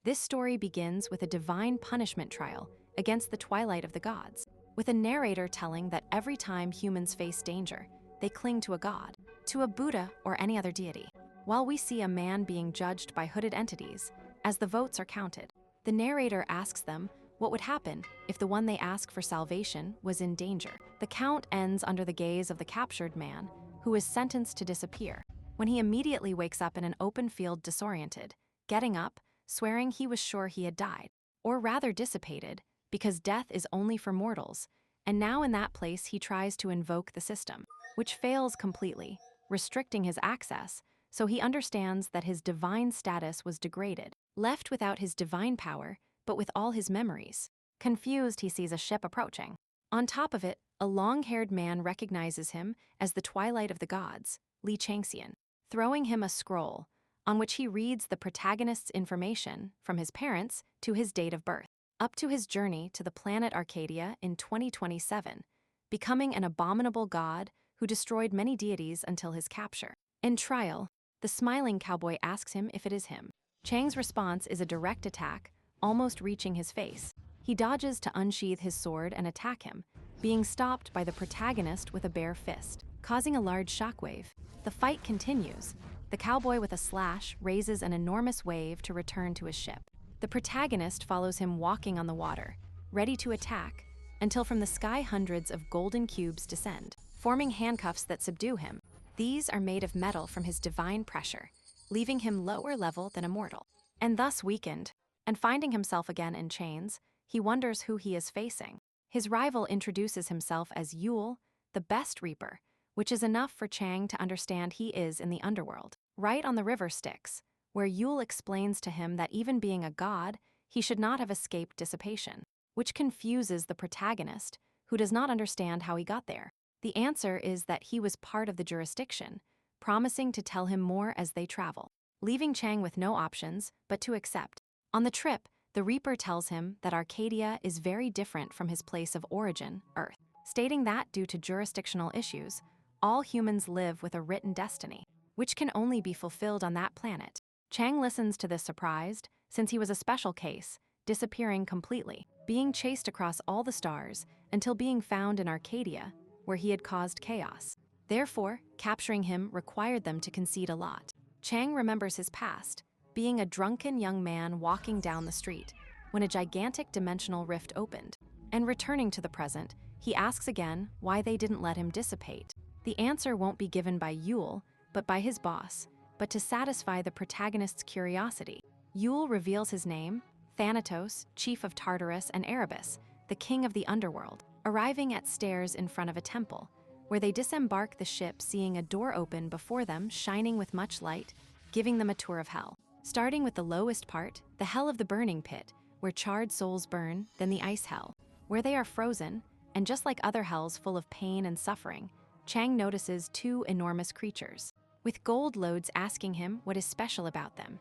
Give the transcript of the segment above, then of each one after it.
This story begins with a divine punishment trial against the twilight of the gods, with a narrator telling that every time humans face danger, they cling to a god, to a Buddha or any other deity. While we see a man being judged by hooded entities, as the votes are counted, the narrator asks them what would happen if the one they ask for salvation was in danger. The count ends under the gaze of the captured man, who is sentenced to disappear, when he immediately wakes up in an open field disoriented, getting up, swearing he was sure he had died, or rather dissipated, because death is only for mortals, and now in that place he tries to invoke the system, which fails completely, restricting his access, so he understands that his divine status was degraded, left without his divine power, but with all his memories. Confused, he sees a ship approaching. On top of it, a long-haired man recognizes him as the Twilight of the Gods, Li Changxian, throwing him a scroll, on which he reads the protagonist's information from his parents to his date of birth, up to his journey to the planet Arcadia in 2027, becoming an abominable god who destroyed many deities until his capture. In trial, the smiling cowboy asks him if it is him. Chang's response is a direct attack, almost reaching his face. He dodges to unsheath his sword and attack him, being stopped by the protagonist with a bare fist, causing a large shockwave. The fight continues. The cowboy with a slash raises an enormous wave to return to his ship. The protagonist follows him walking on the water, ready to attack, until from the sky hundreds of golden cubes descend, forming handcuffs that subdue him. These are made of metal from his divine pressure, leaving him lower level than a mortal, and thus weakened. And finding himself again in chains, he wonders who he is facing. His rival introduces himself as Yule, the best reaper, which is enough for Chang to understand he is in the underworld, right on the river Styx, where Yule explains to him that even being a god, he should not have escaped dissipation, which confuses the protagonist, who does not understand how he got there. The answer is that he was part of the jurisdiction, promising to tell him more as they travel, leaving Chang with no options but to accept. On the trip, the Reaper tells him that Arcadia is very different from his place of origin, Earth, stating that due to jurisdictional issues, all humans live with a written destiny, which can only be fulfilled on that planet. Chang listens to this surprised, since he was a special case, disappearing completely, being chased across all the stars until being found in Arcadia, where he had caused chaos. Therefore, capturing him required them to concede a lot. Chang remembers his past, being a drunken young man walking down the street, when a gigantic dimensional rift opened. And returning to the present, he asks again why they didn't let him dissipate. The answer won't be given by Yule, but by his boss, but to satisfy the protagonist's curiosity. Yule reveals his name, Thanatos, chief of Tartarus and Erebus, the king of the underworld, arriving at stairs in front of a temple, where they disembark the ship seeing a door open before them shining with much light, giving them a tour of hell. Starting with the lowest part, the hell of the burning pit, where charred souls burn, then the ice hell, where they are frozen, and just like other hells full of pain and suffering, Chang notices two enormous creatures, with gold loads asking him what is special about them.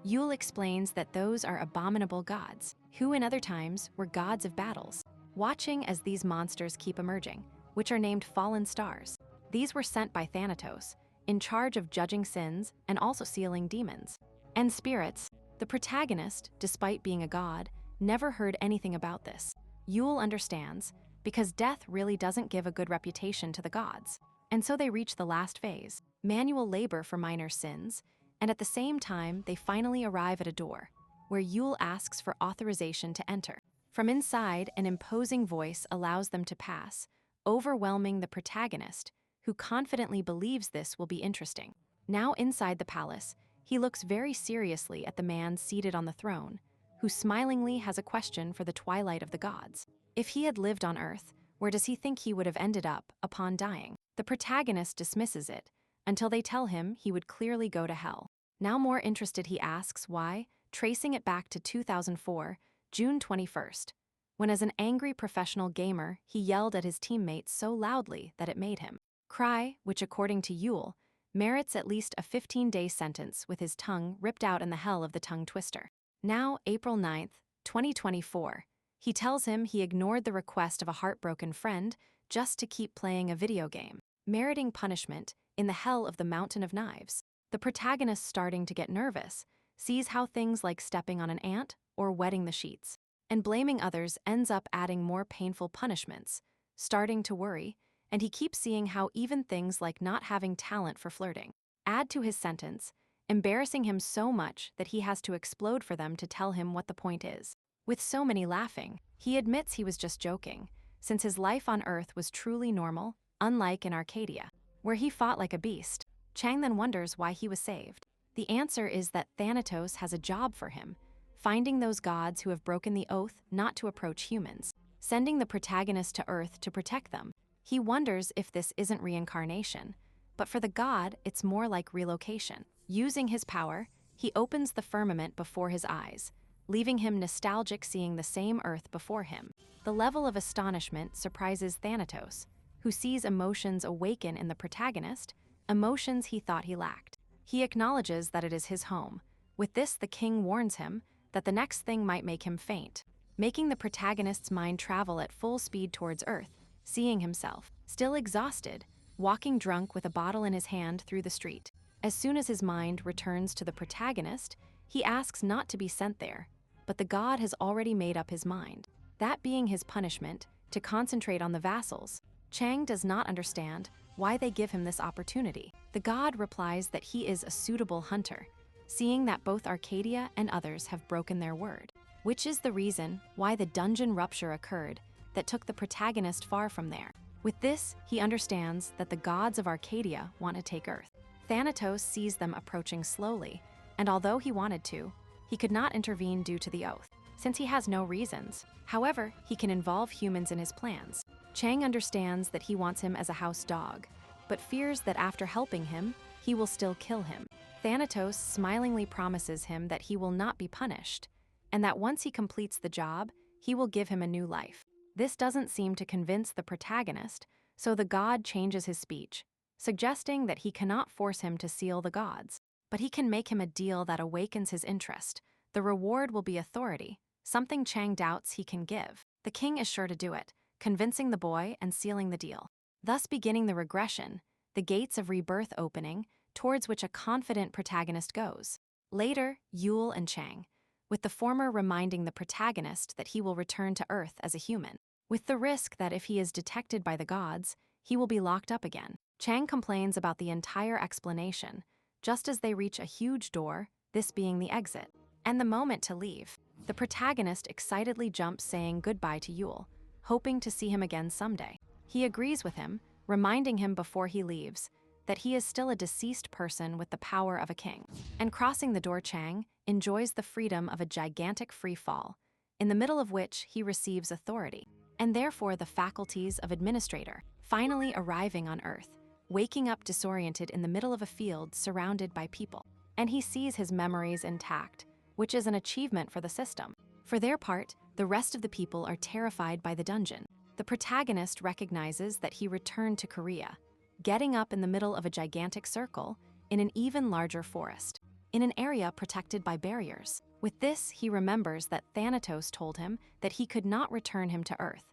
Yule explains that those are abominable gods, who in other times were gods of battles, watching as these monsters keep emerging, which are named fallen stars. These were sent by Thanatos, in charge of judging sins and also sealing demons. And spirits, the protagonist, despite being a god, never heard anything about this. Yule understands, because death really doesn't give a good reputation to the gods. And so they reach the last phase, manual labor for minor sins, and at the same time they finally arrive at a door, where Yule asks for authorization to enter. From inside, an imposing voice allows them to pass, overwhelming the protagonist, who confidently believes this will be interesting. Now inside the palace, he looks very seriously at the man seated on the throne, who smilingly has a question for the Twilight of the Gods. If he had lived on Earth, where does he think he would have ended up upon dying? The protagonist dismisses it, until they tell him he would clearly go to hell. Now more interested, he asks why, tracing it back to 2004, June 21st, when as an angry professional gamer, he yelled at his teammates so loudly that it made him cry, which according to Yule, merits at least a 15-day sentence with his tongue ripped out in the hell of the tongue twister. Now, April 9th, 2024, he tells him he ignored the request of a heartbroken friend just to keep playing a video game, meriting punishment in the hell of the Mountain of Knives. The protagonist starting to get nervous, sees how things like stepping on an ant or wetting the sheets and blaming others ends up adding more painful punishments, starting to worry, and he keeps seeing how even things like not having talent for flirting add to his sentence, embarrassing him so much that he has to explode for them to tell him what the point is. With so many laughing, he admits he was just joking, since his life on Earth was truly normal, unlike in Arcadia, where he fought like a beast. Chang then wonders why he was saved. The answer is that Thanatos has a job for him, finding those gods who have broken the oath not to approach humans, sending the protagonist to Earth to protect them. He wonders if this isn't reincarnation, but for the god, it's more like relocation. Using his power, he opens the firmament before his eyes, leaving him nostalgic seeing the same Earth before him. The level of astonishment surprises Thanatos, who sees emotions awaken in the protagonist, emotions he thought he lacked. He acknowledges that it is his home. With this, the king warns him that the next thing might make him faint, making the protagonist's mind travel at full speed towards Earth, seeing himself, still exhausted, walking drunk with a bottle in his hand through the street. As soon as his mind returns to the protagonist, he asks not to be sent there, but the god has already made up his mind, that being his punishment, to concentrate on the vassals. Chang does not understand why they give him this opportunity. The god replies that he is a suitable hunter, seeing that both Arcadia and others have broken their word, which is the reason why the dungeon rupture occurred that took the protagonist far from there. With this, he understands that the gods of Arcadia want to take Earth. Thanatos sees them approaching slowly, and although he wanted to, he could not intervene due to the oath, since he has no reasons. However, he can involve humans in his plans. Chang understands that he wants him as a house dog, but fears that after helping him, he will still kill him. Thanatos smilingly promises him that he will not be punished, and that once he completes the job, he will give him a new life. This doesn't seem to convince the protagonist, so the god changes his speech, suggesting that he cannot force him to seal the gods, but he can make him a deal that awakens his interest. The reward will be authority, something Chang doubts he can give. The king is sure to do it, convincing the boy and sealing the deal, thus beginning the regression, the gates of rebirth opening, towards which a confident protagonist goes. Later, Yule and Chang, with the former reminding the protagonist that he will return to Earth as a human, with the risk that if he is detected by the gods, he will be locked up again. Chang complains about the entire explanation, just as they reach a huge door, this being the exit, and the moment to leave. The protagonist excitedly jumps saying goodbye to Yule, hoping to see him again someday. He agrees with him, reminding him before he leaves that he is still a deceased person with the power of a king. And crossing the door, Chang enjoys the freedom of a gigantic free fall, in the middle of which he receives authority, and therefore the faculties of administrator, finally arriving on Earth, waking up disoriented in the middle of a field surrounded by people. And he sees his memories intact, which is an achievement for the system. For their part, the rest of the people are terrified by the dungeon. The protagonist recognizes that he returned to Korea, getting up in the middle of a gigantic circle in an even larger forest, in an area protected by barriers. With this, he remembers that Thanatos told him that he could not return him to Earth,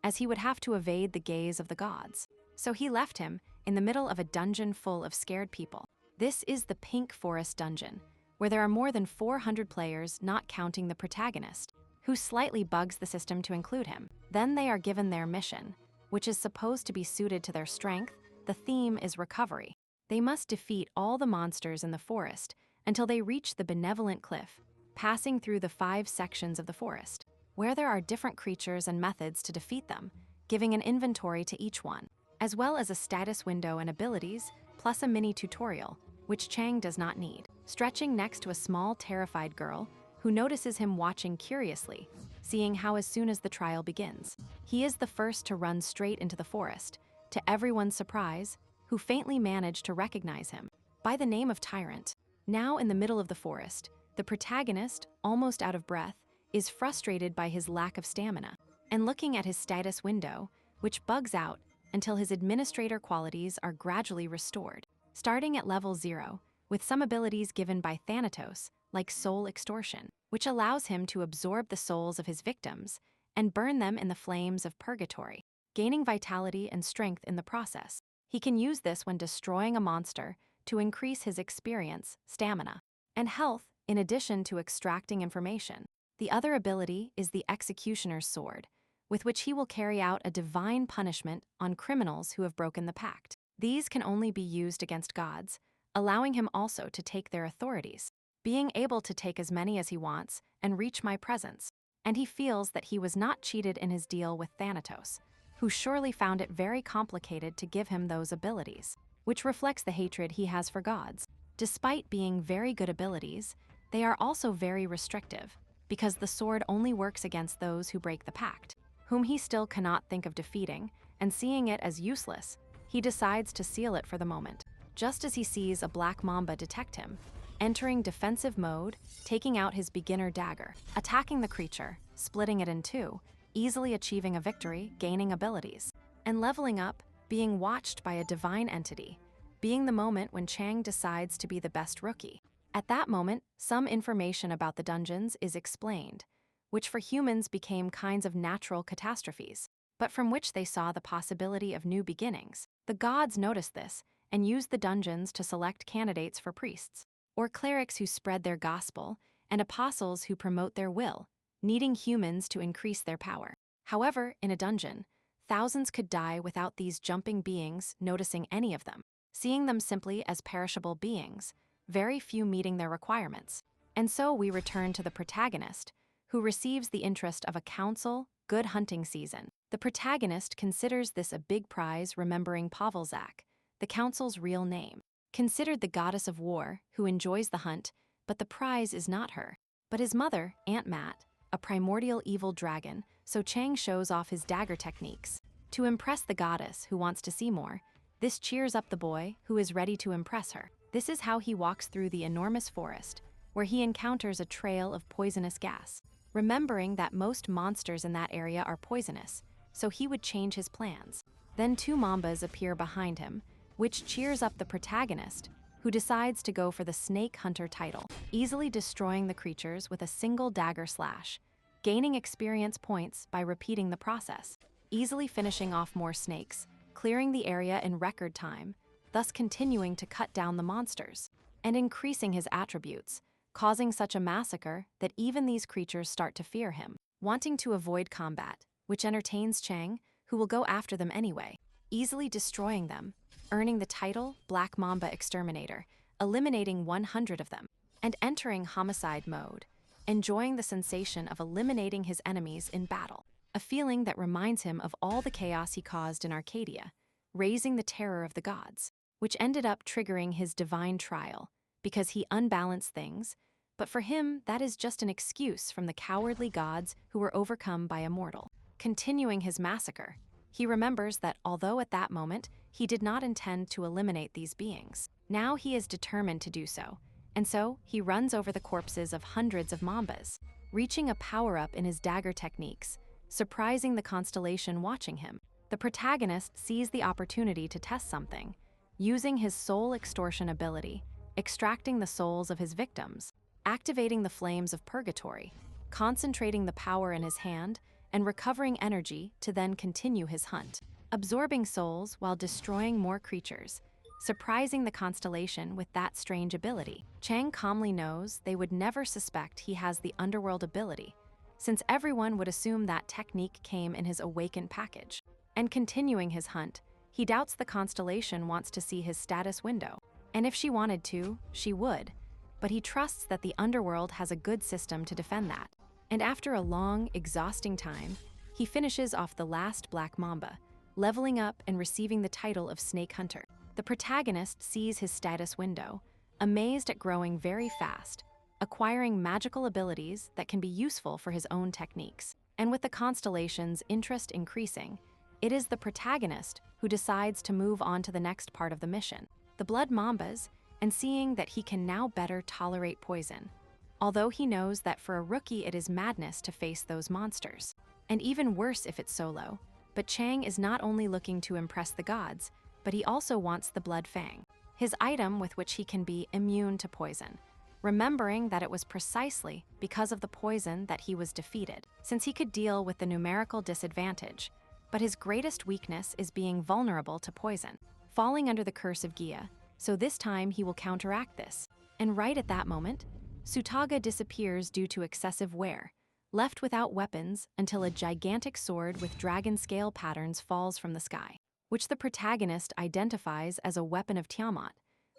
as he would have to evade the gaze of the gods. So he left him in the middle of a dungeon full of scared people. This is the Pink Forest dungeon, where there are more than 400 players, not counting the protagonist, who slightly bugs the system to include him. Then they are given their mission, which is supposed to be suited to their strength. The theme is recovery. They must defeat all the monsters in the forest until they reach the benevolent cliff, passing through the 5 sections of the forest, where there are different creatures and methods to defeat them, giving an inventory to each one, as well as a status window and abilities, plus a mini tutorial, which Chang does not need. Stretching next to a small, terrified girl, who notices him watching curiously, seeing how as soon as the trial begins, he is the first to run straight into the forest, to everyone's surprise, who faintly manage to recognize him by the name of Tyrant. Now in the middle of the forest, the protagonist, almost out of breath, is frustrated by his lack of stamina, and looking at his status window, which bugs out until his administrator qualities are gradually restored, starting at level 0, with some abilities given by Thanatos, like soul extortion, which allows him to absorb the souls of his victims and burn them in the flames of purgatory, gaining vitality and strength in the process. He can use this when destroying a monster to increase his experience, stamina, and health in addition to extracting information. The other ability is the Executioner's Sword, with which he will carry out a divine punishment on criminals who have broken the pact. These can only be used against gods, allowing him also to take their authorities, being able to take as many as he wants and reach my presence. And he feels that he was not cheated in his deal with Thanatos, who surely found it very complicated to give him those abilities, which reflects the hatred he has for gods. Despite being very good abilities, they are also very restrictive, because the sword only works against those who break the pact, whom he still cannot think of defeating, and seeing it as useless, he decides to seal it for the moment. Just as he sees a black mamba detect him, entering defensive mode, taking out his beginner dagger, attacking the creature, splitting it in two, easily achieving a victory, gaining abilities, and leveling up, being watched by a divine entity, being the moment when Chang decides to be the best rookie. At that moment, some information about the dungeons is explained, which for humans became kinds of natural catastrophes, but from which they saw the possibility of new beginnings. The gods noticed this and used the dungeons to select candidates for priests, or clerics who spread their gospel, and apostles who promote their will, needing humans to increase their power. However, in a dungeon, thousands could die without these jumping beings noticing any of them, seeing them simply as perishable beings, very few meeting their requirements. And so we return to the protagonist, who receives the interest of a council, good hunting season. The protagonist considers this a big prize, remembering Pavelzak, the council's real name, considered the goddess of war, who enjoys the hunt, but the prize is not her, but his mother, Aunt Mat, a primordial evil dragon. So Chang shows off his dagger techniques to impress the goddess, who wants to see more. This cheers up the boy, who is ready to impress her. This is how he walks through the enormous forest, where he encounters a trail of poisonous gas, remembering that most monsters in that area are poisonous, so he would change his plans. Then two mambas appear behind him, which cheers up the protagonist, who decides to go for the snake hunter title, easily destroying the creatures with a single dagger slash, gaining experience points by repeating the process, easily finishing off more snakes, clearing the area in record time, thus continuing to cut down the monsters, and increasing his attributes, causing such a massacre that even these creatures start to fear him, wanting to avoid combat, which entertains Chang, who will go after them anyway, easily destroying them, earning the title Black Mamba Exterminator, eliminating 100 of them, and entering homicide mode, enjoying the sensation of eliminating his enemies in battle, a feeling that reminds him of all the chaos he caused in Arcadia, raising the terror of the gods, which ended up triggering his divine trial, because he unbalanced things, but for him that is just an excuse from the cowardly gods who were overcome by a mortal. Continuing his massacre, he remembers that although at that moment he did not intend to eliminate these beings, now he is determined to do so, and so he runs over the corpses of hundreds of mambas, reaching a power-up in his dagger techniques, surprising the Constellation watching him. The protagonist sees the opportunity to test something, using his soul extortion ability, extracting the souls of his victims, activating the flames of purgatory, concentrating the power in his hand, and recovering energy to then continue his hunt, absorbing souls while destroying more creatures, surprising the Constellation with that strange ability. Chang calmly knows they would never suspect he has the underworld ability, since everyone would assume that technique came in his awakened package. And continuing his hunt, he doubts the Constellation wants to see his status window, and if she wanted to, she would, but he trusts that the underworld has a good system to defend that. And after a long, exhausting time, he finishes off the last Black Mamba, leveling up and receiving the title of Snake Hunter. The protagonist sees his status window, amazed at growing very fast, acquiring magical abilities that can be useful for his own techniques. And with the Constellation's interest increasing, it is the protagonist who decides to move on to the next part of the mission, the Blood Mambas, and seeing that he can now better tolerate poison, although he knows that for a rookie it is madness to face those monsters, and even worse if it's solo. But Chang is not only looking to impress the gods, but he also wants the Blood Fang, his item with which he can be immune to poison, remembering that it was precisely because of the poison that he was defeated, since he could deal with the numerical disadvantage. But his greatest weakness is being vulnerable to poison, falling under the curse of Gia, so this time he will counteract this. And right at that moment, Sutaga disappears due to excessive wear, left without weapons until a gigantic sword with dragon scale patterns falls from the sky, which the protagonist identifies as a weapon of Tiamat,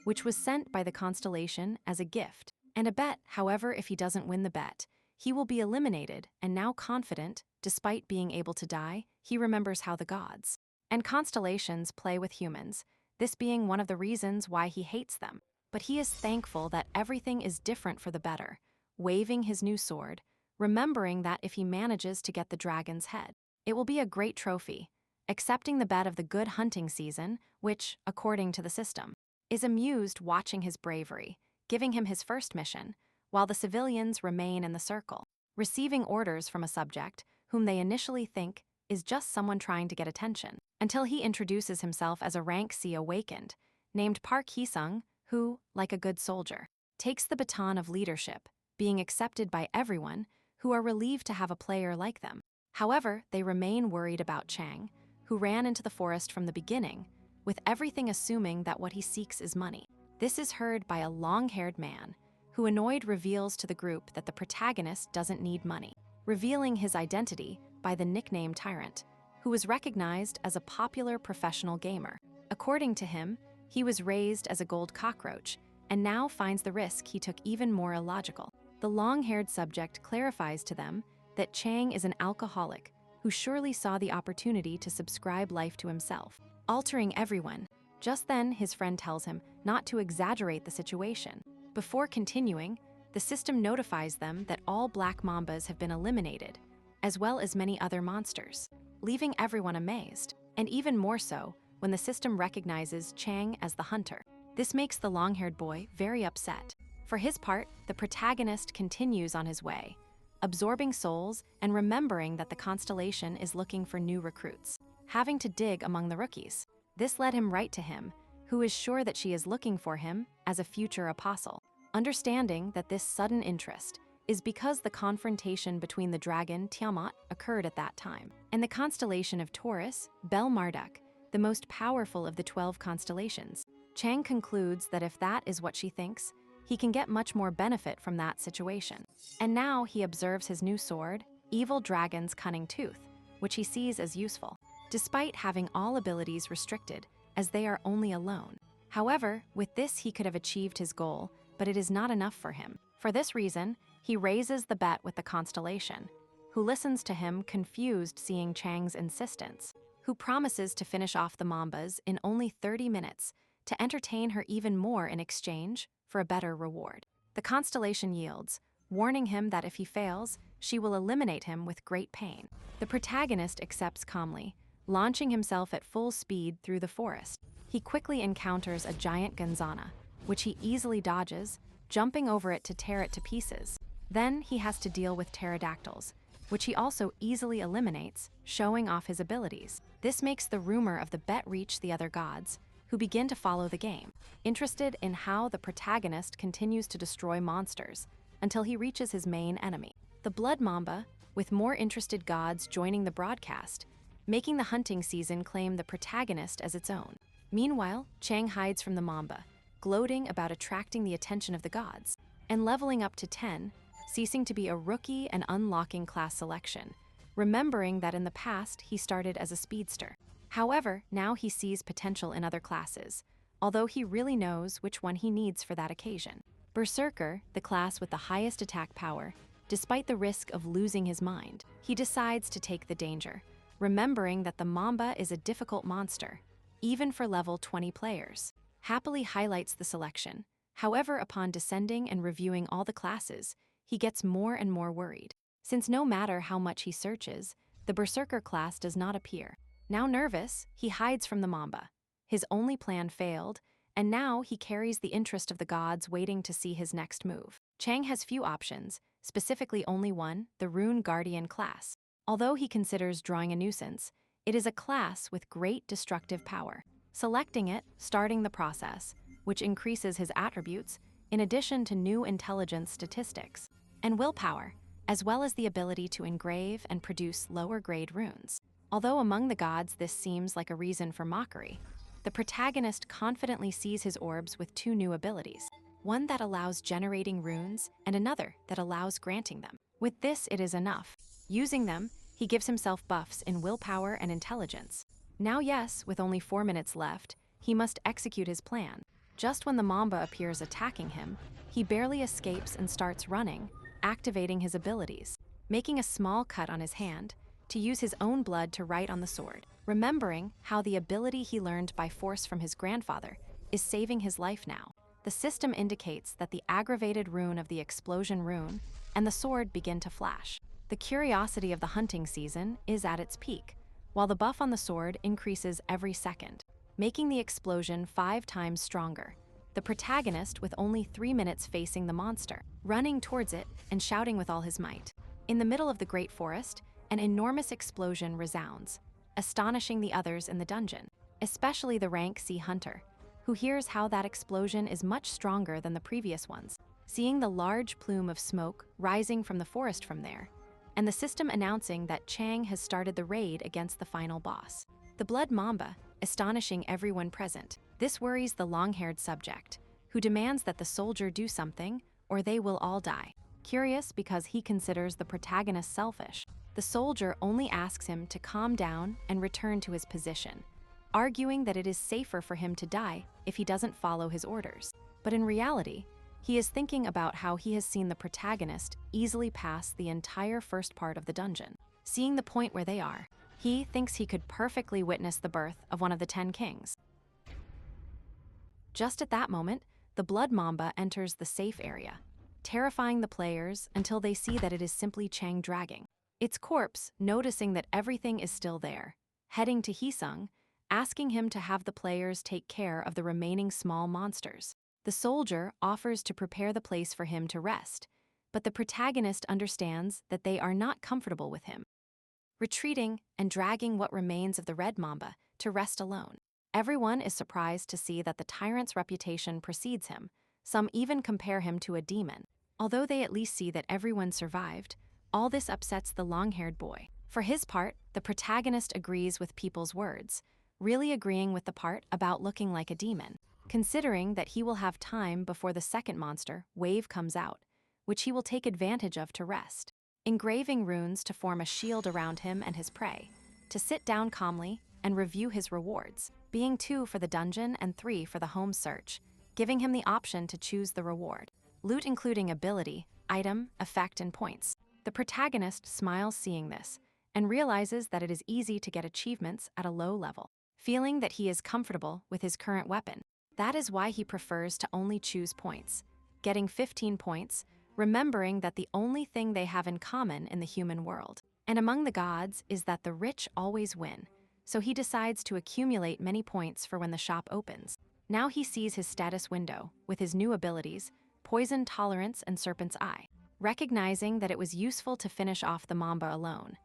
which was sent by the Constellation as a gift. And a bet, however, if he doesn't win the bet, he will be eliminated, and now confident, despite being able to die, he remembers how the gods and constellations play with humans, this being one of the reasons why he hates them. But he is thankful that everything is different for the better, waving his new sword, remembering that if he manages to get the dragon's head, it will be a great trophy, accepting the bet of the good hunting season, which, according to the system, is amused watching his bravery, giving him his first mission, while the civilians remain in the circle, receiving orders from a subject whom they initially think is just someone trying to get attention, until he introduces himself as a rank C awakened, named Park Hee-sung, who, like a good soldier, takes the baton of leadership, being accepted by everyone who are relieved to have a player like them. However, they remain worried about Chang, who ran into the forest from the beginning, with everything assuming that what he seeks is money. This is heard by a long-haired man, who annoyed reveals to the group that the protagonist doesn't need money, revealing his identity by the nickname Tyrant, who was recognized as a popular professional gamer. According to him, he was raised as a gold cockroach, and now finds the risk he took even more illogical. The long-haired subject clarifies to them that Chang is an alcoholic who surely saw the opportunity to subscribe life to himself, altering everyone. Just then, his friend tells him not to exaggerate the situation. Before continuing, the system notifies them that all black mambas have been eliminated, as well as many other monsters, leaving everyone amazed, and even more so when the system recognizes Chang as the hunter. This makes the long-haired boy very upset. For his part, the protagonist continues on his way, absorbing souls and remembering that the Constellation is looking for new recruits, having to dig among the rookies. This led him right to him, who is sure that she is looking for him as a future apostle. Understanding that this sudden interest is because the confrontation between the dragon Tiamat occurred at that time, and the constellation of Taurus, Bel Marduk, the most powerful of the 12 constellations. Chang concludes that if that is what she thinks, he can get much more benefit from that situation. And now he observes his new sword, Evil Dragon's Cunning Tooth, which he sees as useful, despite having all abilities restricted, as they are only alone. However, with this he could have achieved his goal, but it is not enough for him. For this reason, he raises the bet with the Constellation, who listens to him confused seeing Chang's insistence, who promises to finish off the Mambas in only 30 minutes to entertain her even more in exchange for a better reward. The Constellation yields, warning him that if he fails, she will eliminate him with great pain. The protagonist accepts calmly, launching himself at full speed through the forest. He quickly encounters a giant Ganzana, which he easily dodges, jumping over it to tear it to pieces. Then he has to deal with pterodactyls, which he also easily eliminates, showing off his abilities. This makes the rumor of the bet reach the other gods, who begin to follow the game, interested in how the protagonist continues to destroy monsters until he reaches his main enemy, the Blood Mamba, with more interested gods joining the broadcast, making the hunting season claim the protagonist as its own. Meanwhile, Chang hides from the Mamba, gloating about attracting the attention of the gods, and leveling up to 10, ceasing to be a rookie and unlocking class selection, remembering that in the past he started as a speedster. However, now he sees potential in other classes, although he really knows which one he needs for that occasion. Berserker, the class with the highest attack power, despite the risk of losing his mind, he decides to take the danger, remembering that the Mamba is a difficult monster, even for level 20 players. Happily highlights the selection. However, upon descending and reviewing all the classes, he gets more and more worried, since no matter how much he searches, the Berserker class does not appear. Now nervous, he hides from the Mamba. His only plan failed, and now he carries the interest of the gods waiting to see his next move. Chang has few options, specifically only one, the Rune Guardian class. Although he considers drawing a nuisance, it is a class with great destructive power. Selecting it, starting the process, which increases his attributes, in addition to new intelligence statistics, and willpower, as well as the ability to engrave and produce lower-grade runes. Although among the gods this seems like a reason for mockery, the protagonist confidently sees his orbs with 2 new abilities. one that allows generating runes and another that allows granting them. With this, it is enough. Using them, he gives himself buffs in willpower and intelligence. Now yes, with only 4 minutes left, he must execute his plan. Just when the Mamba appears attacking him, he barely escapes and starts running, activating his abilities, making a small cut on his hand to use his own blood to write on the sword, remembering how the ability he learned by force from his grandfather is saving his life now. The system indicates that the aggravated rune of the explosion rune and the sword begin to flash. The curiosity of the hunting season is at its peak, while the buff on the sword increases every second, making the explosion 5 times stronger. The protagonist, with only 3 minutes facing the monster, running towards it and shouting with all his might. In the middle of the great forest, an enormous explosion resounds, astonishing the others in the dungeon, especially the rank C hunter, who hears how that explosion is much stronger than the previous ones. Seeing the large plume of smoke rising from the forest from there, and the system announcing that Chang has started the raid against the final boss, the Blood Mamba, astonishing everyone present. This worries the long-haired subject, who demands that the soldier do something or they will all die. Curious because he considers the protagonist selfish, the soldier only asks him to calm down and return to his position, arguing that it is safer for him to die if he doesn't follow his orders. But in reality, he is thinking about how he has seen the protagonist easily pass the entire first part of the dungeon. Seeing the point where they are, he thinks he could perfectly witness the birth of one of the 10 kings. Just at that moment, the Blood Mamba enters the safe area, terrifying the players until they see that it is simply Chang dragging its corpse, noticing that everything is still there, heading to Hisung, asking him to have the players take care of the remaining small monsters. The soldier offers to prepare the place for him to rest, but the protagonist understands that they are not comfortable with him, retreating and dragging what remains of the Red Mamba to rest alone. Everyone is surprised to see that the tyrant's reputation precedes him. Some even compare him to a demon. Although they at least see that everyone survived, all this upsets the long-haired boy. For his part, the protagonist agrees with people's words, really agreeing with the part about looking like a demon, considering that he will have time before the second monster, Wave, comes out, which he will take advantage of to rest, engraving runes to form a shield around him and his prey, to sit down calmly and review his rewards, being 2 for the dungeon and 3 for the home search, giving him the option to choose the reward. Loot including ability, item, effect, and points. The protagonist smiles seeing this, and realizes that it is easy to get achievements at a low level, feeling that he is comfortable with his current weapon. That is why he prefers to only choose points, getting 15 points, remembering that the only thing they have in common in the human world and among the gods is that the rich always win, so he decides to accumulate many points for when the shop opens. Now he sees his status window, with his new abilities, Poison Tolerance and Serpent's Eye, recognizing that it was useful to finish off the Mamba alone.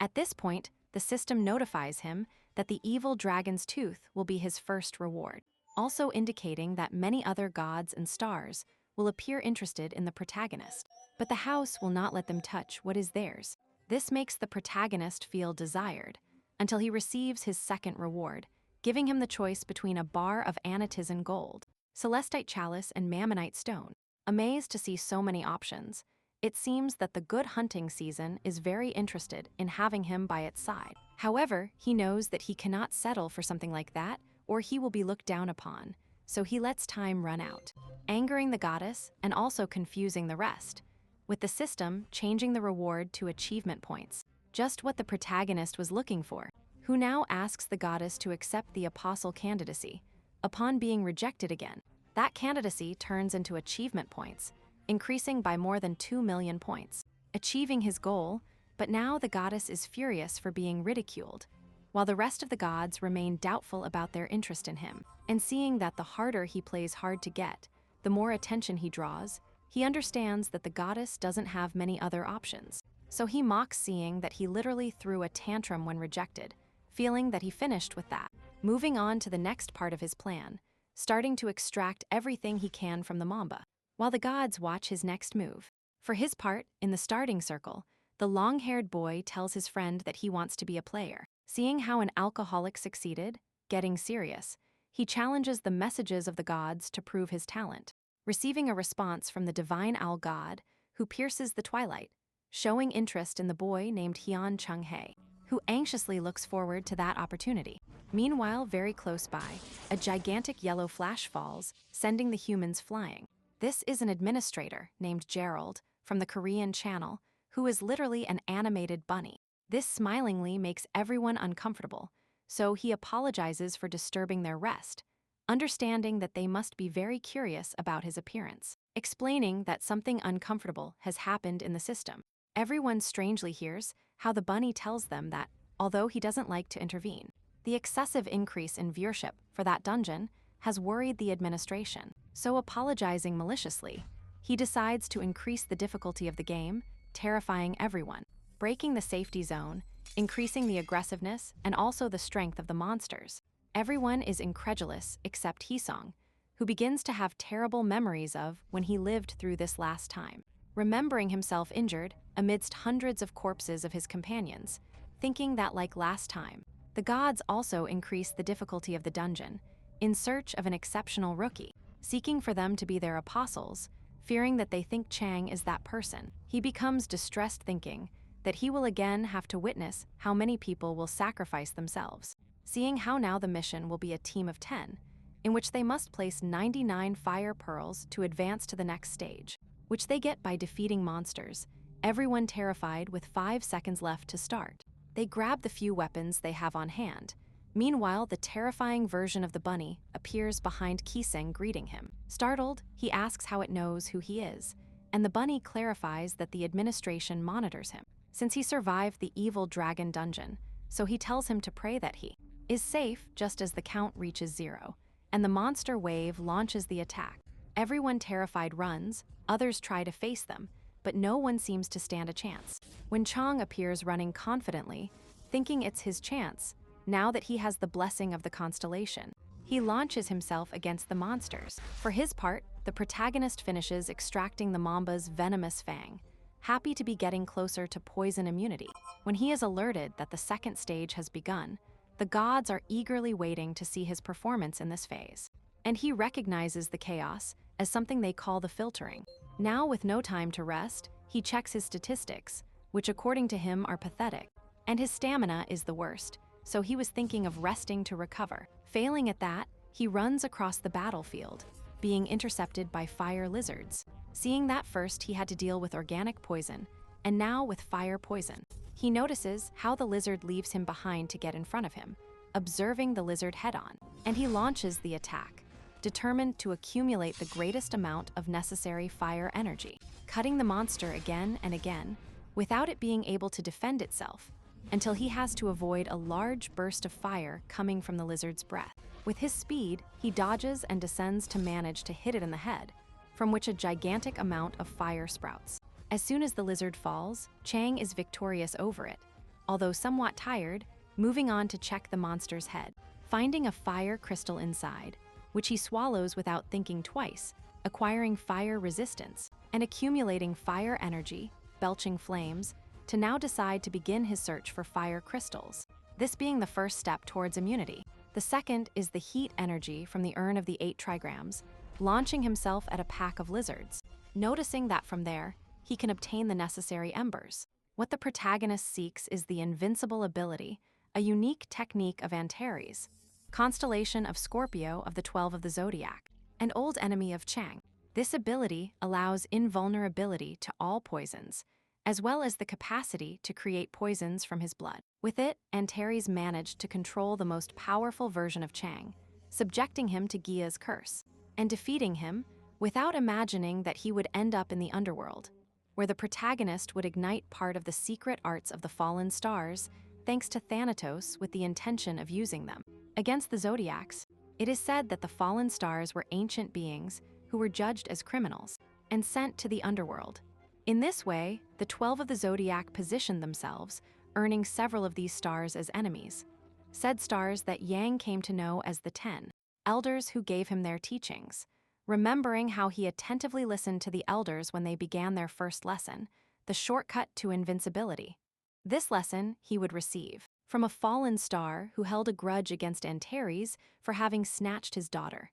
At this point, the system notifies him that the evil dragon's tooth will be his first reward, also indicating that many other gods and stars will appear interested in the protagonist, but the house will not let them touch what is theirs. This makes the protagonist feel desired, until he receives his second reward, giving him the choice between a bar of Anatizen gold, Celestite chalice, and Mammonite stone. Amazed to see so many options, it seems that the good hunting season is very interested in having him by its side. However, he knows that he cannot settle for something like that, or he will be looked down upon, so he lets time run out, angering the goddess and also confusing the rest, with the system changing the reward to achievement points, just what the protagonist was looking for, who now asks the goddess to accept the apostle candidacy. Upon being rejected again, that candidacy turns into achievement points, increasing by more than 2 million points, achieving his goal, but now the goddess is furious for being ridiculed, while the rest of the gods remain doubtful about their interest in him. And seeing that the harder he plays hard to get, the more attention he draws, he understands that the goddess doesn't have many other options. So he mocks, seeing that he literally threw a tantrum when rejected, feeling that he finished with that. Moving on to the next part of his plan, starting to extract everything he can from the Mamba, while the gods watch his next move. For his part, in the starting circle, the long-haired boy tells his friend that he wants to be a player. Seeing how an alcoholic succeeded, getting serious, he challenges the messages of the gods to prove his talent. receiving a response from the divine owl god, who pierces the twilight, showing interest in the boy named Hyun Chung-hae, who anxiously looks forward to that opportunity. Meanwhile, very close by, a gigantic yellow flash falls, sending the humans flying. This is an administrator named Gerald from the Korean channel, who is literally an animated bunny. This smilingly makes everyone uncomfortable, so he apologizes for disturbing their rest, understanding that they must be very curious about his appearance, explaining that something uncomfortable has happened in the system. Everyone strangely hears how the bunny tells them that, although he doesn't like to intervene, the excessive increase in viewership for that dungeon has worried the administration. So apologizing maliciously, he decides to increase the difficulty of the game, terrifying everyone, breaking the safety zone, increasing the aggressiveness and also the strength of the monsters. Everyone is incredulous except Heesong, who begins to have terrible memories of when he lived through this last time, remembering himself injured amidst hundreds of corpses of his companions, thinking that like last time, the gods also increase the difficulty of the dungeon, in search of an exceptional rookie, seeking for them to be their apostles, fearing that they think Chang is that person. He becomes distressed thinking that he will again have to witness how many people will sacrifice themselves, seeing how now the mission will be a team of 10, in which they must place 99 fire pearls to advance to the next stage, which they get by defeating monsters, everyone terrified with 5 seconds left to start. They grab the few weapons they have on hand. Meanwhile, the terrifying version of the bunny appears behind Kiseng greeting him. Startled, he asks how it knows who he is, and the bunny clarifies that the administration monitors him, since he survived the evil dragon dungeon, so he tells him to pray that he is safe just as the count reaches 0, and the monster wave launches the attack. Everyone terrified runs, others try to face them, but no one seems to stand a chance. When Chang appears running confidently, thinking it's his chance, now that he has the blessing of the Constellation, he launches himself against the monsters. For his part, the protagonist finishes extracting the Mamba's venomous fang, happy to be getting closer to poison immunity. When he is alerted that the second stage has begun, the gods are eagerly waiting to see his performance in this phase. And he recognizes the chaos as something they call the filtering. Now, with no time to rest, he checks his statistics, which according to him are pathetic, and his stamina is the worst, so he was thinking of resting to recover. Failing at that, he runs across the battlefield, being intercepted by fire lizards. Seeing that first he had to deal with organic poison, and now with fire poison. He notices how the lizard leaves him behind to get in front of him, observing the lizard head-on, and he launches the attack, determined to accumulate the greatest amount of necessary fire energy, cutting the monster again and again, without it being able to defend itself, until he has to avoid a large burst of fire coming from the lizard's breath. With his speed, he dodges and descends to manage to hit it in the head, from which a gigantic amount of fire sprouts. As soon as the lizard falls, Chang is victorious over it, although somewhat tired, moving on to check the monster's head, finding a fire crystal inside, which he swallows without thinking twice, acquiring fire resistance and accumulating fire energy, belching flames, to now decide to begin his search for fire crystals, this being the first step towards immunity. The second is the heat energy from the urn of the 8 trigrams, launching himself at a pack of lizards, noticing that from there, he can obtain the necessary embers. What the protagonist seeks is the invincible ability, a unique technique of Antares, constellation of Scorpio of the 12 of the zodiac, an old enemy of Chang. This ability allows invulnerability to all poisons, as well as the capacity to create poisons from his blood. With it, Antares managed to control the most powerful version of Chang, subjecting him to Gia's curse, and defeating him without imagining that he would end up in the underworld, where the protagonist would ignite part of the secret arts of the fallen stars thanks to Thanatos with the intention of using them against the zodiacs. It is said that the fallen stars were ancient beings who were judged as criminals and sent to the underworld. In this way, the 12 of the zodiac positioned themselves, earning several of these stars as enemies. Said stars that Yang came to know as the 10, elders who gave him their teachings. Remembering how he attentively listened to the elders when they began their first lesson, the shortcut to invincibility. This lesson he would receive from a fallen star who held a grudge against Antares for having snatched his daughter.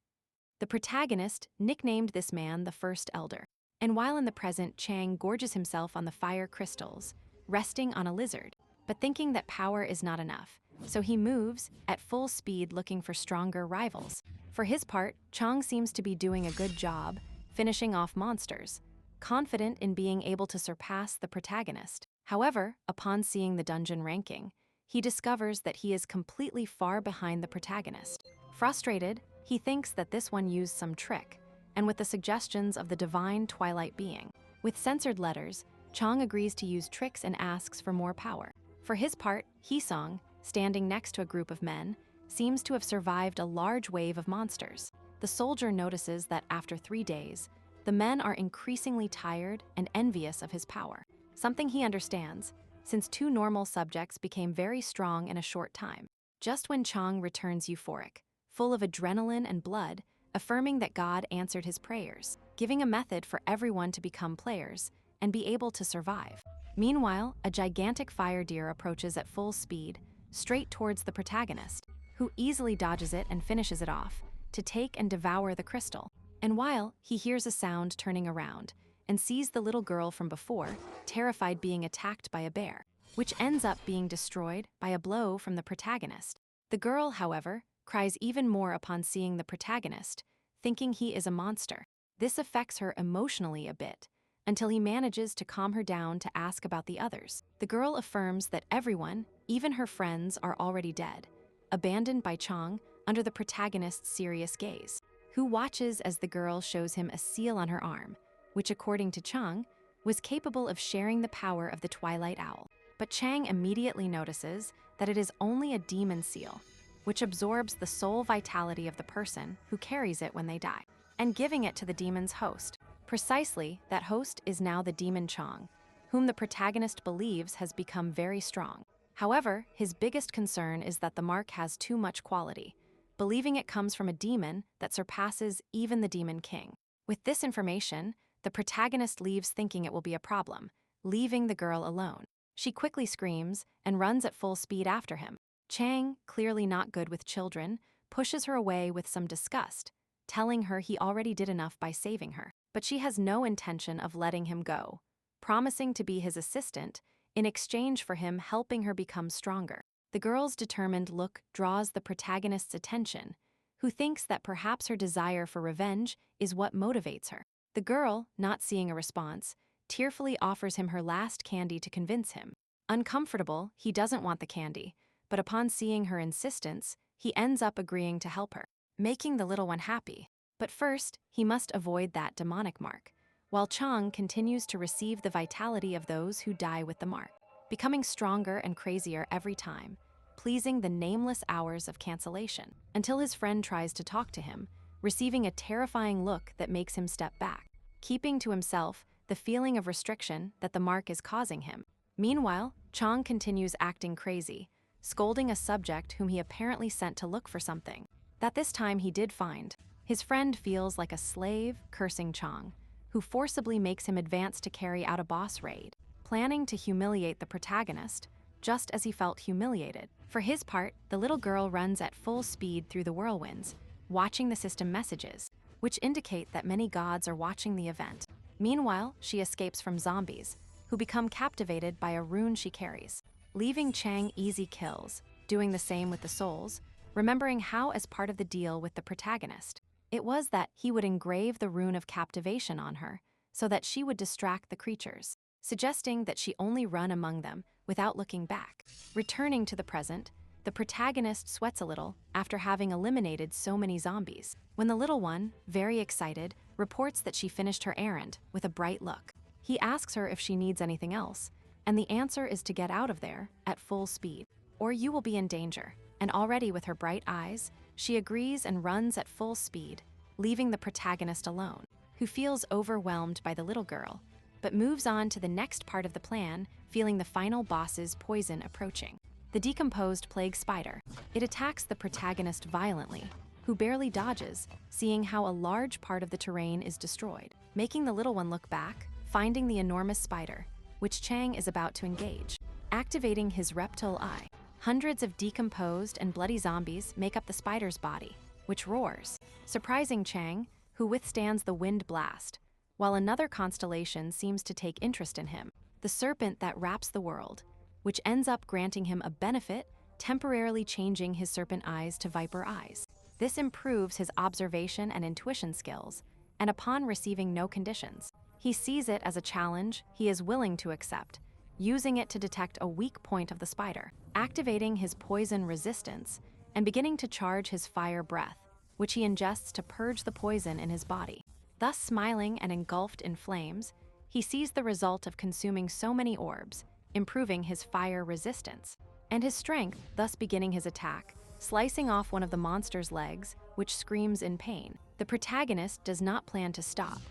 The protagonist nicknamed this man the First Elder. And while in the present, Chang gorges himself on the fire crystals, resting on a lizard, but thinking that power is not enough. So he moves at full speed looking for stronger rivals. For his part, Chang seems to be doing a good job, finishing off monsters, confident in being able to surpass the protagonist. However, upon seeing the dungeon ranking, he discovers that he is completely far behind the protagonist. Frustrated, he thinks that this one used some trick, and with the suggestions of the divine Twilight being. With censored letters, Chang agrees to use tricks and asks for more power. For his part, Heesong, standing next to a group of men, seems to have survived a large wave of monsters. The soldier notices that after 3 days, the men are increasingly tired and envious of his power. Something he understands, since 2 normal subjects became very strong in a short time. Just when Chang returns euphoric, full of adrenaline and blood, affirming that God answered his prayers, giving a method for everyone to become players and be able to survive. Meanwhile, a gigantic fire deer approaches at full speed, straight towards the protagonist, who easily dodges it and finishes it off, to take and devour the crystal. And while he hears a sound turning around, and sees the little girl from before, terrified being attacked by a bear, which ends up being destroyed by a blow from the protagonist. The girl, however, cries even more upon seeing the protagonist, thinking he is a monster. This affects her emotionally a bit, until he manages to calm her down to ask about the others. The girl affirms that everyone, even her friends, are already dead, abandoned by Chang under the protagonist's serious gaze, who watches as the girl shows him a seal on her arm, which according to Chang, was capable of sharing the power of the Twilight Owl. But Chang immediately notices that it is only a demon seal, which absorbs the soul vitality of the person who carries it when they die, and giving it to the demon's host. Precisely, that host is now the demon Chang, whom the protagonist believes has become very strong. However, his biggest concern is that the mark has too much quality, believing it comes from a demon that surpasses even the Demon King. With this information, the protagonist leaves thinking it will be a problem, leaving the girl alone. She quickly screams and runs at full speed after him. Chang, clearly not good with children, pushes her away with some disgust, telling her he already did enough by saving her. But she has no intention of letting him go, promising to be his assistant in exchange for him helping her become stronger. The girl's determined look draws the protagonist's attention, who thinks that perhaps her desire for revenge is what motivates her. The girl, not seeing a response, tearfully offers him her last candy to convince him. Uncomfortable, he doesn't want the candy, but upon seeing her insistence, he ends up agreeing to help her, making the little one happy. But first, he must avoid that demonic mark, while Chang continues to receive the vitality of those who die with the mark, becoming stronger and crazier every time, pleasing the nameless hours of cancellation, until his friend tries to talk to him, receiving a terrifying look that makes him step back, keeping to himself the feeling of restriction that the mark is causing him. Meanwhile, Chang continues acting crazy, scolding a subject whom he apparently sent to look for something, that this time he did find. His friend feels like a slave, cursing Chang, who forcibly makes him advance to carry out a boss raid, planning to humiliate the protagonist, just as he felt humiliated. For his part, the little girl runs at full speed through the whirlwinds, watching the system messages, which indicate that many gods are watching the event. Meanwhile, she escapes from zombies, who become captivated by a rune she carries, leaving Chang easy kills, doing the same with the souls, remembering how as part of the deal with the protagonist, it was that he would engrave the rune of captivation on her, so that she would distract the creatures, suggesting that she only run among them without looking back. Returning to the present, the protagonist sweats a little after having eliminated so many zombies, when the little one, very excited, reports that she finished her errand with a bright look. He asks her if she needs anything else, and the answer is to get out of there at full speed, or you will be in danger. And already with her bright eyes, she agrees and runs at full speed, leaving the protagonist alone, who feels overwhelmed by the little girl, but moves on to the next part of the plan, feeling the final boss's poison approaching. The decomposed plague spider. It attacks the protagonist violently, who barely dodges, seeing how a large part of the terrain is destroyed, making the little one look back, finding the enormous spider, which Chang is about to engage. Activating his reptile eye, hundreds of decomposed and bloody zombies make up the spider's body, which roars, surprising Chang, who withstands the wind blast, while another constellation seems to take interest in him, the serpent that wraps the world, which ends up granting him a benefit, temporarily changing his serpent eyes to viper eyes. This improves his observation and intuition skills, and upon receiving no conditions, he sees it as a challenge he is willing to accept, using it to detect a weak point of the spider, activating his poison resistance, and beginning to charge his fire breath, which he ingests to purge the poison in his body. Thus smiling and engulfed in flames, he sees the result of consuming so many orbs, improving his fire resistance, and his strength, thus beginning his attack, slicing off one of the monster's legs, which screams in pain. The protagonist does not plan to stop,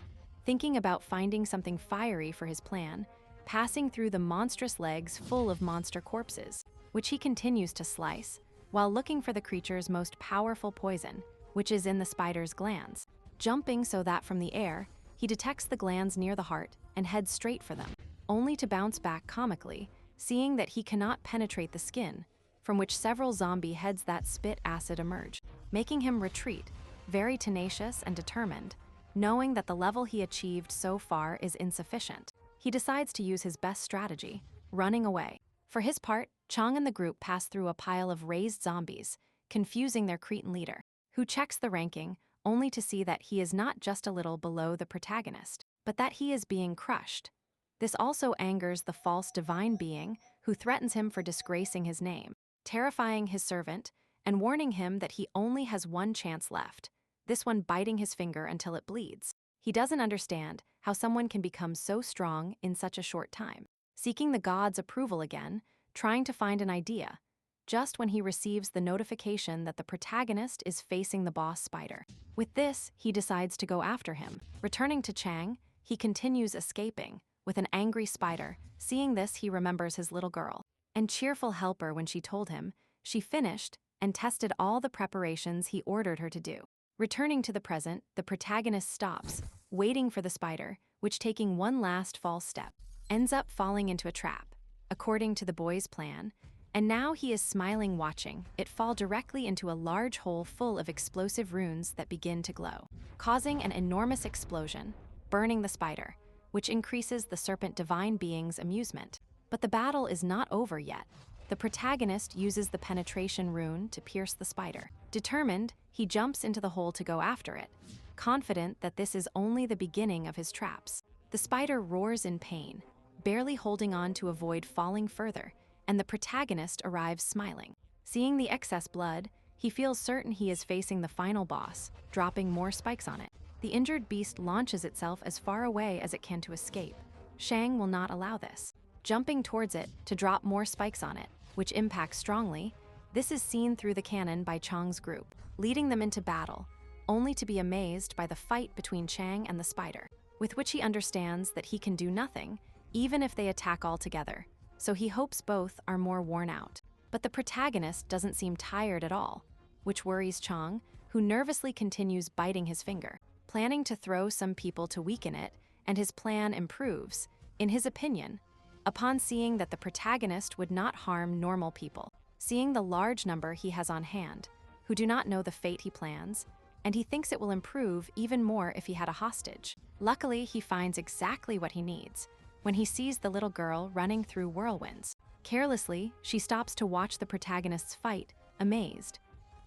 thinking about finding something fiery for his plan, passing through the monstrous legs full of monster corpses, which he continues to slice, while looking for the creature's most powerful poison, which is in the spider's glands, jumping so that from the air, he detects the glands near the heart and heads straight for them, only to bounce back comically, seeing that he cannot penetrate the skin, from which several zombie heads that spit acid emerge, making him retreat, very tenacious and determined, knowing that the level he achieved so far is insufficient. He decides to use his best strategy, running away. For his part, Chang and the group pass through a pile of raised zombies, confusing their Cretan leader, who checks the ranking only to see that he is not just a little below the protagonist, but that he is being crushed. This also angers the false divine being who threatens him for disgracing his name, terrifying his servant, and warning him that he only has one chance left, this one biting his finger until it bleeds. He doesn't understand how someone can become so strong in such a short time. Seeking the gods' approval again, trying to find an idea, just when he receives the notification that the protagonist is facing the boss spider. With this, he decides to go after him. Returning to Chang, he continues escaping, with an angry spider. Seeing this, he remembers his little girl and cheerful helper when she told him she finished and tested all the preparations he ordered her to do. Returning to the present, the protagonist stops, waiting for the spider, which, taking one last false step, ends up falling into a trap, according to the boy's plan, and now he is smiling watching it fall directly into a large hole full of explosive runes that begin to glow, causing an enormous explosion, burning the spider, which increases the serpent divine being's amusement. But the battle is not over yet. The protagonist uses the penetration rune to pierce the spider. Determined, he jumps into the hole to go after it, confident that this is only the beginning of his traps. The spider roars in pain, barely holding on to avoid falling further, and the protagonist arrives smiling. Seeing the excess blood, he feels certain he is facing the final boss, dropping more spikes on it. The injured beast launches itself as far away as it can to escape. Shang will not allow this, jumping towards it to drop more spikes on it, which impacts strongly. This is seen through the cannon by Chang's group, leading them into battle, only to be amazed by the fight between Chang and the spider, with which he understands that he can do nothing, even if they attack all together, so he hopes both are more worn out. But the protagonist doesn't seem tired at all, which worries Chang, who nervously continues biting his finger, planning to throw some people to weaken it, and his plan improves, in his opinion, upon seeing that the protagonist would not harm normal people, seeing the large number he has on hand, who do not know the fate he plans, and he thinks it will improve even more if he had a hostage. Luckily, he finds exactly what he needs when he sees the little girl running through whirlwinds. Carelessly, she stops to watch the protagonist's fight, amazed.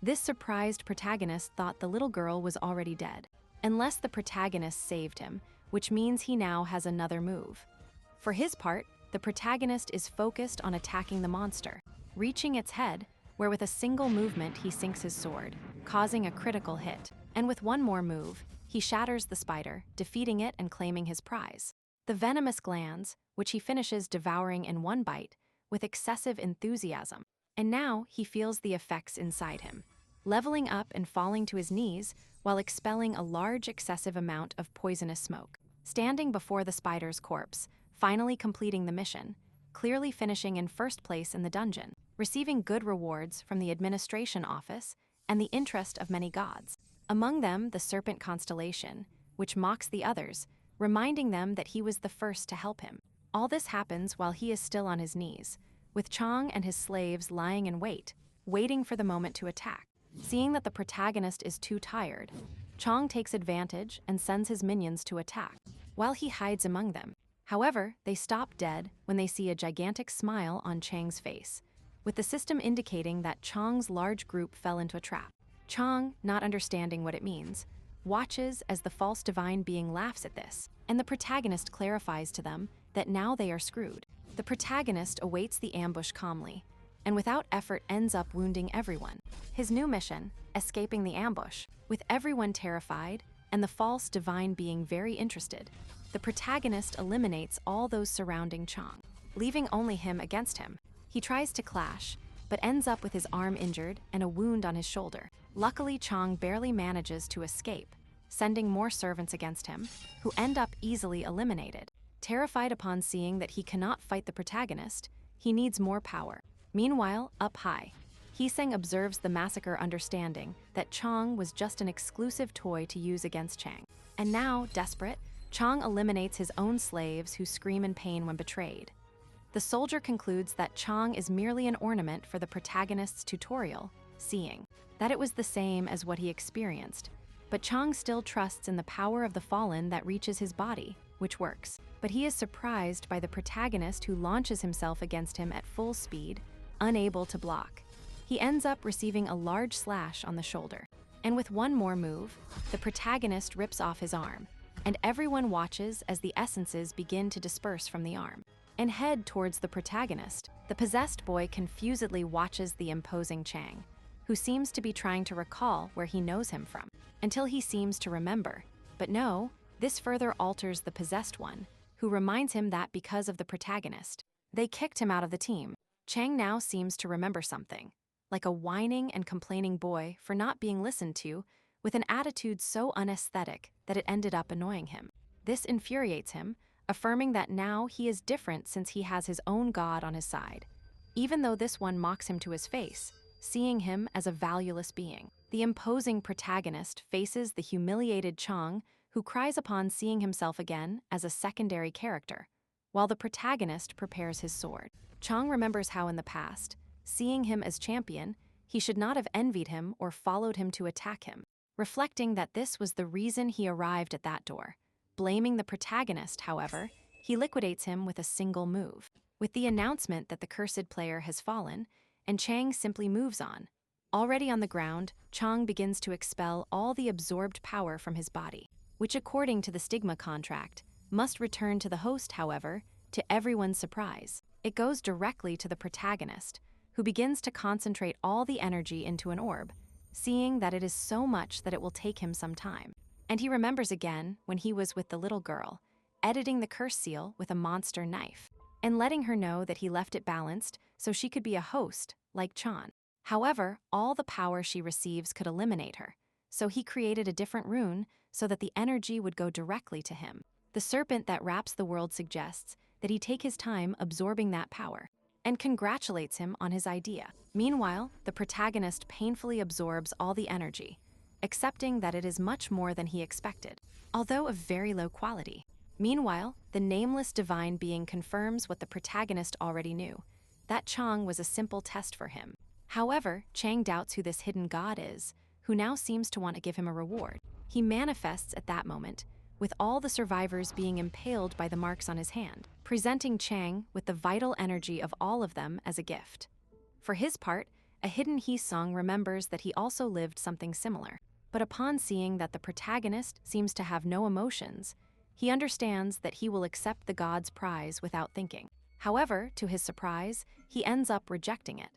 This surprised protagonist thought the little girl was already dead, unless the protagonist saved him, which means he now has another move. For his part, the protagonist is focused on attacking the monster, reaching its head, where with a single movement he sinks his sword, causing a critical hit. And with one more move, he shatters the spider, defeating it and claiming his prize, the venomous glands, which he finishes devouring in one bite, with excessive enthusiasm. And now he feels the effects inside him, leveling up and falling to his knees while expelling a large excessive amount of poisonous smoke. Standing before the spider's corpse, finally completing the mission, clearly finishing in first place in the dungeon, receiving good rewards from the administration office and the interest of many gods. Among them, the serpent constellation, which mocks the others, reminding them that he was the first to help him. All this happens while he is still on his knees, with Chang and his slaves lying in wait, waiting for the moment to attack. Seeing that the protagonist is too tired, Chang takes advantage and sends his minions to attack, while he hides among them. However, they stop dead when they see a gigantic smile on Chang's face, with the system indicating that Chang's large group fell into a trap. Chang, not understanding what it means, watches as the false divine being laughs at this, and the protagonist clarifies to them that now they are screwed. The protagonist awaits the ambush calmly, and without effort ends up wounding everyone. His new mission, escaping the ambush, with everyone terrified and the false divine being very interested, the protagonist eliminates all those surrounding Chang, leaving only him against him. He tries to clash, but ends up with his arm injured and a wound on his shoulder. Luckily, Chang barely manages to escape, sending more servants against him, who end up easily eliminated. Terrified upon seeing that he cannot fight the protagonist, he needs more power. Meanwhile, up high, Heeseng observes the massacre, understanding that Chang was just an exclusive toy to use against Chang. And now, desperate, Chang eliminates his own slaves who scream in pain when betrayed. The soldier concludes that Chang is merely an ornament for the protagonist's tutorial, seeing that it was the same as what he experienced. But Chang still trusts in the power of the fallen that reaches his body, which works. But he is surprised by the protagonist, who launches himself against him at full speed, unable to block. He ends up receiving a large slash on the shoulder. And with one more move, the protagonist rips off his arm, and everyone watches as the essences begin to disperse from the arm and head towards the protagonist. The possessed boy confusedly watches the imposing Chang, who seems to be trying to recall where he knows him from, until he seems to remember. But no, this further alters the possessed one, who reminds him that because of the protagonist, they kicked him out of the team. Chang now seems to remember something, like a whining and complaining boy for not being listened to, with an attitude so unaesthetic that it ended up annoying him. This infuriates him, affirming that now he is different since he has his own god on his side, even though this one mocks him to his face, seeing him as a valueless being. The imposing protagonist faces the humiliated Chang, who cries upon seeing himself again as a secondary character, while the protagonist prepares his sword. Chang remembers how in the past, seeing him as champion, he should not have envied him or followed him to attack him, reflecting that this was the reason he arrived at that door. Blaming the protagonist, however, he liquidates him with a single move, with the announcement that the cursed player has fallen, and Chang simply moves on. Already on the ground, Chang begins to expel all the absorbed power from his body, which according to the stigma contract, must return to the host. However, to everyone's surprise, it goes directly to the protagonist, who begins to concentrate all the energy into an orb, seeing that it is so much that it will take him some time. And he remembers again when he was with the little girl, editing the curse seal with a monster knife, and letting her know that he left it balanced so she could be a host, like Chan. However, all the power she receives could eliminate her, so he created a different rune so that the energy would go directly to him. The serpent that wraps the world suggests that he take his time absorbing that power, and congratulates him on his idea. Meanwhile, the protagonist painfully absorbs all the energy, accepting that it is much more than he expected, although of very low quality. Meanwhile, the nameless divine being confirms what the protagonist already knew, that Chang was a simple test for him. However, Chang doubts who this hidden god is, who now seems to want to give him a reward. He manifests at that moment, with all the survivors being impaled by the marks on his hand, presenting Chang with the vital energy of all of them as a gift. For his part, a hidden Heesong remembers that he also lived something similar, but upon seeing that the protagonist seems to have no emotions, he understands that he will accept the god's prize without thinking. However, to his surprise, he ends up rejecting it.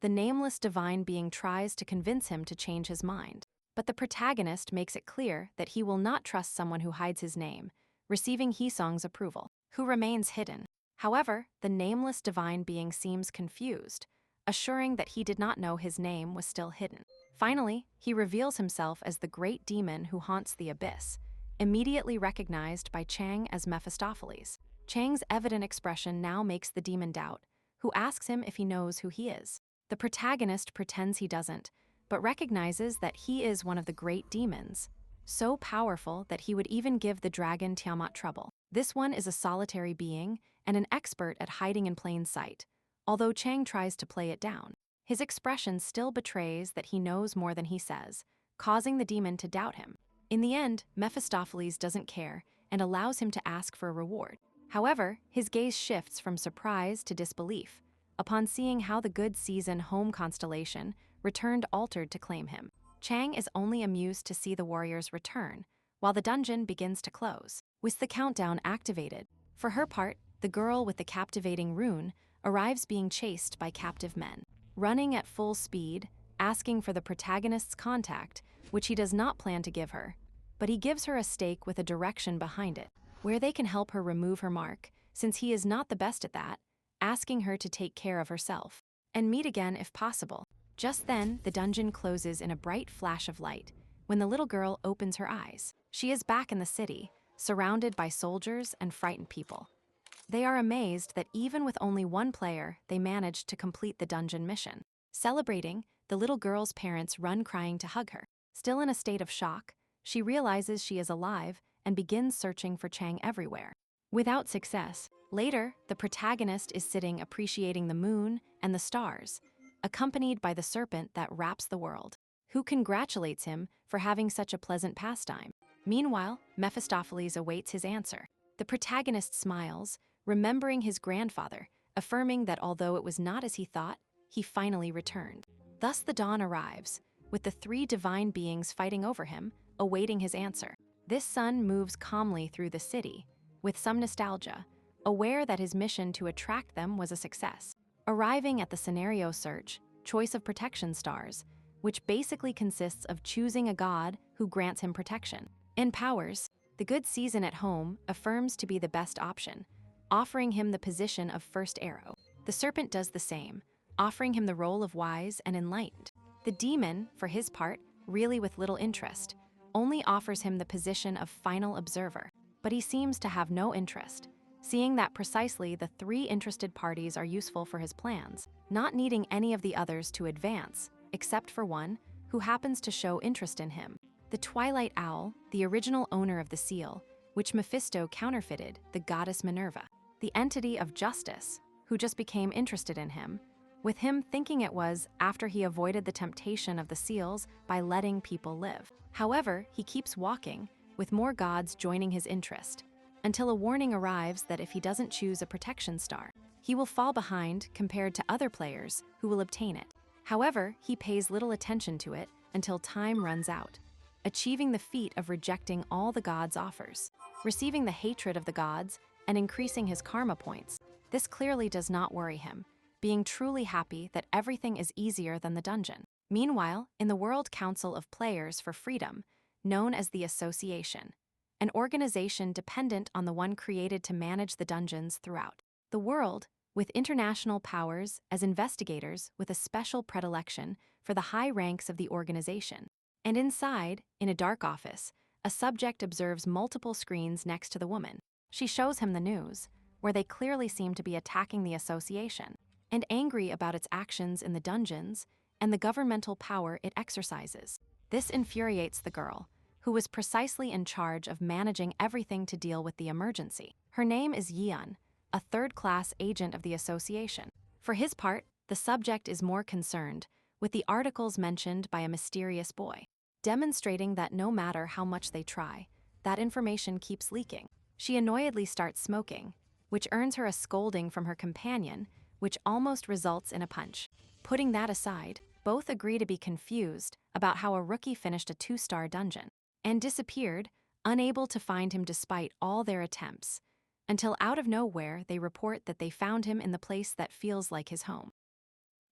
The nameless divine being tries to convince him to change his mind, but the protagonist makes it clear that he will not trust someone who hides his name, receiving Heesong's approval, who remains hidden. However, the nameless divine being seems confused, assuring that he did not know his name was still hidden. Finally, he reveals himself as the great demon who haunts the abyss, immediately recognized by Chang as Mephistopheles. Chang's evident expression now makes the demon doubt, who asks him if he knows who he is. The protagonist pretends he doesn't, but recognizes that he is one of the great demons, so powerful that he would even give the dragon Tiamat trouble. This one is a solitary being and an expert at hiding in plain sight, although Chang tries to play it down. His expression still betrays that he knows more than he says, causing the demon to doubt him. In the end, Mephistopheles doesn't care and allows him to ask for a reward. However, his gaze shifts from surprise to disbelief upon seeing how the good season home constellation returned altered to claim him. Chang is only amused to see the warriors return, while the dungeon begins to close, with the countdown activated. For her part, the girl with the captivating rune arrives being chased by captive men, running at full speed, asking for the protagonist's contact, which he does not plan to give her. But he gives her a stake with a direction behind it, where they can help her remove her mark, since he is not the best at that, asking her to take care of herself, and meet again if possible. Just then, the dungeon closes in a bright flash of light. When the little girl opens her eyes, she is back in the city, surrounded by soldiers and frightened people. They are amazed that even with only one player, they managed to complete the dungeon mission. Celebrating, the little girl's parents run crying to hug her. Still in a state of shock, she realizes she is alive and begins searching for Chang everywhere. Without success, later, the protagonist is sitting appreciating the moon and the stars, accompanied by the serpent that wraps the world, who congratulates him for having such a pleasant pastime. Meanwhile, Mephistopheles awaits his answer. The protagonist smiles, remembering his grandfather, affirming that although it was not as he thought, he finally returned. Thus the dawn arrives, with the three divine beings fighting over him, awaiting his answer. This son moves calmly through the city, with some nostalgia, aware that his mission to attract them was a success. Arriving at the scenario search, choice of protection stars, which basically consists of choosing a god who grants him protection. In powers, the good season at home affirms to be the best option, offering him the position of first arrow. The serpent does the same, offering him the role of wise and enlightened. The demon, for his part, really with little interest, only offers him the position of final observer, but he seems to have no interest, seeing that precisely the three interested parties are useful for his plans, not needing any of the others to advance, except for one, who happens to show interest in him. The Twilight Owl, the original owner of the seal, which Mephisto counterfeited, the goddess Minerva, the entity of justice, who just became interested in him, with him thinking it was after he avoided the temptation of the seals by letting people live. However, he keeps walking, with more gods joining his interest, until a warning arrives that if he doesn't choose a protection star, he will fall behind compared to other players who will obtain it. However, he pays little attention to it until time runs out, achieving the feat of rejecting all the gods' offers, receiving the hatred of the gods, and increasing his karma points. This clearly does not worry him, being truly happy that everything is easier than the dungeon. Meanwhile, in the World Council of Players for Freedom, known as the Association, an organization dependent on the one created to manage the dungeons throughout the world, with international powers as investigators with a special predilection for the high ranks of the organization. And inside, in a dark office, a subject observes multiple screens next to the woman. She shows him the news, where they clearly seem to be attacking the association, and angry about its actions in the dungeons and the governmental power it exercises. This infuriates the girl, who was precisely in charge of managing everything to deal with the emergency. Her name is Yeon, a third-class agent of the association. For his part, the subject is more concerned with the articles mentioned by a mysterious boy, demonstrating that no matter how much they try, that information keeps leaking. She annoyedly starts smoking, which earns her a scolding from her companion, which almost results in a punch. Putting that aside, both agree to be confused about how a rookie finished a 2-star dungeon and disappeared, unable to find him despite all their attempts, until out of nowhere they report that they found him in the place that feels like his home.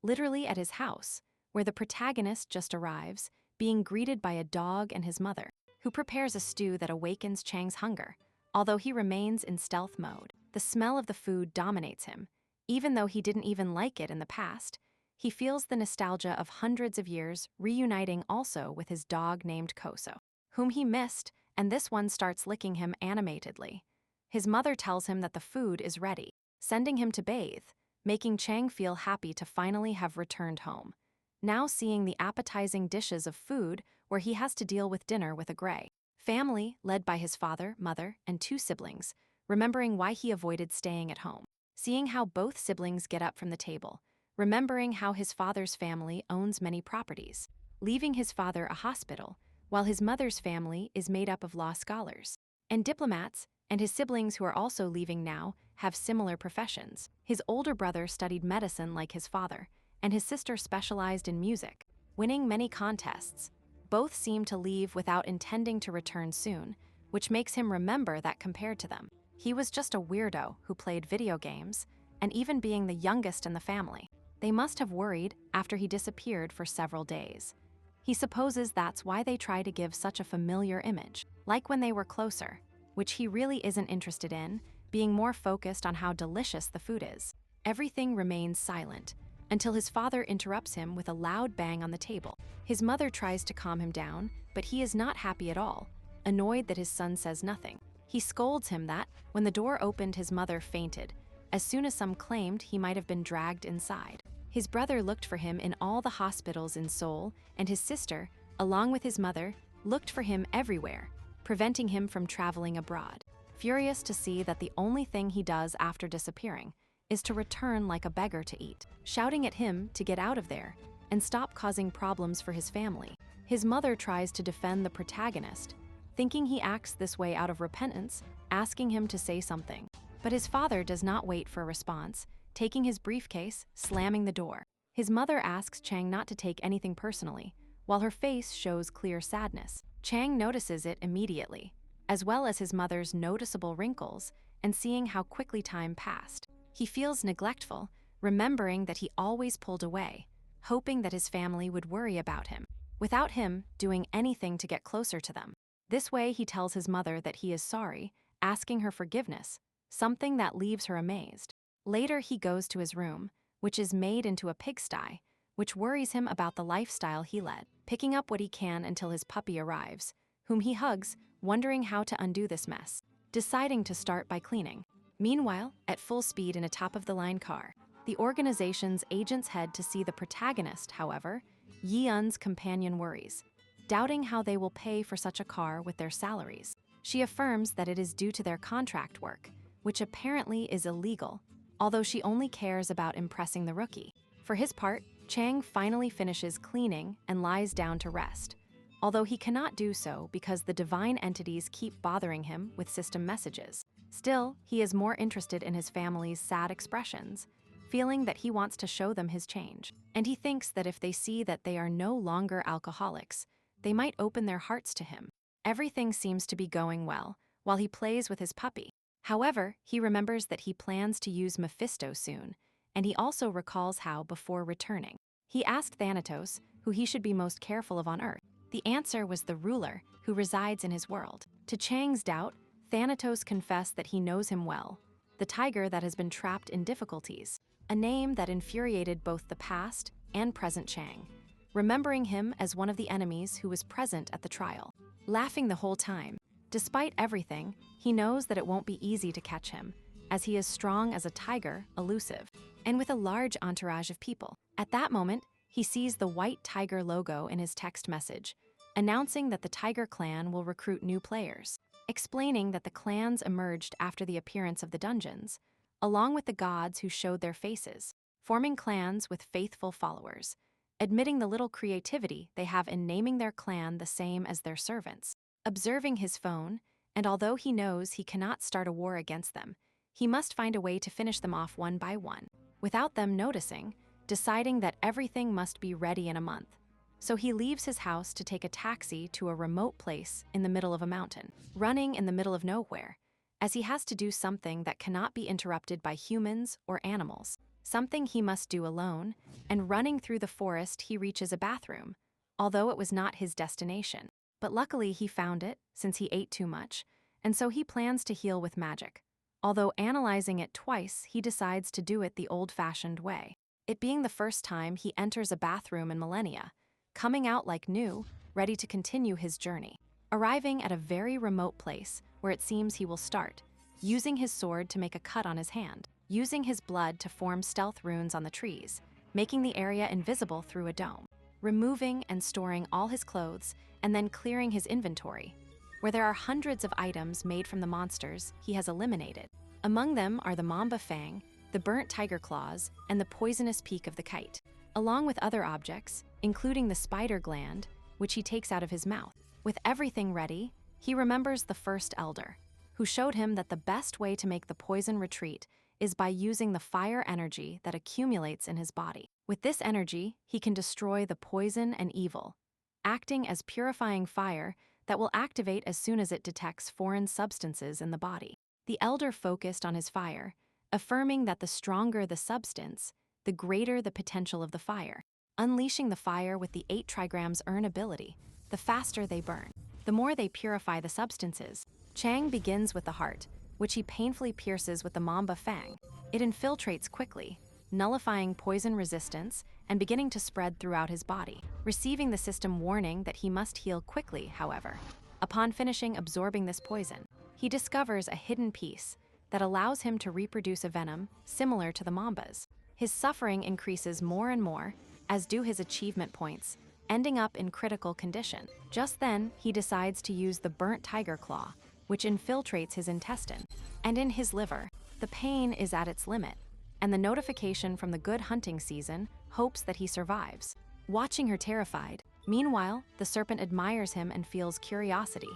Literally at his house, where the protagonist just arrives, being greeted by a dog and his mother, who prepares a stew that awakens Chang's hunger, although he remains in stealth mode. The smell of the food dominates him. Even though he didn't even like it in the past, he feels the nostalgia of hundreds of years reuniting also with his dog named Koso, whom he missed, and this one starts licking him animatedly. His mother tells him that the food is ready, sending him to bathe, making Chang feel happy to finally have returned home, now seeing the appetizing dishes of food where he has to deal with dinner with a gray family led by his father, mother, and 2 siblings, remembering why he avoided staying at home. Seeing how both siblings get up from the table, remembering how his father's family owns many properties, leaving his father a hospital, while his mother's family is made up of law scholars and diplomats, and his siblings who are also leaving now have similar professions. His older brother studied medicine like his father, and his sister specialized in music, winning many contests. Both seem to leave without intending to return soon, which makes him remember that compared to them, he was just a weirdo who played video games, and even being the youngest in the family, they must have worried after he disappeared for several days. He supposes that's why they try to give such a familiar image, like when they were closer, which he really isn't interested in, being more focused on how delicious the food is. Everything remains silent until his father interrupts him with a loud bang on the table. His mother tries to calm him down, but he is not happy at all, annoyed that his son says nothing. He scolds him that, when the door opened, his mother fainted, as soon as some claimed he might have been dragged inside. His brother looked for him in all the hospitals in Seoul, and his sister, along with his mother, looked for him everywhere, preventing him from traveling abroad. Furious to see that the only thing he does after disappearing is to return like a beggar to eat, shouting at him to get out of there and stop causing problems for his family. His mother tries to defend the protagonist, thinking he acts this way out of repentance, asking him to say something. But his father does not wait for a response, taking his briefcase, slamming the door. His mother asks Chang not to take anything personally, while her face shows clear sadness. Chang notices it immediately, as well as his mother's noticeable wrinkles, and seeing how quickly time passed. He feels neglectful, remembering that he always pulled away, hoping that his family would worry about him, without him doing anything to get closer to them. This way, he tells his mother that he is sorry, asking her forgiveness, something that leaves her amazed. Later, he goes to his room, which is made into a pigsty, which worries him about the lifestyle he led, picking up what he can until his puppy arrives, whom he hugs, wondering how to undo this mess, deciding to start by cleaning. Meanwhile, at full speed in a top-of-the-line car, the organization's agents head to see the protagonist. However, Yeon's companion worries, doubting how they will pay for such a car with their salaries. She affirms that it is due to their contract work, which apparently is illegal, although she only cares about impressing the rookie. For his part, Chang finally finishes cleaning and lies down to rest, although he cannot do so because the divine entities keep bothering him with system messages. Still, he is more interested in his family's sad expressions, feeling that he wants to show them his change. And he thinks that if they see that they are no longer alcoholics, they might open their hearts to him. Everything seems to be going well, while he plays with his puppy. However, he remembers that he plans to use Mephisto soon, and he also recalls how, before returning, he asked Thanatos who he should be most careful of on Earth. The answer was the ruler who resides in his world. To Chang's doubt, Thanatos confessed that he knows him well, the tiger that has been trapped in difficulties, a name that infuriated both the past and present Chang, remembering him as one of the enemies who was present at the trial. Laughing the whole time, despite everything, he knows that it won't be easy to catch him, as he is strong as a tiger, elusive, and with a large entourage of people. At that moment, he sees the white tiger logo in his text message, announcing that the Tiger Clan will recruit new players, explaining that the clans emerged after the appearance of the dungeons, along with the gods who showed their faces, forming clans with faithful followers, admitting the little creativity they have in naming their clan the same as their servants. Observing his phone, and although he knows he cannot start a war against them, he must find a way to finish them off one by one, without them noticing, deciding that everything must be ready in a month. So he leaves his house to take a taxi to a remote place in the middle of a mountain, running in the middle of nowhere, as he has to do something that cannot be interrupted by humans or animals, something he must do alone, and running through the forest he reaches a bathroom, although it was not his destination. But luckily he found it, since he ate too much, and so he plans to heal with magic. Although analyzing it twice, he decides to do it the old-fashioned way, it being the first time he enters a bathroom in millennia, coming out like new, ready to continue his journey. Arriving at a very remote place where it seems he will start, using his sword to make a cut on his hand, using his blood to form stealth runes on the trees, making the area invisible through a dome, removing and storing all his clothes, and then clearing his inventory, where there are hundreds of items made from the monsters he has eliminated. Among them are the Mamba Fang, the burnt tiger claws, and the poisonous peak of the kite, along with other objects, including the spider gland, which he takes out of his mouth. With everything ready, he remembers the first elder, who showed him that the best way to make the poison retreat is by using the fire energy that accumulates in his body. With this energy, he can destroy the poison and evil, acting as purifying fire that will activate as soon as it detects foreign substances in the body. The elder focused on his fire, affirming that the stronger the substance, the greater the potential of the fire. Unleashing the fire with the 8 trigrams earn ability, the faster they burn, the more they purify the substances. Chang begins with the heart, which he painfully pierces with the Mamba Fang. It infiltrates quickly, nullifying poison resistance and beginning to spread throughout his body, receiving the system warning that he must heal quickly, however. Upon finishing absorbing this poison, he discovers a hidden piece that allows him to reproduce a venom similar to the Mamba's. His suffering increases more and more, as do his achievement points, ending up in critical condition. Just then, he decides to use the burnt tiger claw, which infiltrates his intestine, and in his liver. The pain is at its limit, and the notification from the good hunting season hopes that he survives. Watching her terrified, meanwhile, the serpent admires him and feels curiosity,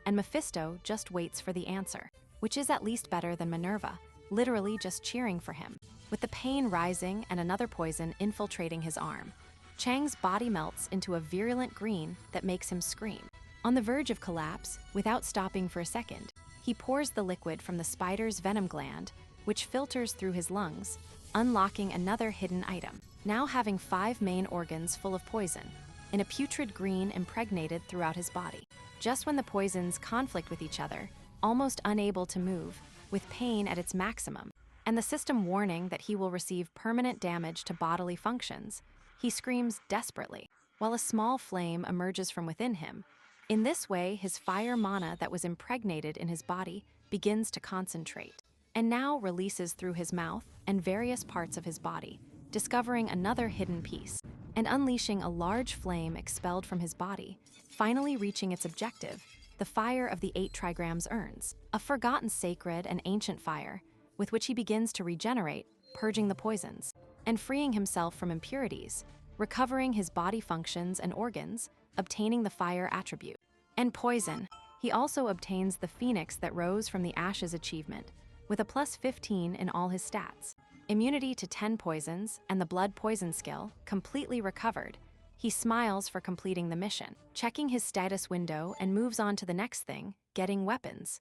and Mephisto just waits for the answer, which is at least better than Minerva, literally just cheering for him. With the pain rising and another poison infiltrating his arm, Chang's body melts into a virulent green that makes him scream. On the verge of collapse, without stopping for a second, he pours the liquid from the spider's venom gland, which filters through his lungs, unlocking another hidden item. Now having 5 main organs full of poison, in a putrid green impregnated throughout his body. Just when the poisons conflict with each other, almost unable to move, with pain at its maximum, and the system warning that he will receive permanent damage to bodily functions, he screams desperately, while a small flame emerges from within him. In this way, his fire mana that was impregnated in his body begins to concentrate, and now releases through his mouth and various parts of his body, discovering another hidden piece, and unleashing a large flame expelled from his body, finally reaching its objective, the fire of the 8 trigrams urns, a forgotten sacred and ancient fire, with which he begins to regenerate, purging the poisons, and freeing himself from impurities, recovering his body functions and organs, obtaining the fire attribute. And poison, he also obtains the phoenix that rose from the ashes achievement, with a plus 15 in all his stats. Immunity to 10 poisons and the blood poison skill completely recovered. He smiles for completing the mission, checking his status window and moves on to the next thing, getting weapons.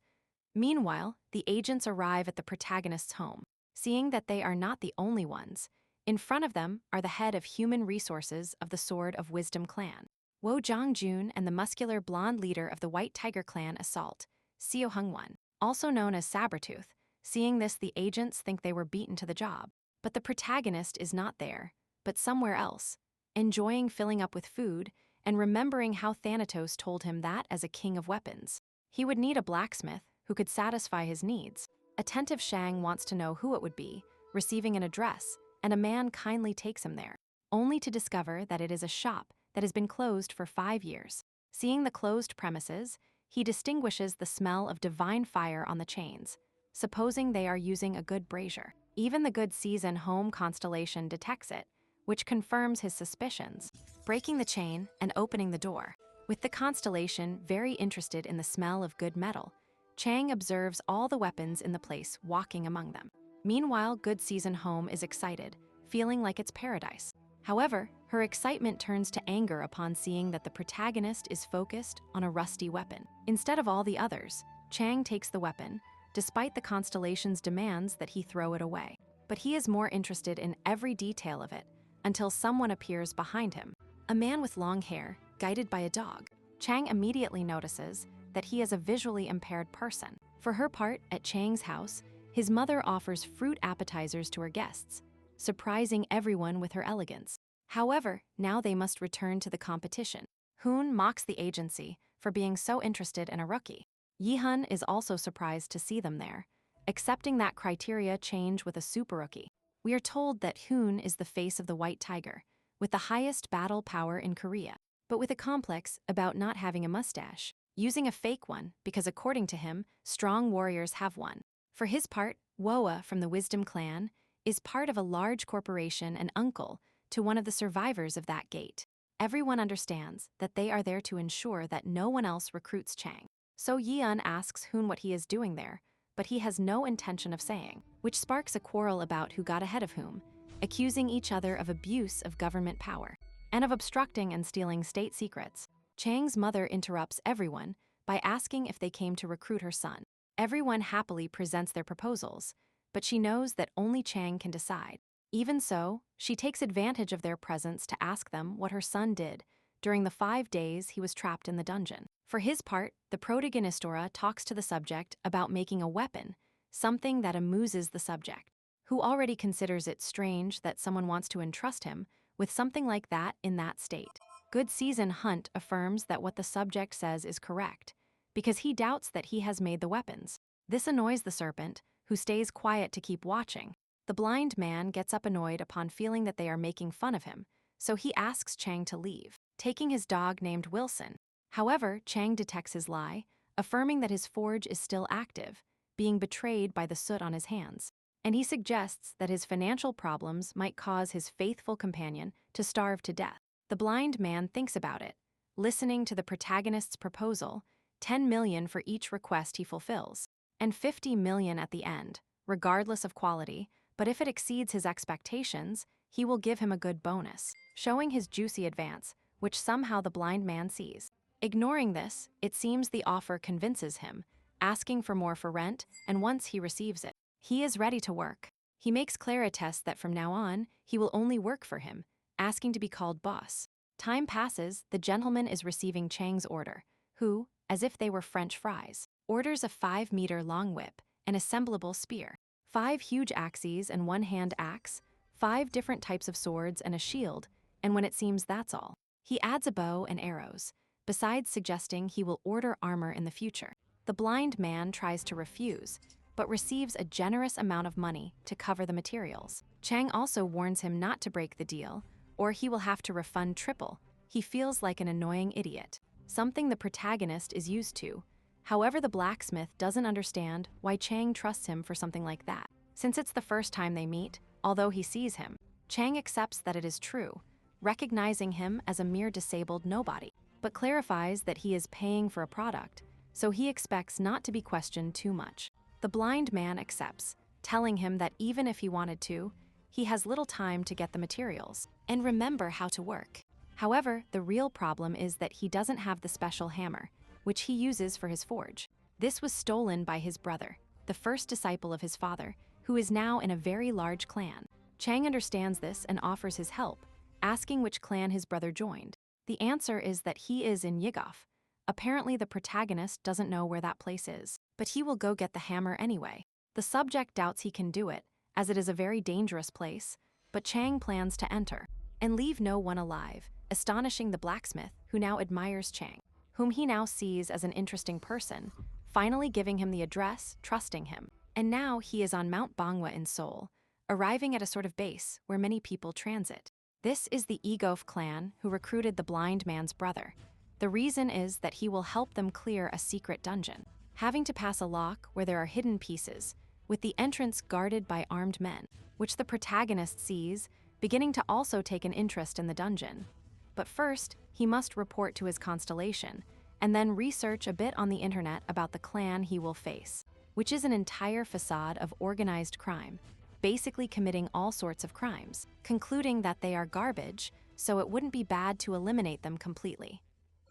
Meanwhile, the agents arrive at the protagonist's home, seeing that they are not the only ones. In front of them are the head of human resources of the Sword of Wisdom clan, Wo Jongjun, and the muscular blonde leader of the White Tiger clan assault, Seo Hungwon, also known as Sabertooth. Seeing this, the agents think they were beaten to the job. But the protagonist is not there, but somewhere else, enjoying filling up with food and remembering how Thanatos told him that as a king of weapons, he would need a blacksmith who could satisfy his needs. Attentive Shang wants to know who it would be, receiving an address, and a man kindly takes him there, only to discover that it is a shop that has been closed for 5 years. Seeing the closed premises, he distinguishes the smell of divine fire on the chains, supposing they are using a good brazier. Even the good season home Constellation detects it, which confirms his suspicions, breaking the chain and opening the door. With the Constellation very interested in the smell of good metal, Chang observes all the weapons in the place walking among them. Meanwhile, Good Season Home is excited, feeling like it's paradise. However, her excitement turns to anger upon seeing that the protagonist is focused on a rusty weapon. Instead of all the others, Chang takes the weapon, despite the Constellation's demands that he throw it away. But he is more interested in every detail of it, until someone appears behind him, a man with long hair, guided by a dog. Chang immediately notices that he is a visually impaired person. For her part, at Chang's house, his mother offers fruit appetizers to her guests, surprising everyone with her elegance. However, now they must return to the competition. Hoon mocks the agency for being so interested in a rookie. Yihun is also surprised to see them there, accepting that criteria change with a super rookie. We are told that Hoon is the face of the White Tiger, with the highest battle power in Korea, but with a complex about not having a mustache, using a fake one because according to him, strong warriors have one. For his part, Woa from the Wisdom clan is part of a large corporation and uncle to one of the survivors of that gate. Everyone understands that they are there to ensure that no one else recruits Chang. So Yeon asks Hoon what he is doing there, but he has no intention of saying, which sparks a quarrel about who got ahead of whom, accusing each other of abuse of government power and of obstructing and stealing state secrets. Chang's mother interrupts everyone by asking if they came to recruit her son. Everyone happily presents their proposals, but she knows that only Chang can decide. Even so, she takes advantage of their presence to ask them what her son did during the 5 days he was trapped in the dungeon. For his part, the protagonistora talks to the subject about making a weapon, something that amuses the subject, who already considers it strange that someone wants to entrust him with something like that in that state. Good Season Hunt affirms that what the subject says is correct, because he doubts that he has made the weapons. This annoys the serpent, who stays quiet to keep watching. The blind man gets up annoyed upon feeling that they are making fun of him, so he asks Chang to leave, taking his dog named Wilson. However, Chang detects his lie, affirming that his forge is still active, being betrayed by the soot on his hands. And he suggests that his financial problems might cause his faithful companion to starve to death. The blind man thinks about it, listening to the protagonist's proposal, 10 million for each request he fulfills, and 50 million at the end, regardless of quality, but if it exceeds his expectations, he will give him a good bonus, showing his juicy advance, which somehow the blind man sees. Ignoring this, it seems the offer convinces him, asking for more for rent, and once he receives it, he is ready to work. He makes Claire attest that from now on, he will only work for him, asking to be called boss. Time passes, the gentleman is receiving Chang's order, who, as if they were French fries, orders a 5-meter-long whip, an assemblable spear, 5 huge axes and 1-hand axe, 5 different types of swords and a shield, and when it seems that's all, he adds a bow and arrows, besides suggesting he will order armor in the future. The blind man tries to refuse, but receives a generous amount of money to cover the materials. Chang also warns him not to break the deal, or he will have to refund triple. He feels like an annoying idiot, something the protagonist is used to. However, the blacksmith doesn't understand why Chang trusts him for something like that. Since it's the first time they meet, although he sees him, Chang accepts that it is true, recognizing him as a mere disabled nobody, but clarifies that he is paying for a product, so he expects not to be questioned too much. The blind man accepts, telling him that even if he wanted to, he has little time to get the materials and remember how to work. However, the real problem is that he doesn't have the special hammer, which he uses for his forge. This was stolen by his brother, the first disciple of his father, who is now in a very large clan. Chang understands this and offers his help, asking which clan his brother joined. The answer is that he is in Yigoff. Apparently the protagonist doesn't know where that place is, but he will go get the hammer anyway. The subject doubts he can do it, as it is a very dangerous place, but Chang plans to enter and leave no one alive, astonishing the blacksmith, who now admires Chang, whom he now sees as an interesting person, finally giving him the address, trusting him. And now he is on Mount Bangwa in Seoul, arriving at a sort of base where many people transit. This is the Egof clan who recruited the blind man's brother. The reason is that he will help them clear a secret dungeon, having to pass a lock where there are hidden pieces, with the entrance guarded by armed men, which the protagonist sees, beginning to also take an interest in the dungeon. But first, he must report to his Constellation, and then research a bit on the internet about the clan he will face, which is an entire facade of organized crime, basically committing all sorts of crimes, concluding that they are garbage, so it wouldn't be bad to eliminate them completely.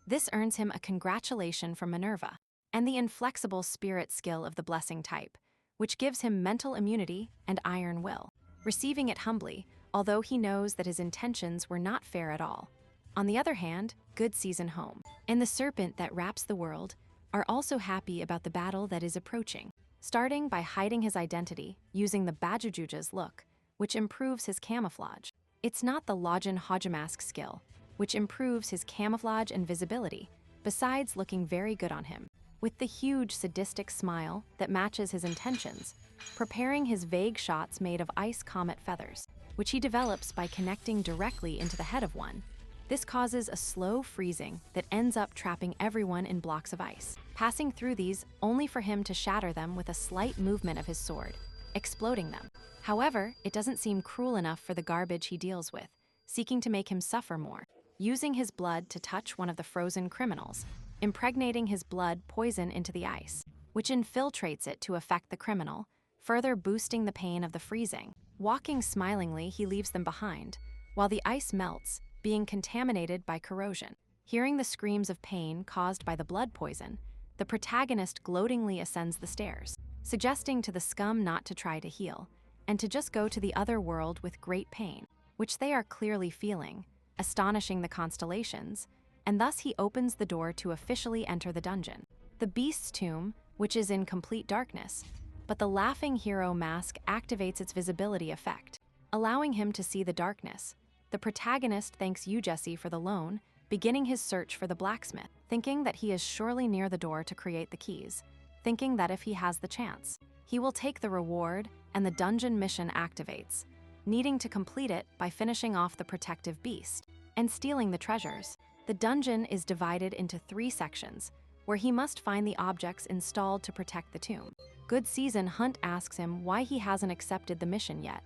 This earns him a congratulation from Minerva, and the inflexible spirit skill of the blessing type, which gives him mental immunity and iron will, receiving it humbly, although he knows that his intentions were not fair at all. On the other hand, Good Season Home and the serpent that wraps the world are also happy about the battle that is approaching, starting by hiding his identity using the Bajujuja's look, which improves his camouflage. It's not the Lojin Hojamask skill, which improves his camouflage and visibility, besides looking very good on him, with the huge sadistic smile that matches his intentions, preparing his vague shots made of ice comet feathers, which he develops by connecting directly into the head of one. This causes a slow freezing that ends up trapping everyone in blocks of ice, passing through these only for him to shatter them with a slight movement of his sword, exploding them. However, it doesn't seem cruel enough for the garbage he deals with, seeking to make him suffer more, using his blood to touch one of the frozen criminals, impregnating his blood poison into the ice, which infiltrates it to affect the criminal, further boosting the pain of the freezing. Walking smilingly, he leaves them behind, while the ice melts, being contaminated by corrosion. Hearing the screams of pain caused by the blood poison, the protagonist gloatingly ascends the stairs, suggesting to the scum not to try to heal, and to just go to the other world with great pain, which they are clearly feeling, astonishing the Constellations, and thus he opens the door to officially enter the dungeon. The beast's tomb, which is in complete darkness, but the laughing hero mask activates its visibility effect, allowing him to see the darkness. The protagonist thanks you, Jesse, for the loan, beginning his search for the blacksmith, thinking that he is surely near the door to create the keys, thinking that if he has the chance, he will take the reward, and the dungeon mission activates, needing to complete it by finishing off the protective beast and stealing the treasures. The dungeon is divided into 3 sections, where he must find the objects installed to protect the tomb. Good Season Hunt asks him why he hasn't accepted the mission yet,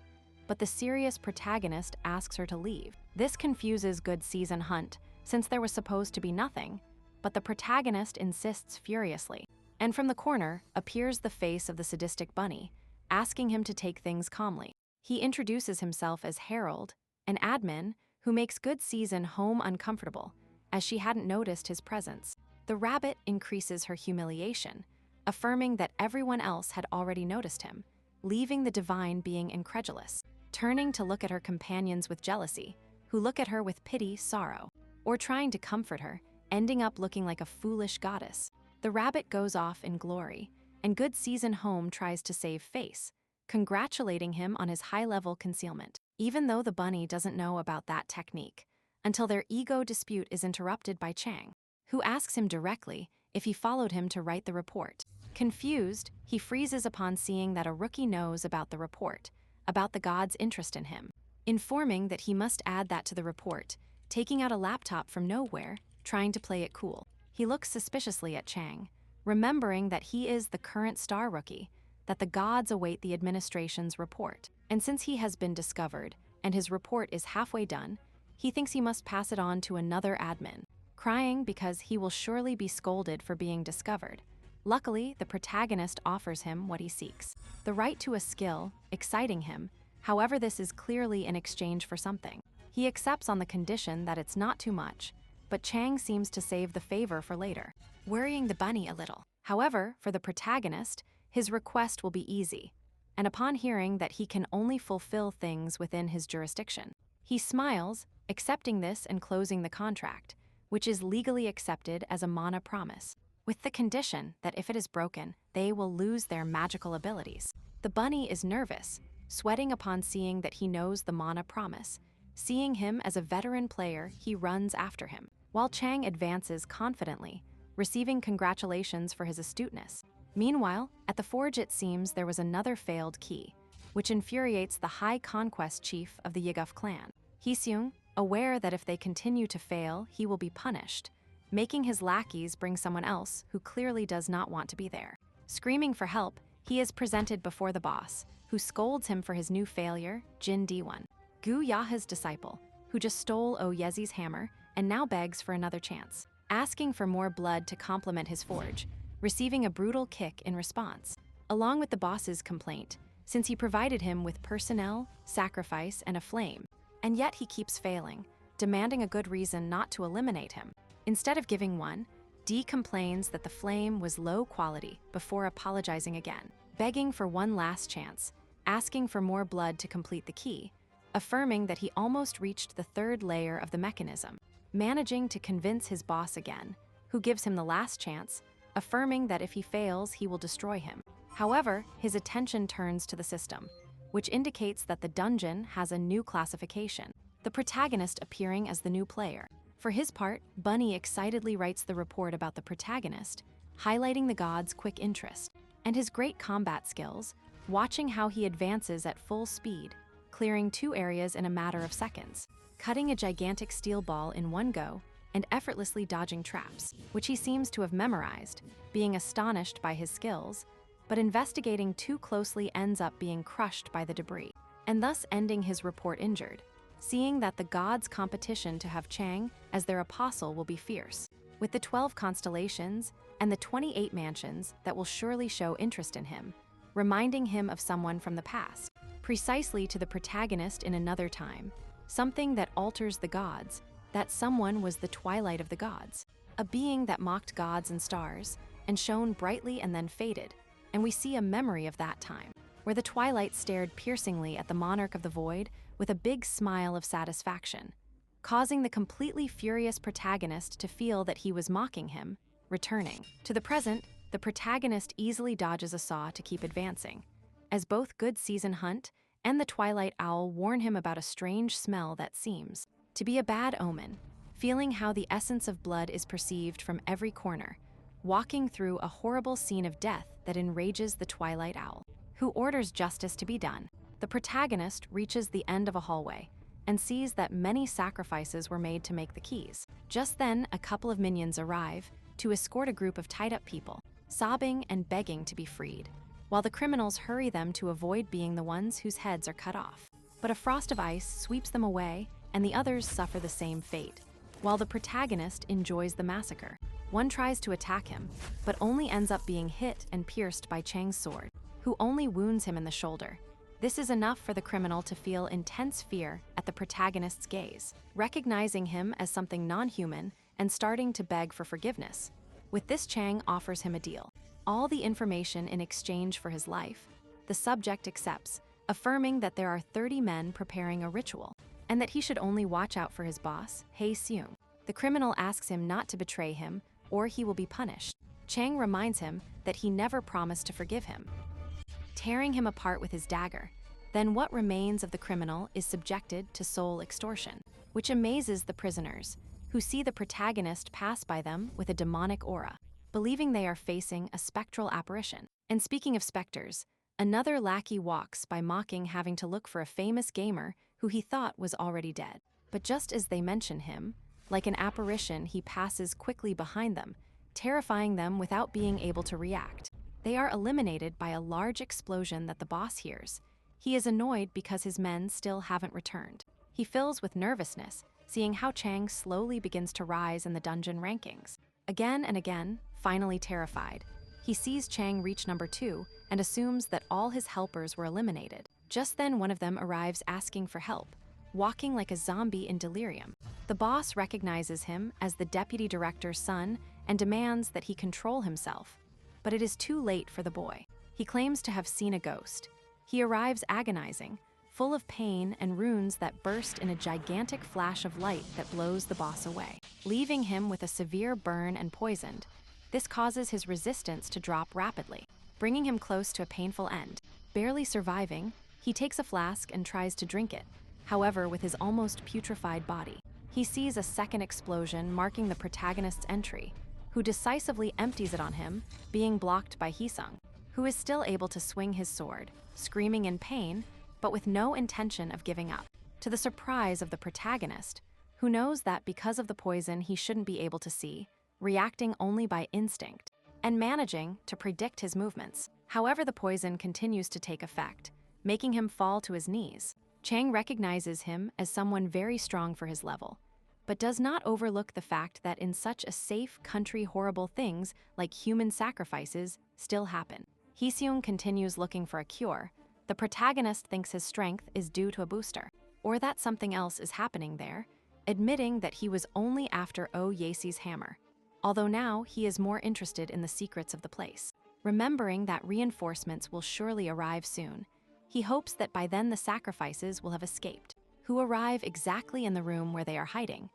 but the serious protagonist asks her to leave. This confuses Good Season Hunt, since there was supposed to be nothing, but the protagonist insists furiously. And from the corner appears the face of the sadistic bunny, asking him to take things calmly. He introduces himself as Harold, an admin who makes Good Season home uncomfortable, as she hadn't noticed his presence. The rabbit increases her humiliation, affirming that everyone else had already noticed him, leaving the divine being incredulous, turning to look at her companions with jealousy, who look at her with pity, sorrow, or trying to comfort her, ending up looking like a foolish goddess. The rabbit goes off in glory, and Good Season Home tries to save face, congratulating him on his high-level concealment, even though the bunny doesn't know about that technique, until their ego dispute is interrupted by Chang, who asks him directly if he followed him to write the report. Confused, he freezes upon seeing that a rookie knows about the report, about the god's interest in him, informing that he must add that to the report, taking out a laptop from nowhere, trying to play it cool. He looks suspiciously at Chang, remembering that he is the current star rookie, that the gods await the administration's report. And since he has been discovered, and his report is halfway done, he thinks he must pass it on to another admin, crying because he will surely be scolded for being discovered. Luckily, the protagonist offers him what he seeks, the right to a skill, exciting him. However, this is clearly in exchange for something. He accepts on the condition that it's not too much, but Chang seems to save the favor for later, worrying the bunny a little. However, for the protagonist, his request will be easy, and upon hearing that he can only fulfill things within his jurisdiction, he smiles, accepting this and closing the contract, which is legally accepted as a mana promise, with the condition that if it is broken, they will lose their magical abilities. The bunny is nervous, sweating upon seeing that he knows the mana promise. Seeing him as a veteran player, he runs after him, while Chang advances confidently, receiving congratulations for his astuteness. Meanwhile, at the forge it seems there was another failed key, which infuriates the High Conquest chief of the Yiguf clan. Heeseung, aware that if they continue to fail, he will be punished, making his lackeys bring someone else who clearly does not want to be there. Screaming for help, he is presented before the boss, who scolds him for his new failure, Jin Diwon, Gu Yaha's disciple, who just stole Oyezi's hammer and now begs for another chance, asking for more blood to complement his forge, receiving a brutal kick in response, along with the boss's complaint, since he provided him with personnel, sacrifice, and a flame, and yet he keeps failing, demanding a good reason not to eliminate him. Instead of giving one, D complains that the flame was low quality before apologizing again, begging for one last chance, asking for more blood to complete the key, affirming that he almost reached the 3rd layer of the mechanism, managing to convince his boss again, who gives him the last chance, affirming that if he fails, he will destroy him. However, his attention turns to the system, which indicates that the dungeon has a new classification, the protagonist appearing as the new player. For his part, Bunny excitedly writes the report about the protagonist, highlighting the god's quick interest and his great combat skills, watching how he advances at full speed, clearing 2 areas in a matter of seconds, cutting a gigantic steel ball in one go, and effortlessly dodging traps, which he seems to have memorized, being astonished by his skills, but investigating too closely ends up being crushed by the debris, and thus ending his report injured, seeing that the gods' competition to have Chang as their apostle will be fierce, with the 12 constellations and the 28 mansions that will surely show interest in him, reminding him of someone from the past, precisely to the protagonist in another time, something that alters the gods. That someone was the twilight of the gods, a being that mocked gods and stars, and shone brightly and then faded, and we see a memory of that time, where the twilight stared piercingly at the monarch of the void with a big smile of satisfaction, causing the completely furious protagonist to feel that he was mocking him, returning. To the present, the protagonist easily dodges a saw to keep advancing, as both Good Season Hunt and the Twilight Owl warn him about a strange smell that seems to be a bad omen, feeling how the essence of blood is perceived from every corner, walking through a horrible scene of death that enrages the Twilight Owl, who orders justice to be done. The protagonist reaches the end of a hallway and sees that many sacrifices were made to make the keys. Just then, a couple of minions arrive to escort a group of tied-up people, sobbing and begging to be freed, while the criminals hurry them to avoid being the ones whose heads are cut off. But a frost of ice sweeps them away, and the others suffer the same fate, while the protagonist enjoys the massacre. One tries to attack him, but only ends up being hit and pierced by Chang's sword, who only wounds him in the shoulder. This is enough for the criminal to feel intense fear at the protagonist's gaze, recognizing him as something non-human and starting to beg for forgiveness. With this, Chang offers him a deal: all the information in exchange for his life. The subject accepts, affirming that there are 30 men preparing a ritual, and that he should only watch out for his boss, Hae Seung. The criminal asks him not to betray him, or he will be punished. Chang reminds him that he never promised to forgive him, tearing him apart with his dagger. Then what remains of the criminal is subjected to soul extortion, which amazes the prisoners, who see the protagonist pass by them with a demonic aura, believing they are facing a spectral apparition. And speaking of specters, another lackey walks by, mocking having to look for a famous gamer who he thought was already dead. But just as they mention him, like an apparition, he passes quickly behind them, terrifying them without being able to react. They are eliminated by a large explosion that the boss hears. He is annoyed because his men still haven't returned. He fills with nervousness, seeing how Chang slowly begins to rise in the dungeon rankings. Again and again, finally terrified, he sees Chang reach number 2 and assumes that all his helpers were eliminated. Just then, one of them arrives asking for help, walking like a zombie in delirium. The boss recognizes him as the deputy director's son and demands that he control himself. But it is too late for the boy. He claims to have seen a ghost. He arrives agonizing, full of pain and runes that burst in a gigantic flash of light that blows the boss away, leaving him with a severe burn and poisoned. This causes his resistance to drop rapidly, bringing him close to a painful end. Barely surviving, he takes a flask and tries to drink it. However, with his almost putrefied body, he sees a second explosion marking the protagonist's entry, who decisively empties it on him, being blocked by Hee-sung, who is still able to swing his sword, screaming in pain, but with no intention of giving up, to the surprise of the protagonist, who knows that because of the poison he shouldn't be able to see, reacting only by instinct, and managing to predict his movements. However, the poison continues to take effect, making him fall to his knees. Chang recognizes him as someone very strong for his level, but does not overlook the fact that in such a safe country, horrible things like human sacrifices still happen. Hee-seung continues looking for a cure. The protagonist thinks his strength is due to a booster, or that something else is happening there, admitting that he was only after Oh Yesi's hammer, although now he is more interested in the secrets of the place. Remembering that reinforcements will surely arrive soon, he hopes that by then the sacrifices will have escaped, who arrive exactly in the room where they are hiding.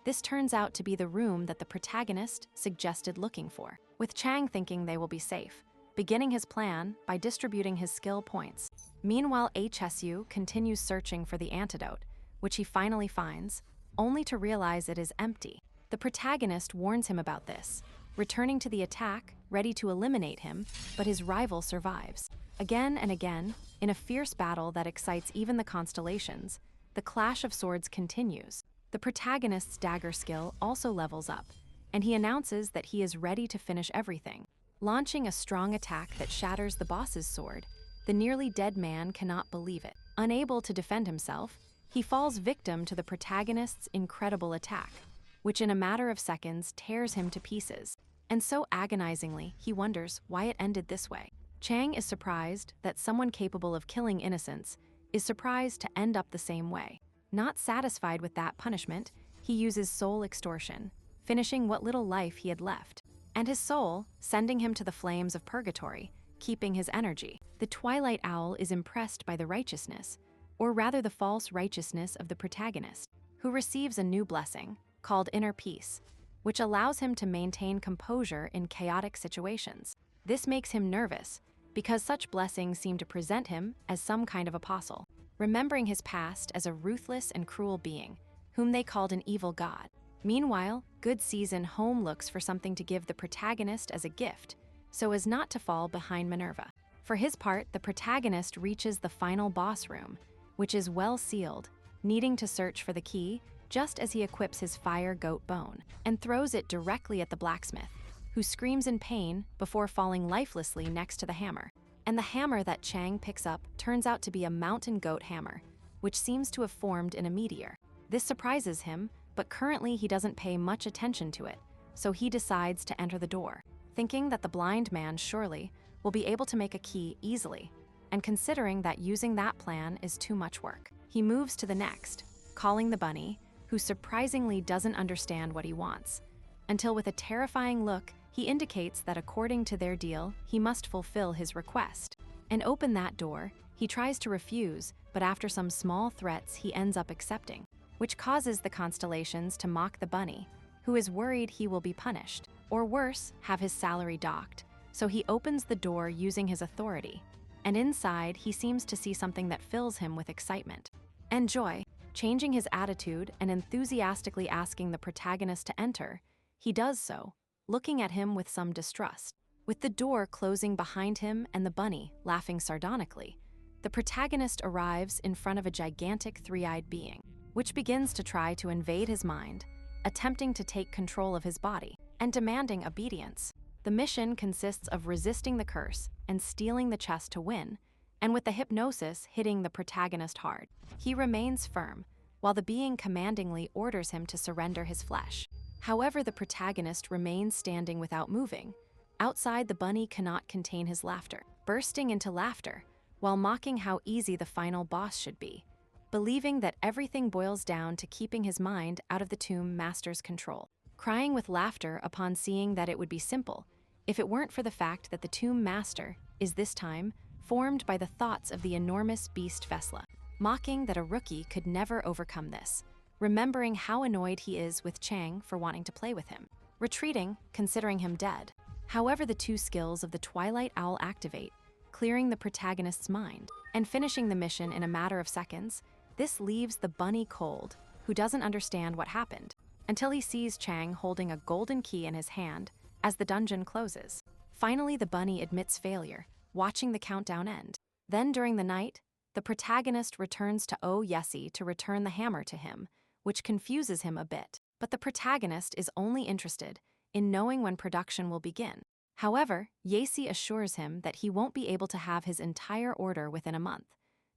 This turns out to be the room that the protagonist suggested looking for, with Chang thinking they will be safe, beginning his plan by distributing his skill points. Meanwhile, HSU continues searching for the antidote, which he finally finds, only to realize it is empty. The protagonist warns him about this, returning to the attack, ready to eliminate him, but his rival survives. Again and again, in a fierce battle that excites even the constellations, the clash of swords continues. The protagonist's dagger skill also levels up, and he announces that he is ready to finish everything. launching a strong attack that shatters the boss's sword. The nearly dead man cannot believe it. Unable to defend himself, he falls victim to the protagonist's incredible attack, which in a matter of seconds tears him to pieces. And so agonizingly, he wonders why it ended this way. Chang is surprised that someone capable of killing innocents is surprised to end up the same way. Not satisfied with that punishment, he uses soul extortion, finishing what little life he had left, and his soul sending him to the flames of purgatory, keeping his energy. The Twilight Owl is impressed by the righteousness, or rather the false righteousness of the protagonist, who receives a new blessing, called inner peace, which allows him to maintain composure in chaotic situations. This makes him nervous, because such blessings seem to present him as some kind of apostle, remembering his past as a ruthless and cruel being, whom they called an evil god. Meanwhile, Good Season Home looks for something to give the protagonist as a gift, so as not to fall behind Minerva. For his part, the protagonist reaches the final boss room, which is well sealed, needing to search for the key just as he equips his fire goat bone, and throws it directly at the blacksmith, who screams in pain before falling lifelessly next to the hammer. And the hammer that Chang picks up turns out to be a mountain goat hammer, which seems to have formed in a meteor. This surprises him, but currently he doesn't pay much attention to it, so he decides to enter the door, thinking that the blind man surely will be able to make a key easily, and considering that using that plan is too much work. He moves to the next, calling the bunny, who surprisingly doesn't understand what he wants, until with a terrifying look, he indicates that according to their deal, he must fulfill his request. And open that door, he tries to refuse, but after some small threats, he ends up accepting, which causes the Constellations to mock the bunny, who is worried he will be punished, or worse, have his salary docked. So he opens the door using his authority, and inside he seems to see something that fills him with excitement and joy. Changing his attitude and enthusiastically asking the protagonist to enter, he does so, looking at him with some distrust. With the door closing behind him and the bunny laughing sardonically, the protagonist arrives in front of a gigantic three-eyed being, which begins to try to invade his mind, attempting to take control of his body and demanding obedience. The mission consists of resisting the curse and stealing the chest to win, and with the hypnosis hitting the protagonist hard. He remains firm, while the being commandingly orders him to surrender his flesh. However, the protagonist remains standing without moving. Outside, the bunny cannot contain his laughter, bursting into laughter, while mocking how easy the final boss should be, believing that everything boils down to keeping his mind out of the tomb master's control, crying with laughter upon seeing that it would be simple, if it weren't for the fact that the tomb master is this time formed by the thoughts of the enormous beast Vesla, mocking that a rookie could never overcome this, remembering how annoyed he is with Chang for wanting to play with him, retreating, considering him dead. However, the two skills of the Twilight Owl activate, clearing the protagonist's mind, and finishing the mission in a matter of seconds. This leaves the bunny cold, who doesn't understand what happened, until he sees Chang holding a golden key in his hand as the dungeon closes. Finally, the bunny admits failure, watching the countdown end. Then during the night, the protagonist returns to Yesi to return the hammer to him, which confuses him a bit. But the protagonist is only interested in knowing when production will begin. However, Yesi assures him that he won't be able to have his entire order within a month,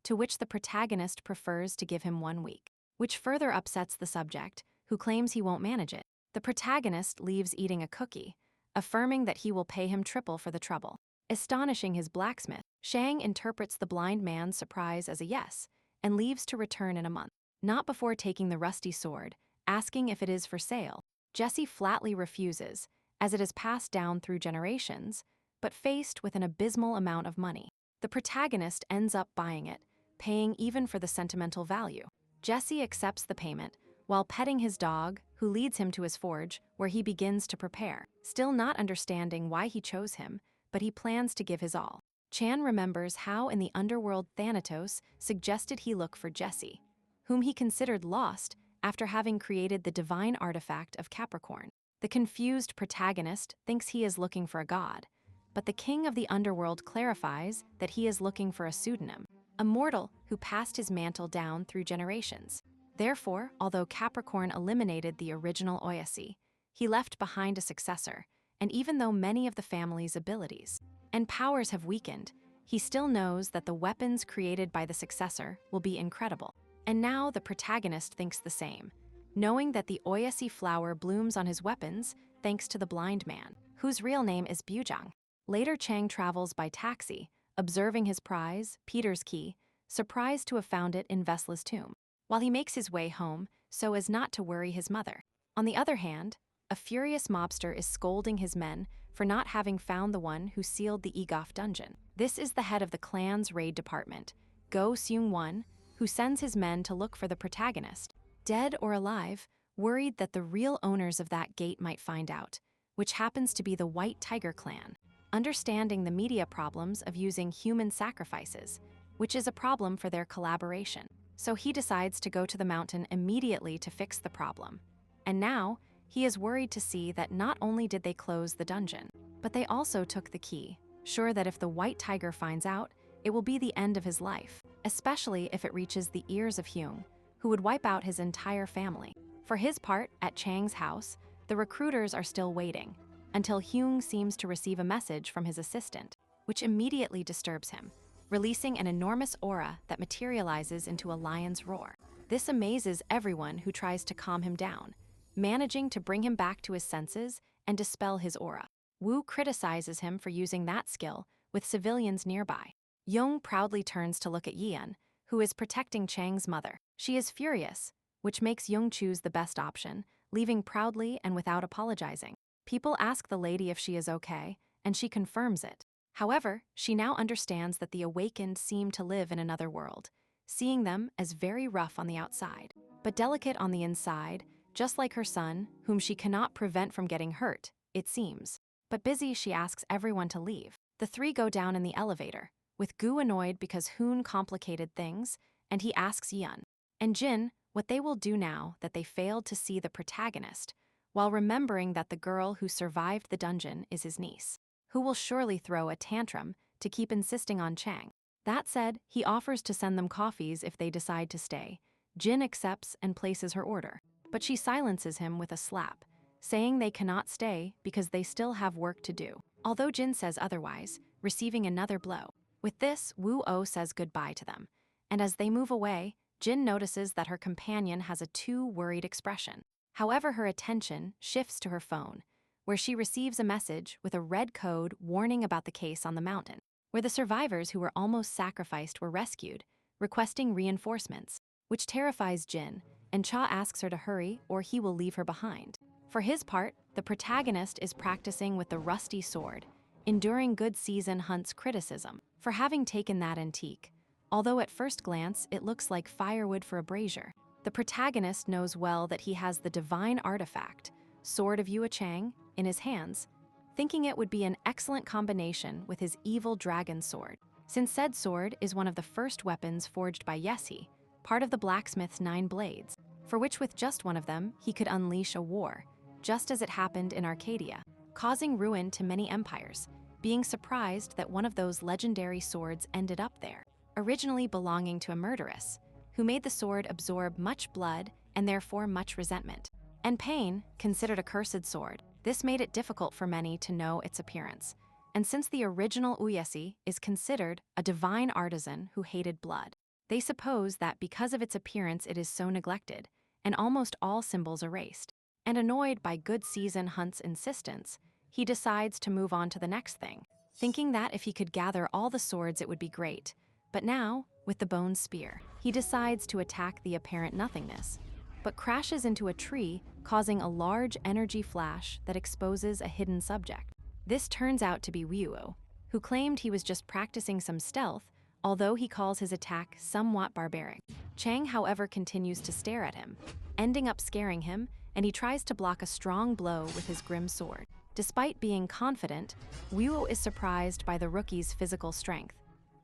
to which the protagonist prefers to give him 1 week, which further upsets the subject, who claims he won't manage it. The protagonist leaves eating a cookie, affirming that he will pay him triple for the trouble. Astonishing his blacksmith, Shang interprets the blind man's surprise as a yes, and leaves to return in a month, not before taking the rusty sword, asking if it is for sale. Jesse flatly refuses, as it has passed down through generations, but faced with an abysmal amount of money, the protagonist ends up buying it, paying even for the sentimental value. Jesse accepts the payment, while petting his dog, who leads him to his forge, where he begins to prepare, still not understanding why he chose him, but he plans to give his all. Chan remembers how in the underworld Thanatos suggested he look for Jesse, whom he considered lost after having created the divine artifact of Capricorn. The confused protagonist thinks he is looking for a god, but the king of the underworld clarifies that he is looking for a pseudonym, a mortal who passed his mantle down through generations. Therefore, although Capricorn eliminated the original Oyasi, he left behind a successor, and even though many of the family's abilities and powers have weakened, he still knows that the weapons created by the successor will be incredible. And now the protagonist thinks the same, knowing that the Oyasi flower blooms on his weapons thanks to the blind man, whose real name is Bujang. Later, Chang travels by taxi, observing his prize, Peter's key, surprised to have found it in Vesla's tomb, while he makes his way home so as not to worry his mother. On the other hand, a furious mobster is scolding his men for not having found the one who sealed the Egoff dungeon. This is the head of the clan's raid department, Go Seung-won, who sends his men to look for the protagonist, dead or alive, worried that the real owners of that gate might find out, which happens to be the White Tiger clan, understanding the media problems of using human sacrifices, which is a problem for their collaboration. So he decides to go to the mountain immediately to fix the problem. And now, he is worried to see that not only did they close the dungeon, but they also took the key, sure that if the White Tiger finds out, it will be the end of his life, especially if it reaches the ears of Hyung, who would wipe out his entire family. For his part, at Chang's house, the recruiters are still waiting, until Hyung seems to receive a message from his assistant, which immediately disturbs him, releasing an enormous aura that materializes into a lion's roar. This amazes everyone who tries to calm him down, managing to bring him back to his senses and dispel his aura. Wu criticizes him for using that skill with civilians nearby. Young proudly turns to look at Yeon, who is protecting Chang's mother. She is furious, which makes Young choose the best option, leaving proudly and without apologizing. People ask the lady if she is okay, and she confirms it. However, she now understands that the awakened seem to live in another world, seeing them as very rough on the outside, but delicate on the inside, just like her son, whom she cannot prevent from getting hurt, it seems. But busy, she asks everyone to leave. The three go down in the elevator, with Gu annoyed because Hoon complicated things, and he asks Yeon and Jin what they will do now that they failed to see the protagonist, while remembering that the girl who survived the dungeon is his niece, who will surely throw a tantrum to keep insisting on Chang. That said, he offers to send them coffees if they decide to stay. Jin accepts and places her order, but she silences him with a slap, saying they cannot stay because they still have work to do, although Jin says otherwise, receiving another blow. With this, Woo-oh says goodbye to them, and as they move away, Jin notices that her companion has a too worried expression. However, her attention shifts to her phone, where she receives a message with a red code warning about the case on the mountain, where the survivors who were almost sacrificed were rescued, requesting reinforcements, which terrifies Jin, and Cha asks her to hurry or he will leave her behind. For his part, the protagonist is practicing with the rusty sword, enduring Good Season Hunt's criticism for having taken that antique, although at first glance it looks like firewood for a brazier. The protagonist knows well that he has the divine artifact, Sword of Yua Chang, in his hands, thinking it would be an excellent combination with his evil dragon sword, since said sword is one of the first weapons forged by Yesi, part of the blacksmith's 9 blades, for which with just one of them he could unleash a war, just as it happened in Arcadia, causing ruin to many empires, being surprised that one of those legendary swords ended up there, originally belonging to a murderess, who made the sword absorb much blood and therefore much resentment. And pain, considered a cursed sword, this made it difficult for many to know its appearance. And since the original Uyesi is considered a divine artisan who hated blood, they suppose that because of its appearance it is so neglected, and almost all symbols erased. And annoyed by Good Season Hunt's insistence, he decides to move on to the next thing, thinking that if he could gather all the swords it would be great. But now, with the bone spear, he decides to attack the apparent nothingness, but crashes into a tree, causing a large energy flash that exposes a hidden subject. This turns out to be Woo, who claimed he was just practicing some stealth, although he calls his attack somewhat barbaric. Chang, however, continues to stare at him, ending up scaring him, and he tries to block a strong blow with his grim sword. Despite being confident, Woo is surprised by the rookie's physical strength.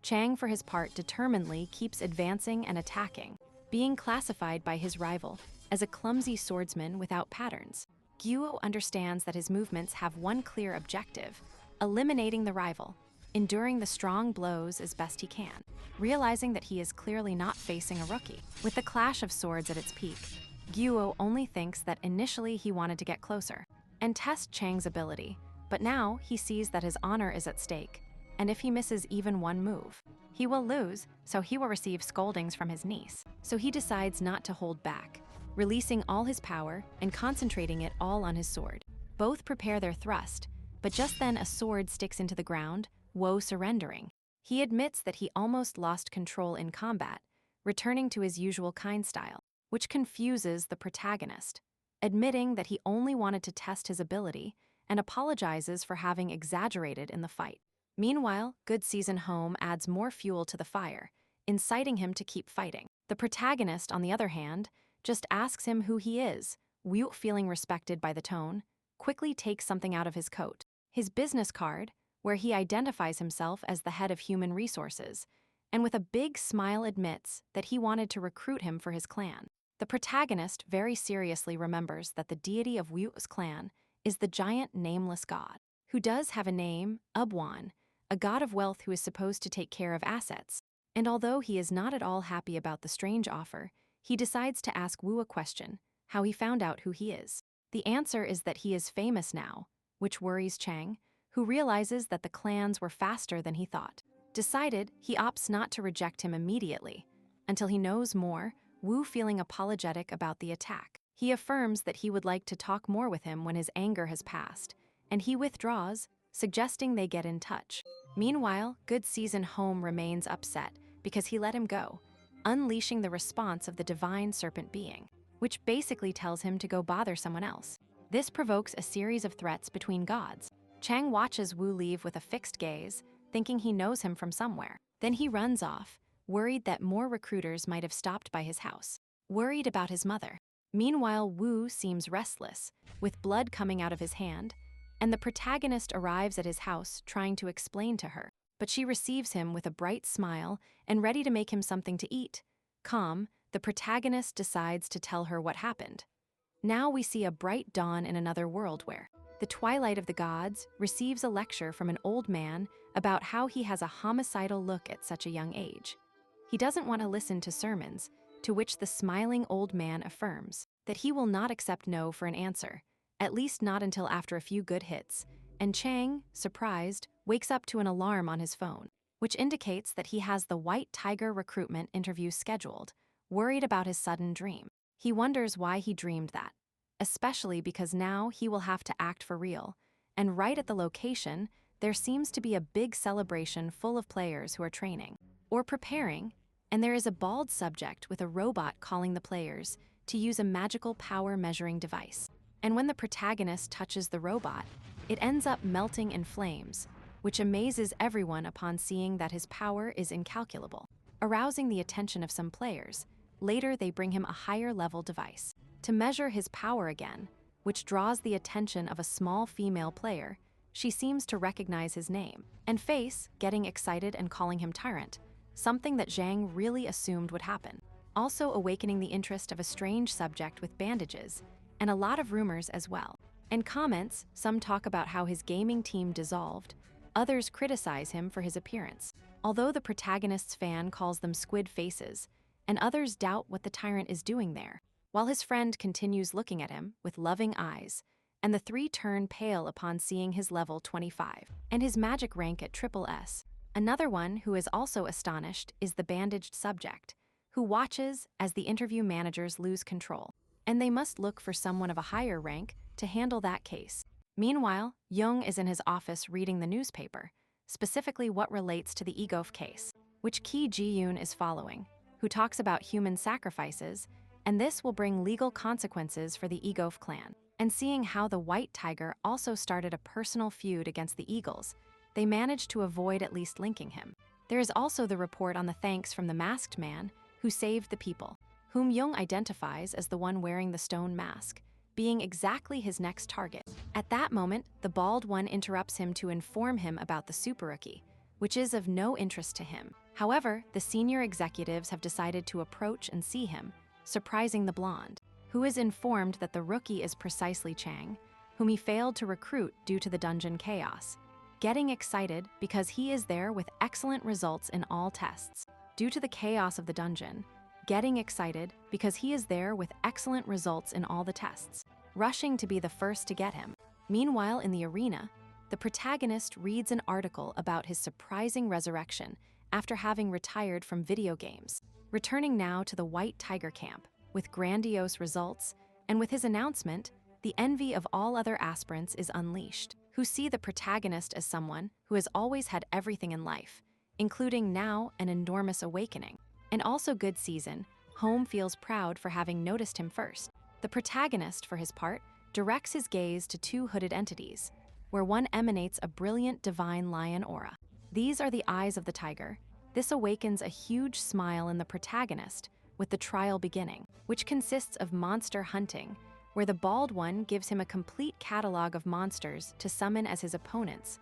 Chang, for his part, determinedly keeps advancing and attacking, being classified by his rival as a clumsy swordsman without patterns. Guo understands that his movements have one clear objective: eliminating the rival, enduring the strong blows as best he can, realizing that he is clearly not facing a rookie. With the clash of swords at its peak, Guo only thinks that initially he wanted to get closer and test Chang's ability, But now he sees that his honor is at stake, and if he misses even one move, he will lose, so he will receive scoldings from his niece. So he decides not to hold back, releasing all his power and concentrating it all on his sword. Both prepare their thrust, but just then a sword sticks into the ground, Woe surrendering. He admits that he almost lost control in combat, returning to his usual kind style, which confuses the protagonist, admitting that he only wanted to test his ability and apologizes for having exaggerated in the fight. Meanwhile, Good Season Home adds more fuel to the fire, inciting him to keep fighting. The protagonist, on the other hand, just asks him who he is. Wu, feeling respected by the tone, quickly takes something out of his coat. His business card, where he identifies himself as the head of human resources, and with a big smile admits that he wanted to recruit him for his clan. The protagonist very seriously remembers that the deity of Wu's clan is the giant nameless god, who does have a name, Ubwan, a god of wealth who is supposed to take care of assets. And although he is not at all happy about the strange offer, he decides to ask Wu a question, how he found out who he is. The answer is that he is famous now, which worries Chang, who realizes that the clans were faster than he thought. Decided, he opts not to reject him immediately. Until he knows more, Wu feeling apologetic about the attack. He affirms that he would like to talk more with him when his anger has passed, and he withdraws, suggesting they get in touch. Meanwhile, Good Season Home remains upset because he let him go, unleashing the response of the divine serpent being, which basically tells him to go bother someone else. This provokes a series of threats between gods. Chang watches Wu leave with a fixed gaze, thinking he knows him from somewhere. Then he runs off, worried that more recruiters might have stopped by his house, worried about his mother. Meanwhile, Wu seems restless, with blood coming out of his hand, and the protagonist arrives at his house trying to explain to her. But she receives him with a bright smile and ready to make him something to eat. Calm, the protagonist decides to tell her what happened. Now we see a bright dawn in another world where the Twilight of the Gods receives a lecture from an old man about how he has a homicidal look at such a young age. He doesn't want to listen to sermons, to which the smiling old man affirms that he will not accept no for an answer, at least not until after a few good hits, and Chang, surprised, wakes up to an alarm on his phone, which indicates that he has the White Tiger recruitment interview scheduled, worried about his sudden dream. He wonders why he dreamed that, especially because now he will have to act for real, and right at the location, there seems to be a big celebration full of players who are training or preparing, and there is a bald subject with a robot calling the players to use a magical power measuring device. And when the protagonist touches the robot, it ends up melting in flames, which amazes everyone upon seeing that his power is incalculable, arousing the attention of some players. Later, they bring him a higher level device to measure his power again, which draws the attention of a small female player. She seems to recognize his name and face, getting excited and calling him tyrant, something that Zhang really assumed would happen, also awakening the interest of a strange subject with bandages, and a lot of rumors as well. And comments, some talk about how his gaming team dissolved, others criticize him for his appearance, although the protagonist's fan calls them squid faces, and others doubt what the tyrant is doing there, while his friend continues looking at him with loving eyes, and the three turn pale upon seeing his level 25 and his magic rank at SSS. Another one who is also astonished is the bandaged subject, who watches as the interview managers lose control, and they must look for someone of a higher rank to handle that case. Meanwhile, Young is in his office reading the newspaper, specifically what relates to the Egof case, which Ki Ji-yoon is following, who talks about human sacrifices, and this will bring legal consequences for the Egof clan. And seeing how the White Tiger also started a personal feud against the Eagles, they managed to avoid at least linking him. There is also the report on the thanks from the masked man who saved the people, whom Young identifies as the one wearing the stone mask, being exactly his next target. At that moment, the bald one interrupts him to inform him about the super rookie, which is of no interest to him. However, the senior executives have decided to approach and see him, surprising the blonde, who is informed that the rookie is precisely Chang, whom he failed to recruit due to the dungeon chaos, getting excited because he is there with excellent results in all tests. Due to the chaos of the dungeon, getting excited because he is there with excellent results in all the tests, rushing to be the first to get him. Meanwhile, in the arena, the the protagonist reads an article about his surprising resurrection after having retired from video games, returning now to the White Tiger camp with grandiose results, and with his announcement, the envy of all other aspirants is unleashed, who see the protagonist as someone who has always had everything in life, including now an enormous awakening. And also good season, Home feels proud for having noticed him first. The protagonist, for his part, directs his gaze to two hooded entities, where one emanates a brilliant divine lion aura. These are the eyes of the tiger. This awakens a huge smile in the protagonist, with the trial beginning, which consists of monster hunting, where the bald one gives him a complete catalog of monsters to summon as his opponents.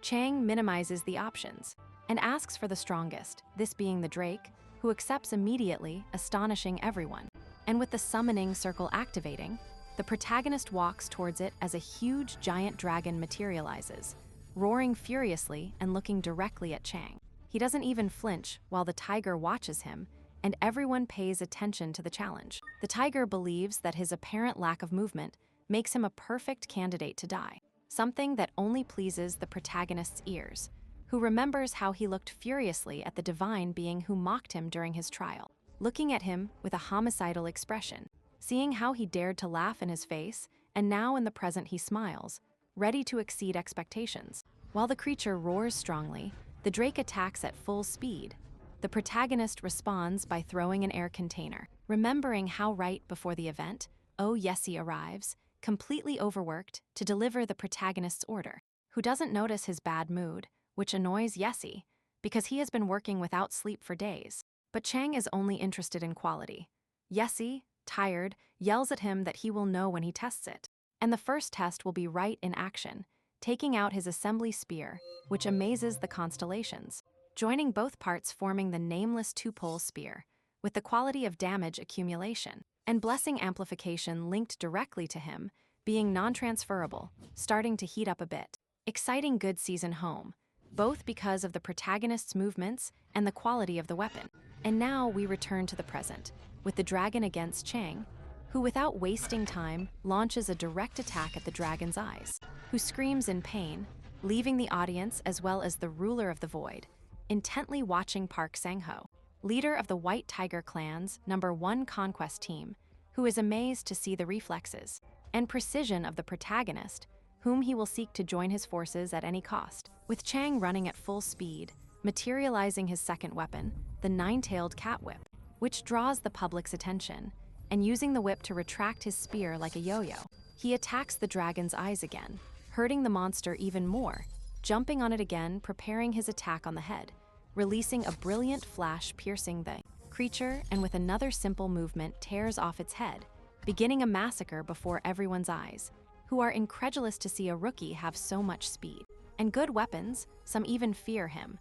Chang minimizes the options and asks for the strongest, this being the drake, who accepts immediately, astonishing everyone. And with the summoning circle activating, the protagonist walks towards it as a huge giant dragon materializes, roaring furiously and looking directly at Chang. He doesn't even flinch while the tiger watches him, and everyone pays attention to the challenge. The tiger believes that his apparent lack of movement makes him a perfect candidate to die, something that only pleases the protagonist's ears, who remembers how he looked furiously at the divine being who mocked him during his trial, looking at him with a homicidal expression, seeing how he dared to laugh in his face, and now in the present he smiles, ready to exceed expectations. While the creature roars strongly, the drake attacks at full speed. The protagonist responds by throwing an air container, remembering how right before the event, Oh Yessie arrives, completely overworked, to deliver the protagonist's order, who doesn't notice his bad mood, which annoys Yessie, because he has been working without sleep for days. But Chang is only interested in quality. Yessie, tired, yells at him that he will know when he tests it. And the first test will be right in action, taking out his assembly spear, which amazes the Constellations, joining both parts forming the nameless two-pole spear, with the quality of damage accumulation, and blessing amplification linked directly to him, being non-transferable, starting to heat up a bit. Exciting good season Home, both because of the protagonist's movements and the quality of the weapon. And now we return to the present, with the dragon against Chang, who without wasting time launches a direct attack at the dragon's eyes, who screams in pain, leaving the audience as well as the ruler of the void intently watching Park Sang-ho, leader of the White Tiger clan's #1 conquest team, who is amazed to see the reflexes and precision of the protagonist, whom he will seek to join his forces at any cost, with Chang running at full speed, materializing his second weapon, the nine-tailed cat whip, which draws the public's attention, and using the whip to retract his spear like a yo-yo. He attacks the dragon's eyes again, hurting the monster even more, jumping on it again, preparing his attack on the head, releasing a brilliant flash piercing the creature, and with another simple movement tears off its head, beginning a massacre before everyone's eyes, who are incredulous to see a rookie have so much speed. And good weapons, some even fear him.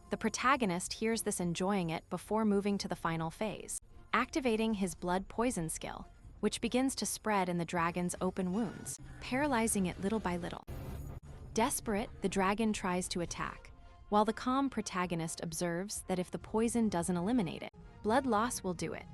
The protagonist hears this, enjoying it before moving to the final phase, activating his blood poison skill, which begins to spread in the dragon's open wounds, paralyzing it little by little. Desperate, the dragon tries to attack, while the calm protagonist observes that if the poison doesn't eliminate it, blood loss will do it.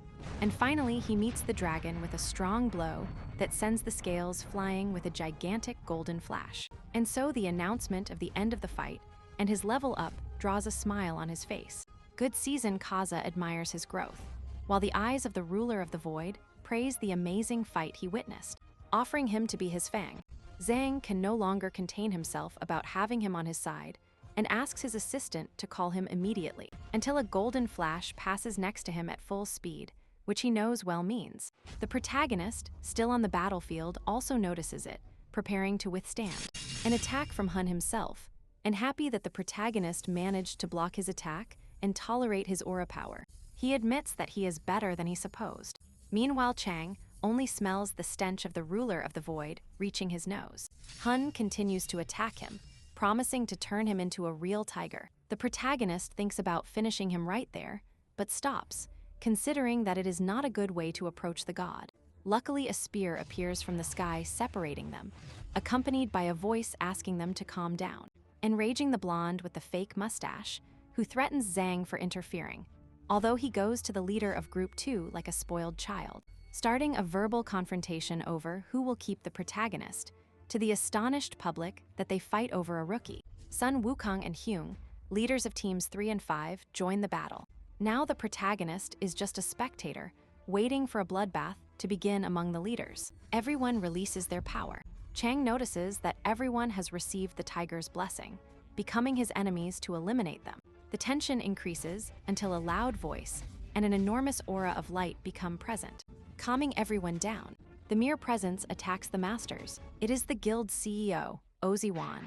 And finally, he meets the dragon with a strong blow that sends the scales flying with a gigantic golden flash. And so the announcement of the end of the fight and his level up draws a smile on his face. Good season Kaza admires his growth, while the eyes of the ruler of the void praise the amazing fight he witnessed, offering him to be his fang. Zhang can no longer contain himself about having him on his side and asks his assistant to call him immediately, until a golden flash passes next to him at full speed, which he knows well means. The protagonist, still on the battlefield, also notices it, preparing to withstand an attack from Hun himself, and happy that the protagonist managed to block his attack and tolerate his aura power. He admits that he is better than he supposed. Meanwhile, Chang only smells the stench of the ruler of the void reaching his nose. Hun continues to attack him, promising to turn him into a real tiger. The protagonist thinks about finishing him right there, but stops, considering that it is not a good way to approach the god. Luckily, a spear appears from the sky separating them, accompanied by a voice asking them to calm down, enraging the blonde with the fake mustache, who threatens Zhang for interfering, although he goes to the leader of Group 2 like a spoiled child, starting a verbal confrontation over who will keep the protagonist, to the astonished public that they fight over a rookie. Sun Wukong and Hyung, leaders of teams 3 and 5, join the battle. Now the protagonist is just a spectator, waiting for a bloodbath to begin among the leaders. Everyone releases their power. Chang notices that everyone has received the tiger's blessing, becoming his enemies to eliminate them. The tension increases until a loud voice and an enormous aura of light become present, calming everyone down. The mere presence attacks the masters. It is the guild's CEO, Oziwan,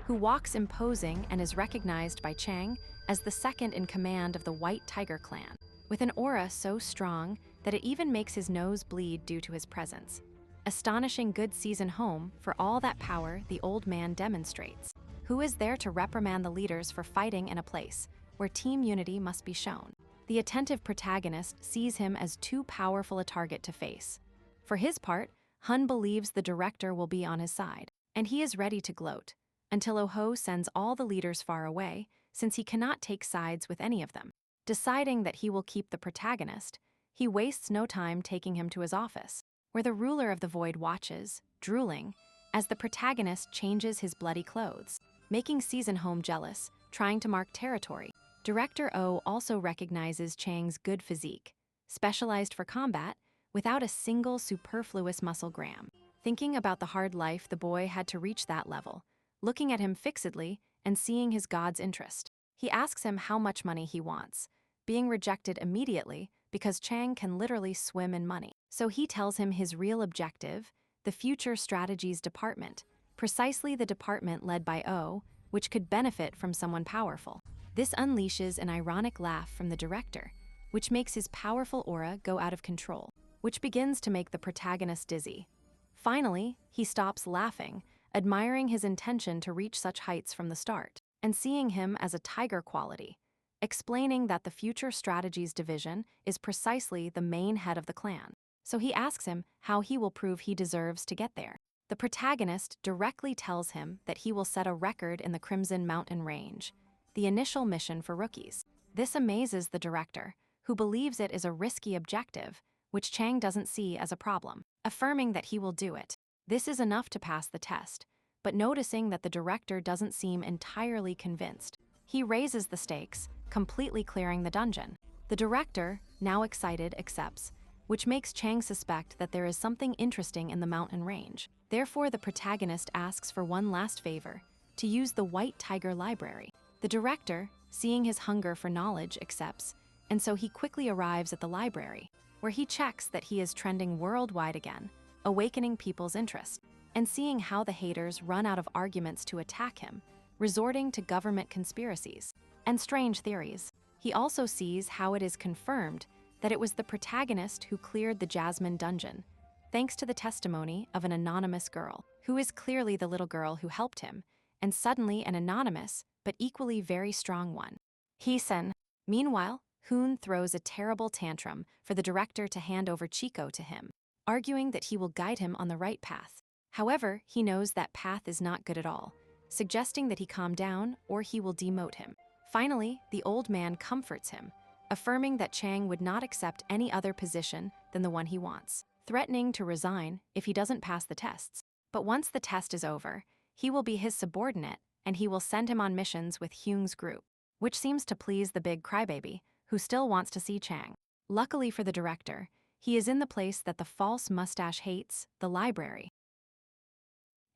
who walks imposing and is recognized by Chang as the second in command of the White Tiger clan, with an aura so strong that it even makes his nose bleed due to his presence. Astonishing good season home for all that power the old man demonstrates. Who is there to reprimand the leaders for fighting in a place where team unity must be shown? The attentive protagonist sees him as too powerful a target to face. For his part, Hun believes the director will be on his side, and he is ready to gloat, until Oho sends all the leaders far away, since he cannot take sides with any of them. Deciding that he will keep the protagonist, he wastes no time taking him to his office, where the ruler of the void watches, drooling, as the protagonist changes his bloody clothes, making Season Home jealous, trying to mark territory. Director O also recognizes Chang's good physique, specialized for combat, without a single superfluous muscle gram. Thinking about the hard life the boy had to reach that level, looking at him fixedly and seeing his god's interest, he asks him how much money he wants, being rejected immediately because Chang can literally swim in money. So he tells him his real objective, the Future Strategies Department, precisely the department led by O, which could benefit from someone powerful. This unleashes an ironic laugh from the director, which makes his powerful aura go out of control, which begins to make the protagonist dizzy. Finally, he stops laughing, admiring his intention to reach such heights from the start, and seeing him as a tiger quality, explaining that the Future Strategies Division is precisely the main head of the clan. So he asks him how he will prove he deserves to get there. The protagonist directly tells him that he will set a record in the Crimson Mountain Range, the initial mission for rookies. This amazes the director, who believes it is a risky objective, which Chang doesn't see as a problem, affirming that he will do it. This is enough to pass the test, but noticing that the director doesn't seem entirely convinced, he raises the stakes, completely clearing the dungeon. The director, now excited, accepts, which makes Chang suspect that there is something interesting in the mountain range. Therefore, the protagonist asks for one last favor, to use the White Tiger Library. The director, seeing his hunger for knowledge, accepts, and so he quickly arrives at the library, where he checks that he is trending worldwide again, awakening people's interest, and seeing how the haters run out of arguments to attack him, resorting to government conspiracies and strange theories. He also sees how it is confirmed that it was the protagonist who cleared the Jasmine dungeon, thanks to the testimony of an anonymous girl, who is clearly the little girl who helped him, and suddenly an anonymous, but equally very strong one. Heesun. Meanwhile, Hoon throws a terrible tantrum for the director to hand over Chico to him, arguing that he will guide him on the right path. However, he knows that path is not good at all, suggesting that he calm down or he will demote him. Finally, the old man comforts him, affirming that Chang would not accept any other position than the one he wants, threatening to resign if he doesn't pass the tests. But once the test is over, he will be his subordinate and he will send him on missions with Hyung's group, which seems to please the big crybaby, who still wants to see Chang. Luckily for the director, he is in the place that the false mustache hates, the library.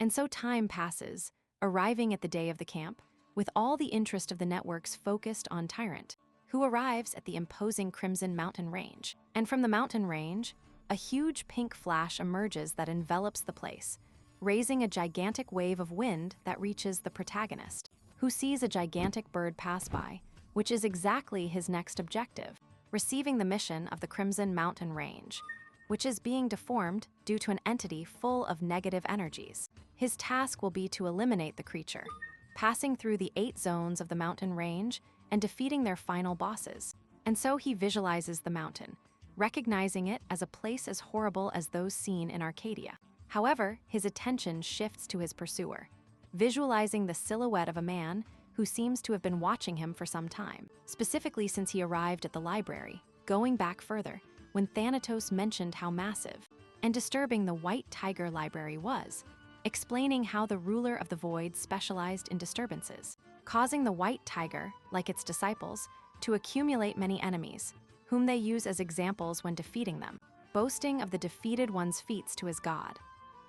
And so time passes, arriving at the day of the camp, with all the interest of the networks focused on Tyrant, who arrives at the imposing Crimson Mountain Range. And from the mountain range, a huge pink flash emerges that envelops the place, raising a gigantic wave of wind that reaches the protagonist, who sees a gigantic bird pass by, which is exactly his next objective, receiving the mission of the Crimson Mountain Range, which is being deformed due to an entity full of negative energies. His task will be to eliminate the creature, passing through the 8 zones of the mountain range and defeating their final bosses. And so he visualizes the mountain, recognizing it as a place as horrible as those seen in Arcadia. However, his attention shifts to his pursuer, visualizing the silhouette of a man who seems to have been watching him for some time, specifically since he arrived at the library, going back further, when Thanatos mentioned how massive and disturbing the White Tiger Library was. explaining how the ruler of the void specialized in disturbances, causing the white tiger, like its disciples, to accumulate many enemies, whom they use as examples when defeating them, boasting of the defeated one's feats to his god.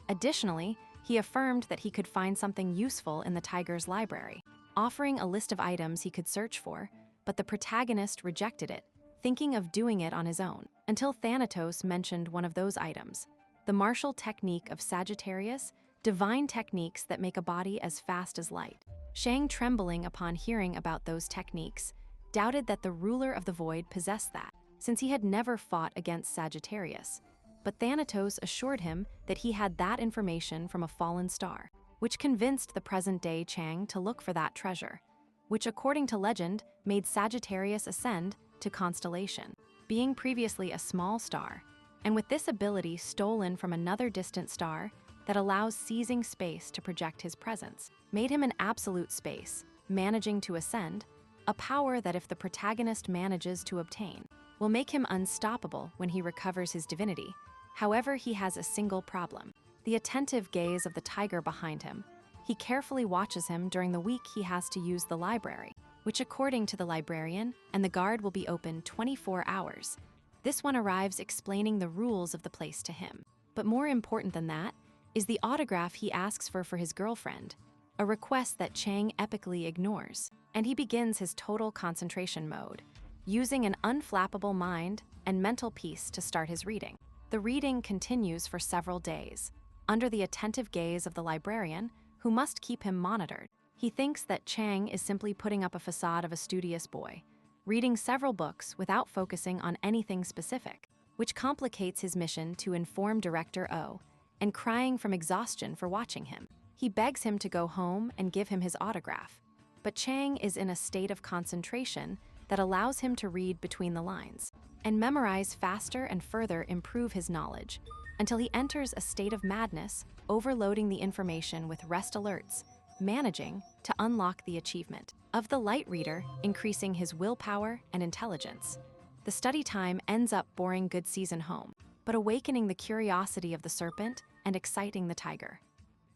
Additionally, he affirmed that he could find something useful in the tiger's library, offering a list of items he could search for, but the protagonist rejected it, thinking of doing it on his own, until Thanatos mentioned one of those items, the martial technique of Sagittarius, divine techniques that make a body as fast as light. Chang, trembling upon hearing about those techniques, doubted that the ruler of the void possessed that, since he had never fought against Sagittarius. But Thanatos assured him that he had that information from a fallen star, which convinced the present-day Chang to look for that treasure, which according to legend made Sagittarius ascend to Constellation, being previously a small star, and with this ability stolen from another distant star that allows seizing space to project his presence, made him an absolute space, managing to ascend, a power that if the protagonist manages to obtain, will make him unstoppable when he recovers his divinity. However, he has a single problem: the attentive gaze of the tiger behind him. He carefully watches him during the week he has to use the library, which according to the librarian and the guard will be open 24 hours. This one arrives explaining the rules of the place to him. But more important than that is the autograph he asks for his girlfriend, a request that Chang epically ignores, and he begins his total concentration mode, using an unflappable mind and mental peace to start his reading. The reading continues for several days, under the attentive gaze of the librarian, who must keep him monitored. He thinks that Chang is simply putting up a facade of a studious boy, reading several books without focusing on anything specific, which complicates his mission to inform Director O, and crying from exhaustion for watching him. He begs him to go home and give him his autograph, but Chang is in a state of concentration that allows him to read between the lines and memorize faster and further improve his knowledge until he enters a state of madness, overloading the information with rest alerts, managing to unlock the achievement of the light reader, increasing his willpower and intelligence. The study time ends up boring good season home, but awakening the curiosity of the serpent and exciting the tiger.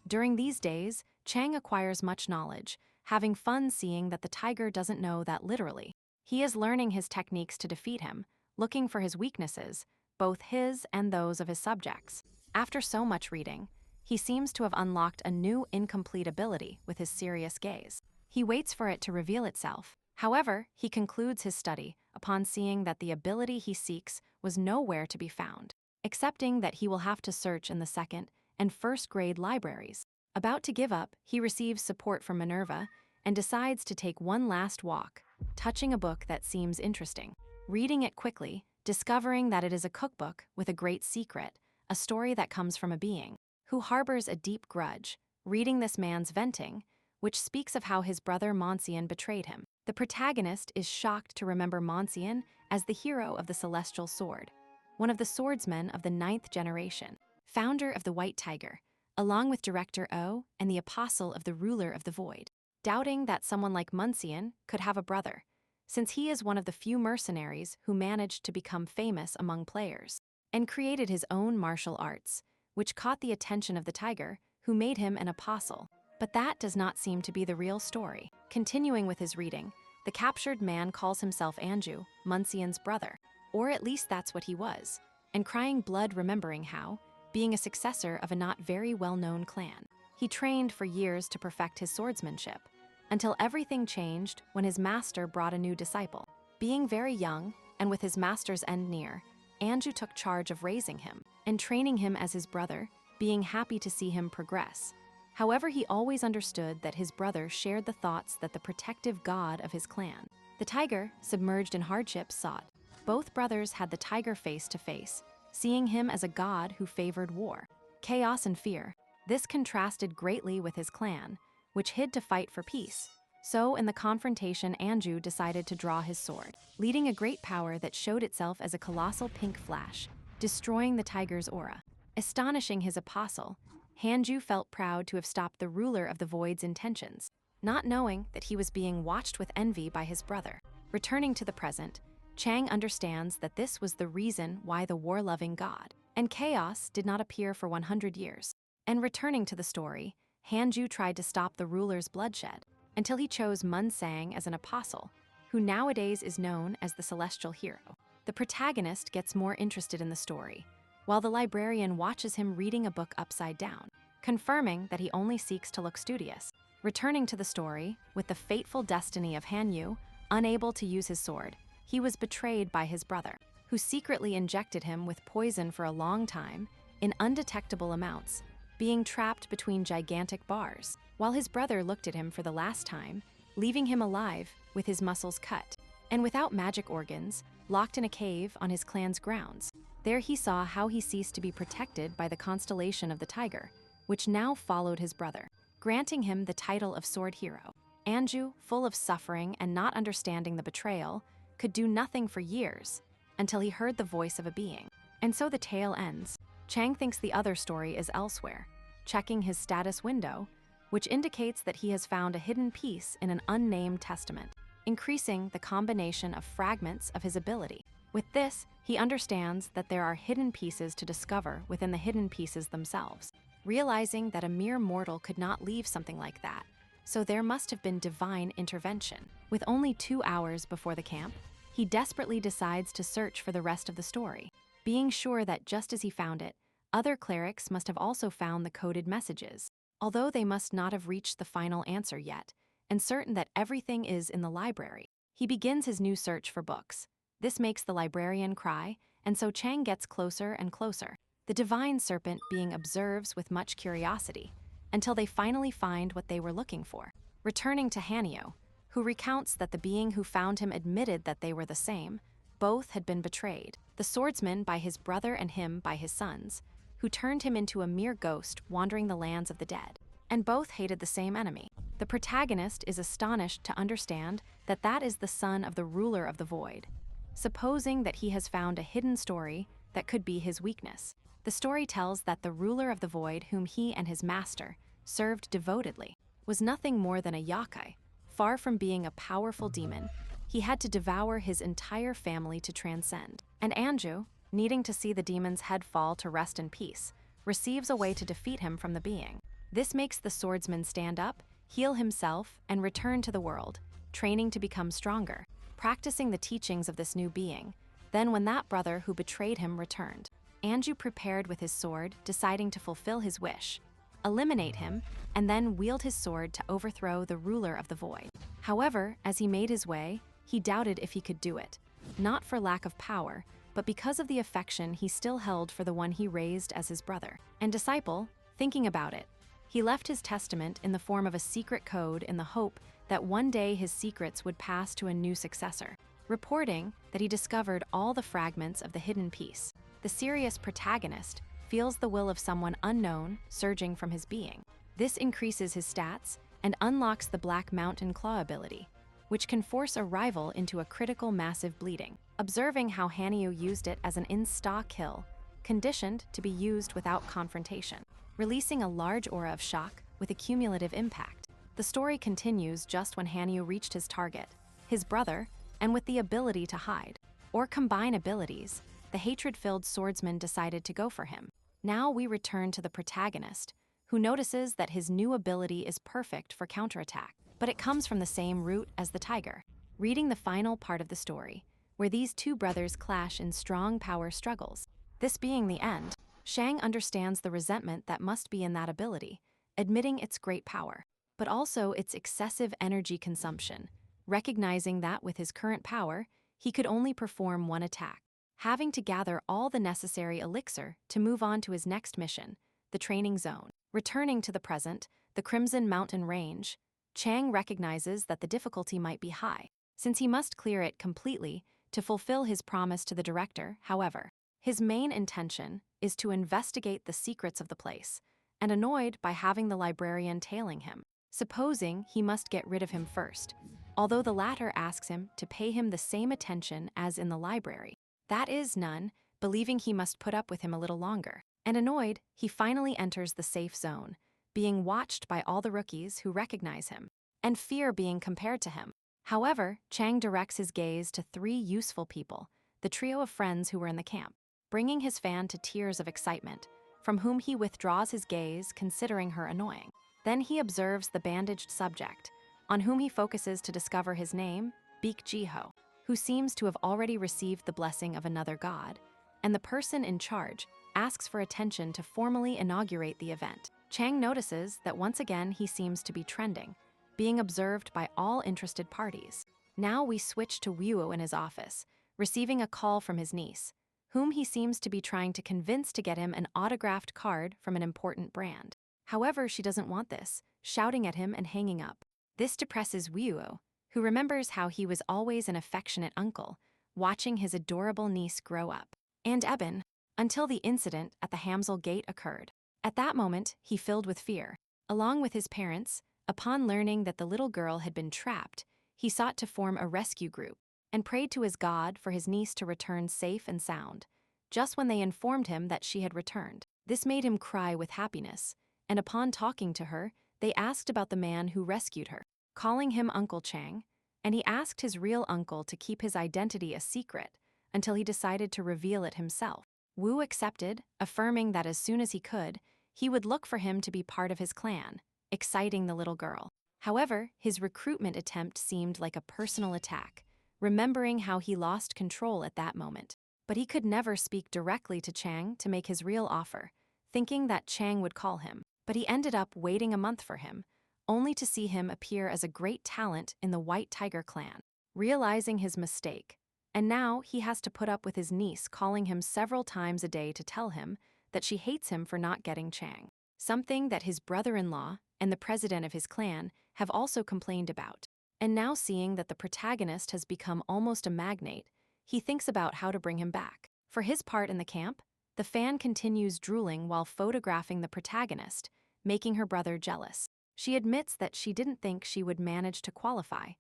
During these days, Chang acquires much knowledge, having fun seeing that the tiger doesn't know that literally. He is learning his techniques to defeat him, looking for his weaknesses, both his and those of his subjects. After so much reading, he seems to have unlocked a new incomplete ability with his serious gaze. He waits for it to reveal itself. However, he concludes his study upon seeing that the ability he seeks was nowhere to be found, accepting that he will have to search in the second and first grade libraries. About to give up, he receives support from Minerva and decides to take one last walk, touching a book that seems interesting. Reading it quickly, discovering that it is a cookbook with a great secret, a story that comes from a being who harbors a deep grudge, reading this man's venting, which speaks of how his brother Monsian betrayed him. The protagonist is shocked to remember Monsian as the hero of the Celestial Sword, one of the swordsmen of the 9th generation, founder of the White Tiger, along with Director O and the apostle of the ruler of the void, doubting that someone like Monsian could have a brother, since he is one of the few mercenaries who managed to become famous among players, and created his own martial arts, which caught the attention of the tiger, who made him an apostle. But that does not seem to be the real story. Continuing with his reading, the captured man calls himself Anju, Monsian's brother, or at least that's what he was, and crying blood remembering how, being a successor of a not very well-known clan, he trained for years to perfect his swordsmanship, until everything changed when his master brought a new disciple. Being very young, and with his master's end near, Anju took charge of raising him and training him as his brother, being happy to see him progress. However, he always understood that his brother shared the thoughts that the protective god of his clan, the tiger, submerged in hardships, sought. Both brothers had the tiger face to face, seeing him as a god who favored war, chaos, and fear. This contrasted greatly with his clan, which hid to fight for peace. So, in the confrontation, Anju decided to draw his sword, leading a great power that showed itself as a colossal pink flash, destroying the tiger's aura. Astonishing his apostle, Hanju felt proud to have stopped the ruler of the void's intentions, not knowing that he was being watched with envy by his brother. Returning to the present, Chang understands that this was the reason why the war-loving god and chaos did not appear for 100 years. And returning to the story, Hanju tried to stop the ruler's bloodshed until he chose Munsang as an apostle, who nowadays is known as the celestial hero. The protagonist gets more interested in the story, while the librarian watches him reading a book upside down, confirming that he only seeks to look studious. Returning to the story, with the fateful destiny of Hanyu, unable to use his sword, he was betrayed by his brother, who secretly injected him with poison for a long time, in undetectable amounts, being trapped between gigantic bars, while his brother looked at him for the last time, leaving him alive with his muscles cut, and without magic organs, locked in a cave on his clan's grounds. There he saw how he ceased to be protected by the constellation of the tiger, which now followed his brother, granting him the title of Sword Hero. Anju, full of suffering and not understanding the betrayal, could do nothing for years, until he heard the voice of a being. And so the tale ends. Chang thinks the other story is elsewhere, checking his status window, which indicates that he has found a hidden piece in an unnamed testament, increasing the combination of fragments of his ability. With this, he understands that there are hidden pieces to discover within the hidden pieces themselves, realizing that a mere mortal could not leave something like that, so there must have been divine intervention. With only 2 hours before the camp, he desperately decides to search for the rest of the story, being sure that just as he found it, other clerics must have also found the coded messages, although they must not have reached the final answer yet, and certain that everything is in the library. He begins his new search for books. This makes the librarian cry, and so Chang gets closer and closer, the divine serpent being observes with much curiosity, until they finally find what they were looking for. Returning to Hanyo, who recounts that the being who found him admitted that they were the same, both had been betrayed, the swordsman by his brother and him by his sons, who turned him into a mere ghost wandering the lands of the dead, and both hated the same enemy. The protagonist is astonished to understand that that is the son of the ruler of the void, supposing that he has found a hidden story that could be his weakness. The story tells that the ruler of the void, whom he and his master served devotedly, was nothing more than a yakai. Far from being a powerful demon, he had to devour his entire family to transcend. And Anju, needing to see the demon's head fall to rest in peace, receives a way to defeat him from the being. This makes the swordsman stand up, heal himself, and return to the world, training to become stronger, practicing the teachings of this new being. Then when that brother who betrayed him returned, Anju prepared with his sword, deciding to fulfill his wish, eliminate him, and then wield his sword to overthrow the ruler of the void. However, as he made his way, he doubted if he could do it, not for lack of power, but because of the affection he still held for the one he raised as his brother and disciple. Thinking about it, he left his testament in the form of a secret code in the hope that one day his secrets would pass to a new successor, reporting that he discovered all the fragments of the hidden piece. The serious protagonist feels the will of someone unknown surging from his being. This increases his stats and unlocks the Black Mountain Claw ability, which can force a rival into a critical massive bleeding. Observing how Hanyu used it as an insta kill, conditioned to be used without confrontation, releasing a large aura of shock with a cumulative impact. The story continues just when Hanyu reached his target, his brother, and with the ability to hide or combine abilities, the hatred-filled swordsman decided to go for him. Now we return to the protagonist, who notices that his new ability is perfect for counterattack, but it comes from the same root as the tiger. Reading the final part of the story, where these two brothers clash in strong power struggles, this being the end, Shang understands the resentment that must be in that ability, admitting its great power, but also its excessive energy consumption, recognizing that with his current power, he could only perform one attack, having to gather all the necessary elixir to move on to his next mission, the training zone. Returning to the present, the Crimson Mountain Range, Chang recognizes that the difficulty might be high, since he must clear it completely to fulfill his promise to the director. However, his main intention is to investigate the secrets of the place, and annoyed by having the librarian tailing him, supposing he must get rid of him first, although the latter asks him to pay him the same attention as in the library. That is none, believing he must put up with him a little longer. And annoyed, he finally enters the safe zone, being watched by all the rookies who recognize him, and fear being compared to him. However, Chang directs his gaze to 3 useful people, the trio of friends who were in the camp, bringing his fan to tears of excitement. from whom he withdraws his gaze, considering her annoying. Then he observes the bandaged subject, on whom he focuses to discover his name, Baek Jiho, who seems to have already received the blessing of another god, and the person in charge asks for attention to formally inaugurate the event. Chang notices that once again he seems to be trending, being observed by all interested parties. Now we switch to Woo in his office, receiving a call from his niece, whom he seems to be trying to convince to get him an autographed card from an important brand. However, she doesn't want this, shouting at him and hanging up. This depresses Woo, who remembers how he was always an affectionate uncle, watching his adorable niece grow up. And Eben, until the incident at the Hamsel Gate occurred. At that moment, he filled with fear. Along with his parents, upon learning that the little girl had been trapped, he sought to form a rescue group and prayed to his god for his niece to return safe and sound, just when they informed him that she had returned. This made him cry with happiness, and upon talking to her, they asked about the man who rescued her, calling him Uncle Chang, and he asked his real uncle to keep his identity a secret until he decided to reveal it himself. Wu accepted, affirming that as soon as he could, he would look for him to be part of his clan, exciting the little girl. However, his recruitment attempt seemed like a personal attack, remembering how he lost control at that moment. But he could never speak directly to Chang to make his real offer, thinking that Chang would call him. But he ended up waiting a month for him, only to see him appear as a great talent in the White Tiger clan, realizing his mistake. And now he has to put up with his niece calling him several times a day to tell him that she hates him for not getting Chang, something that his brother-in-law and the president of his clan have also complained about. And now seeing that the protagonist has become almost a magnate, he thinks about how to bring him back. For his part in the camp, the fan continues drooling while photographing the protagonist, making her brother jealous. She admits that she didn't think she would manage to qualify,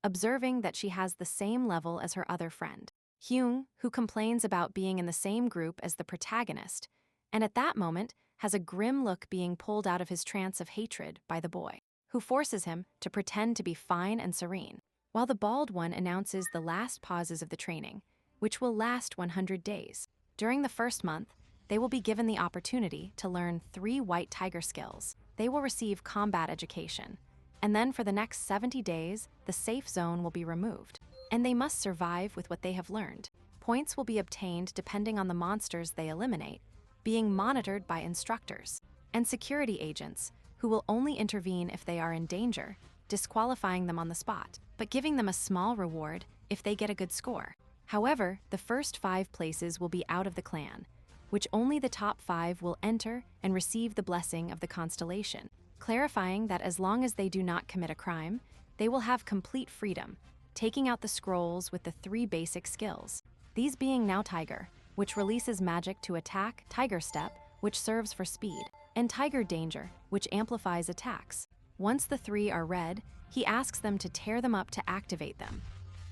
observing that she has the same level as her other friend, Hyung, who complains about being in the same group as the protagonist, and at that moment has a grim look being pulled out of his trance of hatred by the boy, who forces him to pretend to be fine and serene, while the bald one announces the last pauses of the training, which will last 100 days. During the first month, they will be given the opportunity to learn 3 White Tiger skills. They will receive combat education, and then for the next 70 days, the safe zone will be removed, and they must survive with what they have learned. Points will be obtained depending on the monsters they eliminate, being monitored by instructors and security agents who will only intervene if they are in danger, disqualifying them on the spot, but giving them a small reward if they get a good score. However, the first 5 places will be out of the clan, which only the top 5 will enter and receive the blessing of the Constellation, clarifying that as long as they do not commit a crime, they will have complete freedom, taking out the scrolls with the 3 basic skills. These being Now Tiger, which releases magic to attack, Tiger Step, which serves for speed, and Tiger Danger, which amplifies attacks. Once the 3 are read, he asks them to tear them up to activate them.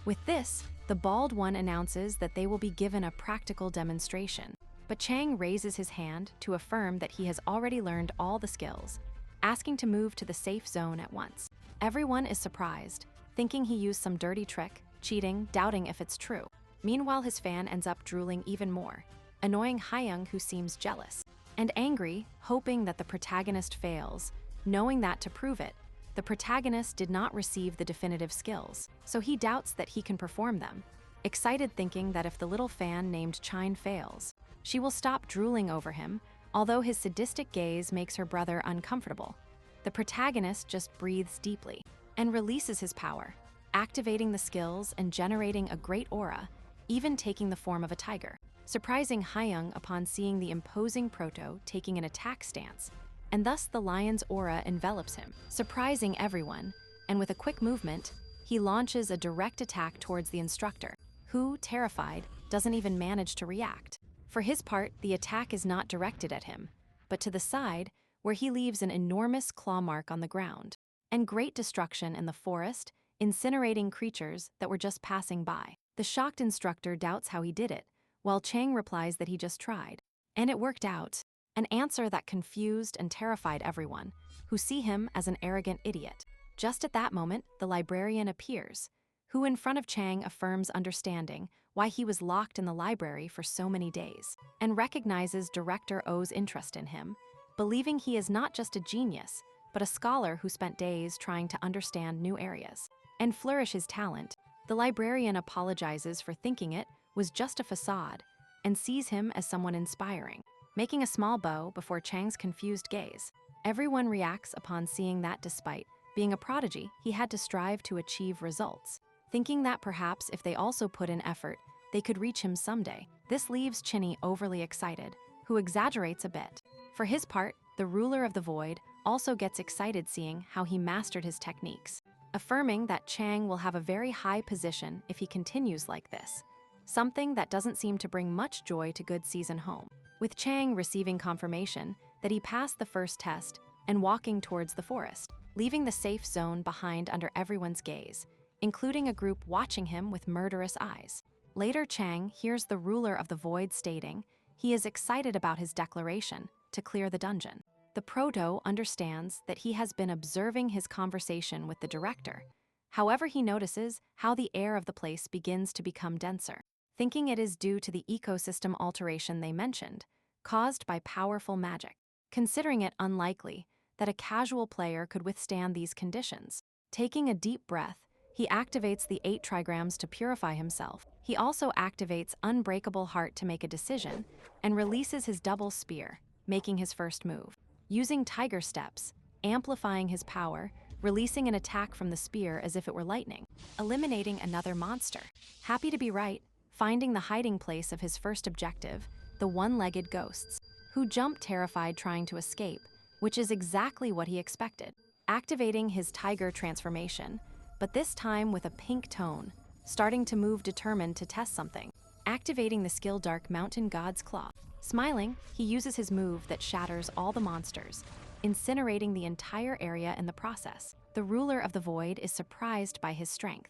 With this, the bald one announces that they will be given a practical demonstration. But Chang raises his hand to affirm that he has already learned all the skills, asking to move to the safe zone at once. Everyone is surprised, thinking he used some dirty trick, cheating, doubting if it's true. Meanwhile, his fan ends up drooling even more, annoying Hyung, who seems jealous, and angry, hoping that the protagonist fails, knowing that to prove it, the protagonist did not receive the definitive skills, so he doubts that he can perform them, excited thinking that if the little fan named Chine fails, she will stop drooling over him, although his sadistic gaze makes her brother uncomfortable. The protagonist just breathes deeply and releases his power, activating the skills and generating a great aura, even taking the form of a tiger, surprising Hyung upon seeing the imposing proto taking an attack stance, and thus the lion's aura envelops him, surprising everyone, and with a quick movement, he launches a direct attack towards the instructor, who, terrified, doesn't even manage to react. For his part, the attack is not directed at him, but to the side, where he leaves an enormous claw mark on the ground, and great destruction in the forest, incinerating creatures that were just passing by. The shocked instructor doubts how he did it, while Chang replies that he just tried. And it worked out, an answer that confused and terrified everyone, who see him as an arrogant idiot. Just at that moment, the librarian appears, who in front of Chang affirms understanding why he was locked in the library for so many days, and recognizes Director O's interest in him, believing he is not just a genius, but a scholar who spent days trying to understand new areas and flourish his talent. The librarian apologizes for thinking it was just a facade and sees him as someone inspiring, making a small bow before Chang's confused gaze. Everyone reacts upon seeing that despite being a prodigy, he had to strive to achieve results, thinking that perhaps if they also put in effort, they could reach him someday. This leaves Chinny overly excited, who exaggerates a bit. For his part, the ruler of the void also gets excited seeing how he mastered his techniques, affirming that Chang will have a very high position if he continues like this, something that doesn't seem to bring much joy to Good Season home. With Chang receiving confirmation that he passed the first test and walking towards the forest, leaving the safe zone behind under everyone's gaze, including a group watching him with murderous eyes. Later, Chang hears the ruler of the void stating he is excited about his declaration to clear the dungeon. The Proto understands that he has been observing his conversation with the director. However, he notices how the air of the place begins to become denser, thinking it is due to the ecosystem alteration they mentioned, caused by powerful magic, considering it unlikely that a casual player could withstand these conditions. Taking a deep breath, he activates the 8 trigrams to purify himself. He also activates Unbreakable Heart to make a decision, and releases his double spear, making his first move. Using Tiger Steps, amplifying his power, releasing an attack from the spear as if it were lightning, eliminating another monster. Happy to be right, finding the hiding place of his first objective, the one-legged ghosts, who jump terrified trying to escape, which is exactly what he expected. Activating his tiger transformation, but this time with a pink tone, starting to move determined to test something. Activating the skill Dark Mountain God's Claw. Smiling, he uses his move that shatters all the monsters, incinerating the entire area in the process. The ruler of the void is surprised by his strength.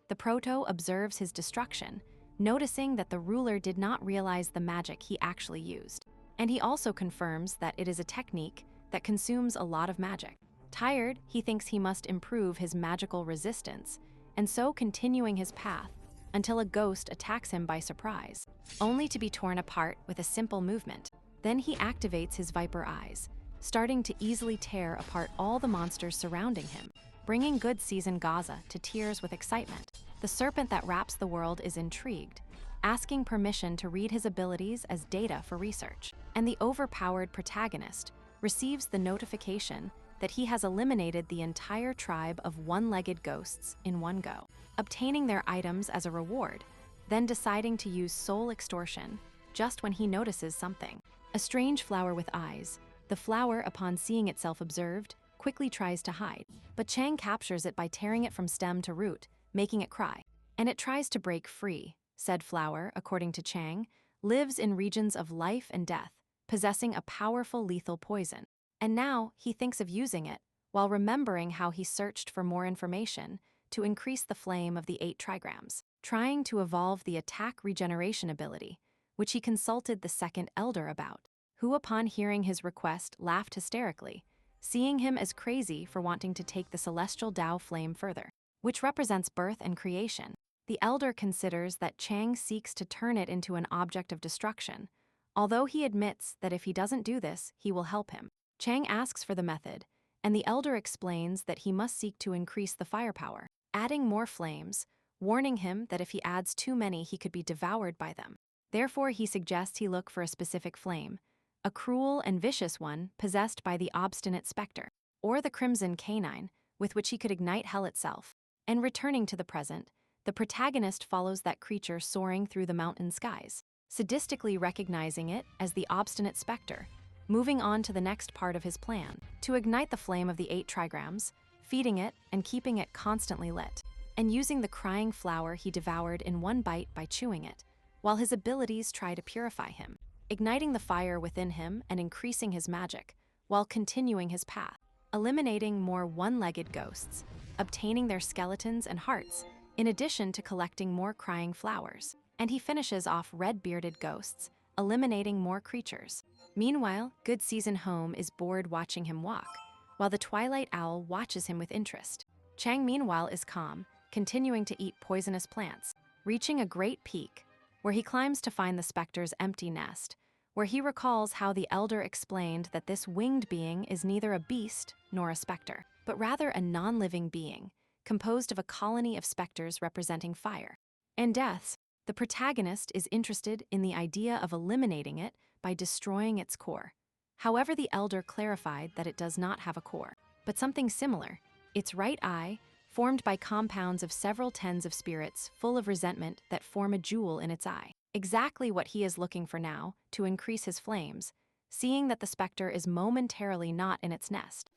The Proto observes his destruction, noticing that the ruler did not realize the magic he actually used. And he also confirms that it is a technique that consumes a lot of magic. Tired, he thinks he must improve his magical resistance, and so continuing his path until a ghost attacks him by surprise, only to be torn apart with a simple movement. Then he activates his viper eyes, starting to easily tear apart all the monsters surrounding him, bringing Good Season Gaza to tears with excitement. The serpent that wraps the world is intrigued, asking permission to read his abilities as data for research. And the overpowered protagonist receives the notification that he has eliminated the entire tribe of one-legged ghosts in one go, obtaining their items as a reward, then deciding to use soul extortion just when he notices something. A strange flower with eyes. The flower, upon seeing itself observed, quickly tries to hide, but Chang captures it by tearing it from stem to root, making it cry. And it tries to break free. Said flower, according to Chang, lives in regions of life and death, possessing a powerful lethal poison. And now he thinks of using it, while remembering how he searched for more information to increase the flame of the 8 trigrams, trying to evolve the attack regeneration ability, which he consulted the second elder about, who upon hearing his request laughed hysterically, seeing him as crazy for wanting to take the celestial Tao flame further, which represents birth and creation. The elder considers that Chang seeks to turn it into an object of destruction, although he admits that if he doesn't do this, he will help him. Chang asks for the method, and the elder explains that he must seek to increase the firepower, adding more flames, warning him that if he adds too many, he could be devoured by them. Therefore, he suggests he look for a specific flame, a cruel and vicious one possessed by the obstinate specter, or the crimson canine, with which he could ignite hell itself. And returning to the present, the protagonist follows that creature soaring through the mountain skies, sadistically recognizing it as the obstinate specter, moving on to the next part of his plan, to ignite the flame of the 8 trigrams, feeding it and keeping it constantly lit, and using the crying flower he devoured in one bite by chewing it, while his abilities try to purify him, igniting the fire within him and increasing his magic, while continuing his path, eliminating more one-legged ghosts, obtaining their skeletons and hearts, in addition to collecting more crying flowers. And he finishes off red-bearded ghosts, eliminating more creatures. Meanwhile, Good Season Home is bored watching him walk, while the Twilight Owl watches him with interest. Chang, meanwhile, is calm, continuing to eat poisonous plants, reaching a great peak, where he climbs to find the specter's empty nest, where he recalls how the elder explained that this winged being is neither a beast nor a specter, but rather a non-living being, composed of a colony of specters representing fire and deaths. The protagonist is interested in the idea of eliminating it by destroying its core. However, the elder clarified that it does not have a core, but something similar, its right eye, formed by compounds of several tens of spirits full of resentment that form a jewel in its eye. Exactly what he is looking for now to increase his flames, seeing that the specter is momentarily not in its nest.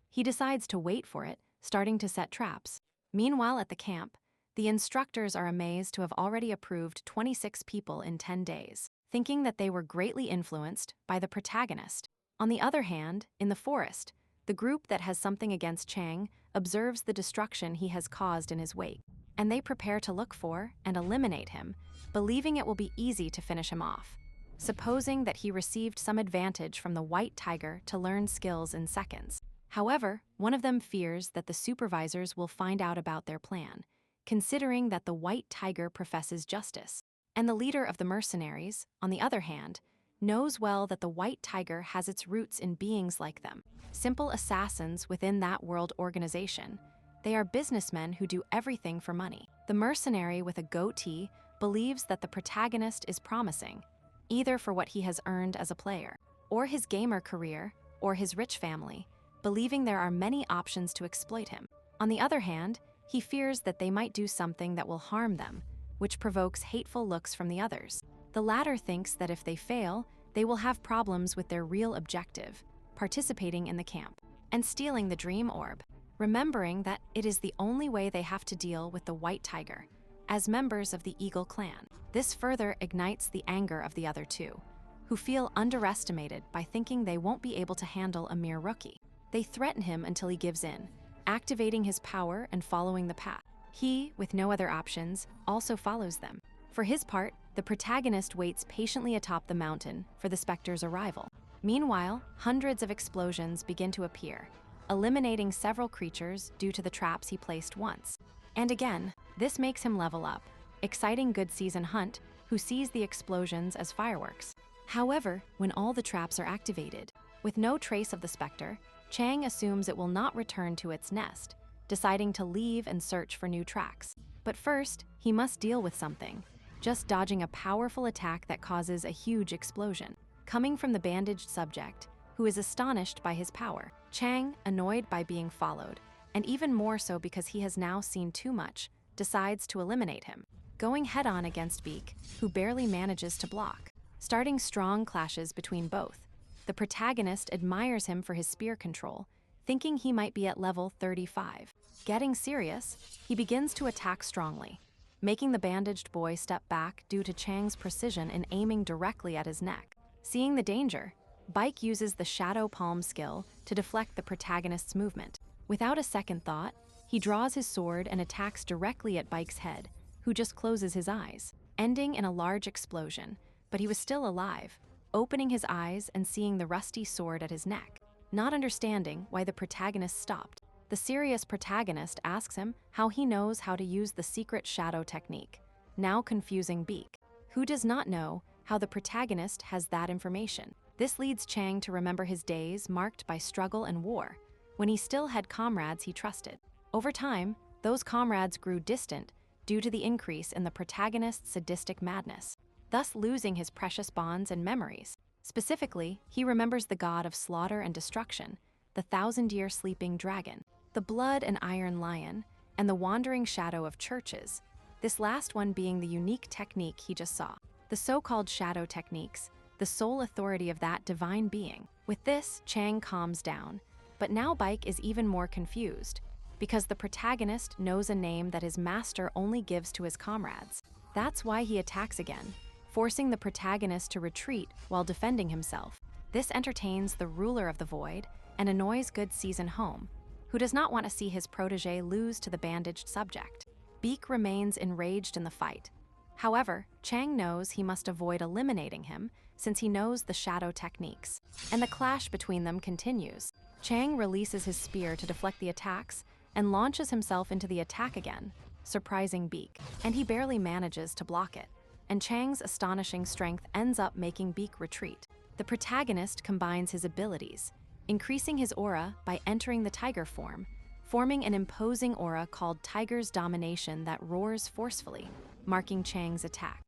He decides to wait for it, starting to set traps. Meanwhile, at the camp, the instructors are amazed to have already approved 26 people in 10 days, thinking that they were greatly influenced by the protagonist. On the other hand, in the forest, the group that has something against Chang observes the destruction he has caused in his wake, and they prepare to look for and eliminate him, believing it will be easy to finish him off, supposing that he received some advantage from the white tiger to learn skills in seconds. However, one of them fears that the supervisors will find out about their plan, considering that the white tiger professes justice. And the leader of the mercenaries, on the other hand, knows well that the white tiger has its roots in beings like them, simple assassins within that world organization. They are businessmen who do everything for money. The mercenary with a goatee believes that the protagonist is promising, either for what he has earned as a player, or his gamer career, or his rich family, believing there are many options to exploit him. On the other hand, he fears that they might do something that will harm them, which provokes hateful looks from the others. The latter thinks that if they fail, they will have problems with their real objective, participating in the camp, and stealing the dream orb, remembering that it is the only way they have to deal with the white tiger, as members of the Eagle clan. This further ignites the anger of the other two, who feel underestimated by thinking they won't be able to handle a mere rookie. They threaten him until he gives in, activating his power and following the path. He, with no other options, also follows them. For his part, the protagonist waits patiently atop the mountain for the specter's arrival. Meanwhile, hundreds of explosions begin to appear, eliminating several creatures due to the traps he placed once. And again, this makes him level up, exciting Good Season Hunt, who sees the explosions as fireworks. However, when all the traps are activated, with no trace of the specter, Chang assumes it will not return to its nest, deciding to leave and search for new tracks. But first, he must deal with something, just dodging a powerful attack that causes a huge explosion, coming from the bandaged subject, who is astonished by his power. Chang, annoyed by being followed, and even more so because he has now seen too much, decides to eliminate him, going head-on against Beak, who barely manages to block, starting strong clashes between both. The protagonist admires him for his spear control, thinking he might be at level 35. Getting serious, he begins to attack strongly, making the bandaged boy step back due to Chang's precision in aiming directly at his neck. Seeing the danger, Bike uses the Shadow Palm skill to deflect the protagonist's movement. Without a second thought, he draws his sword and attacks directly at Bike's head, who just closes his eyes, ending in a large explosion, but he was still alive, opening his eyes and seeing the rusty sword at his neck. Not understanding why the protagonist stopped, the serious protagonist asks him how he knows how to use the secret shadow technique, now confusing Beak, who does not know how the protagonist has that information. This leads Chang to remember his days marked by struggle and war, when he still had comrades he trusted. Over time, those comrades grew distant due to the increase in the protagonist's sadistic madness, thus losing his precious bonds and memories. Specifically, he remembers the god of slaughter and destruction, the thousand-year sleeping dragon, the blood and iron lion, and the wandering shadow of churches, this last one being the unique technique he just saw. The so-called shadow techniques, the sole authority of that divine being. With this, Chang calms down, but now Bike is even more confused, because the protagonist knows a name that his master only gives to his comrades. That's why he attacks again, forcing the protagonist to retreat while defending himself. This entertains the ruler of the void and annoys Good Season Home, who does not want to see his protege lose to the bandaged subject. Beak remains enraged in the fight. However, Chang knows he must avoid eliminating him since he knows the shadow techniques, and the clash between them continues. Chang releases his spear to deflect the attacks and launches himself into the attack again, surprising Beak. And he barely manages to block it, and Chang's astonishing strength ends up making Beak retreat. The protagonist combines his abilities, increasing his aura by entering the tiger form, forming an imposing aura called Tiger's Domination that roars forcefully, marking Chang's attack.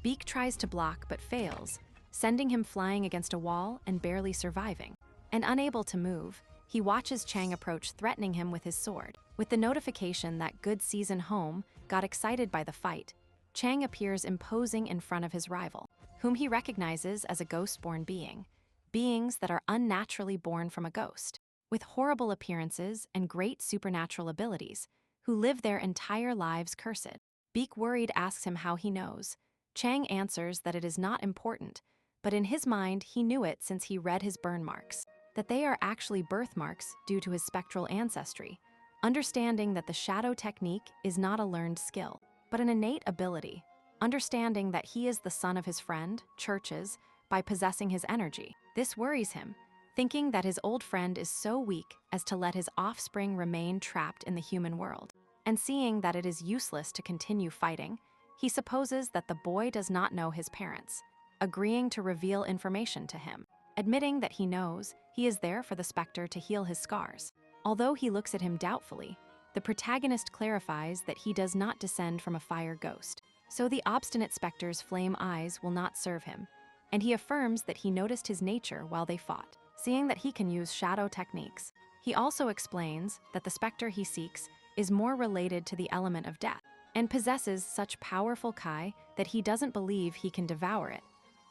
Beak tries to block but fails, sending him flying against a wall and barely surviving. And unable to move, he watches Chang approach, threatening him with his sword. With the notification that Good Season Home got excited by the fight, Chang appears imposing in front of his rival, whom he recognizes as a ghost-born being, beings that are unnaturally born from a ghost, with horrible appearances and great supernatural abilities, who live their entire lives cursed. Beak, worried, asks him how he knows. Chang answers that it is not important, but in his mind he knew it since he read his burn marks, that they are actually birthmarks due to his spectral ancestry, understanding that the shadow technique is not a learned skill, but an innate ability, understanding that he is the son of his friend, Churches, by possessing his energy. This worries him, thinking that his old friend is so weak as to let his offspring remain trapped in the human world. And seeing that it is useless to continue fighting, he supposes that the boy does not know his parents, agreeing to reveal information to him. Admitting that he knows, he is there for the specter to heal his scars. Although he looks at him doubtfully, the protagonist clarifies that he does not descend from a fire ghost, so the obstinate specter's flame eyes will not serve him, and he affirms that he noticed his nature while they fought, seeing that he can use shadow techniques. He also explains that the specter he seeks is more related to the element of death, and possesses such powerful Kai that he doesn't believe he can devour it,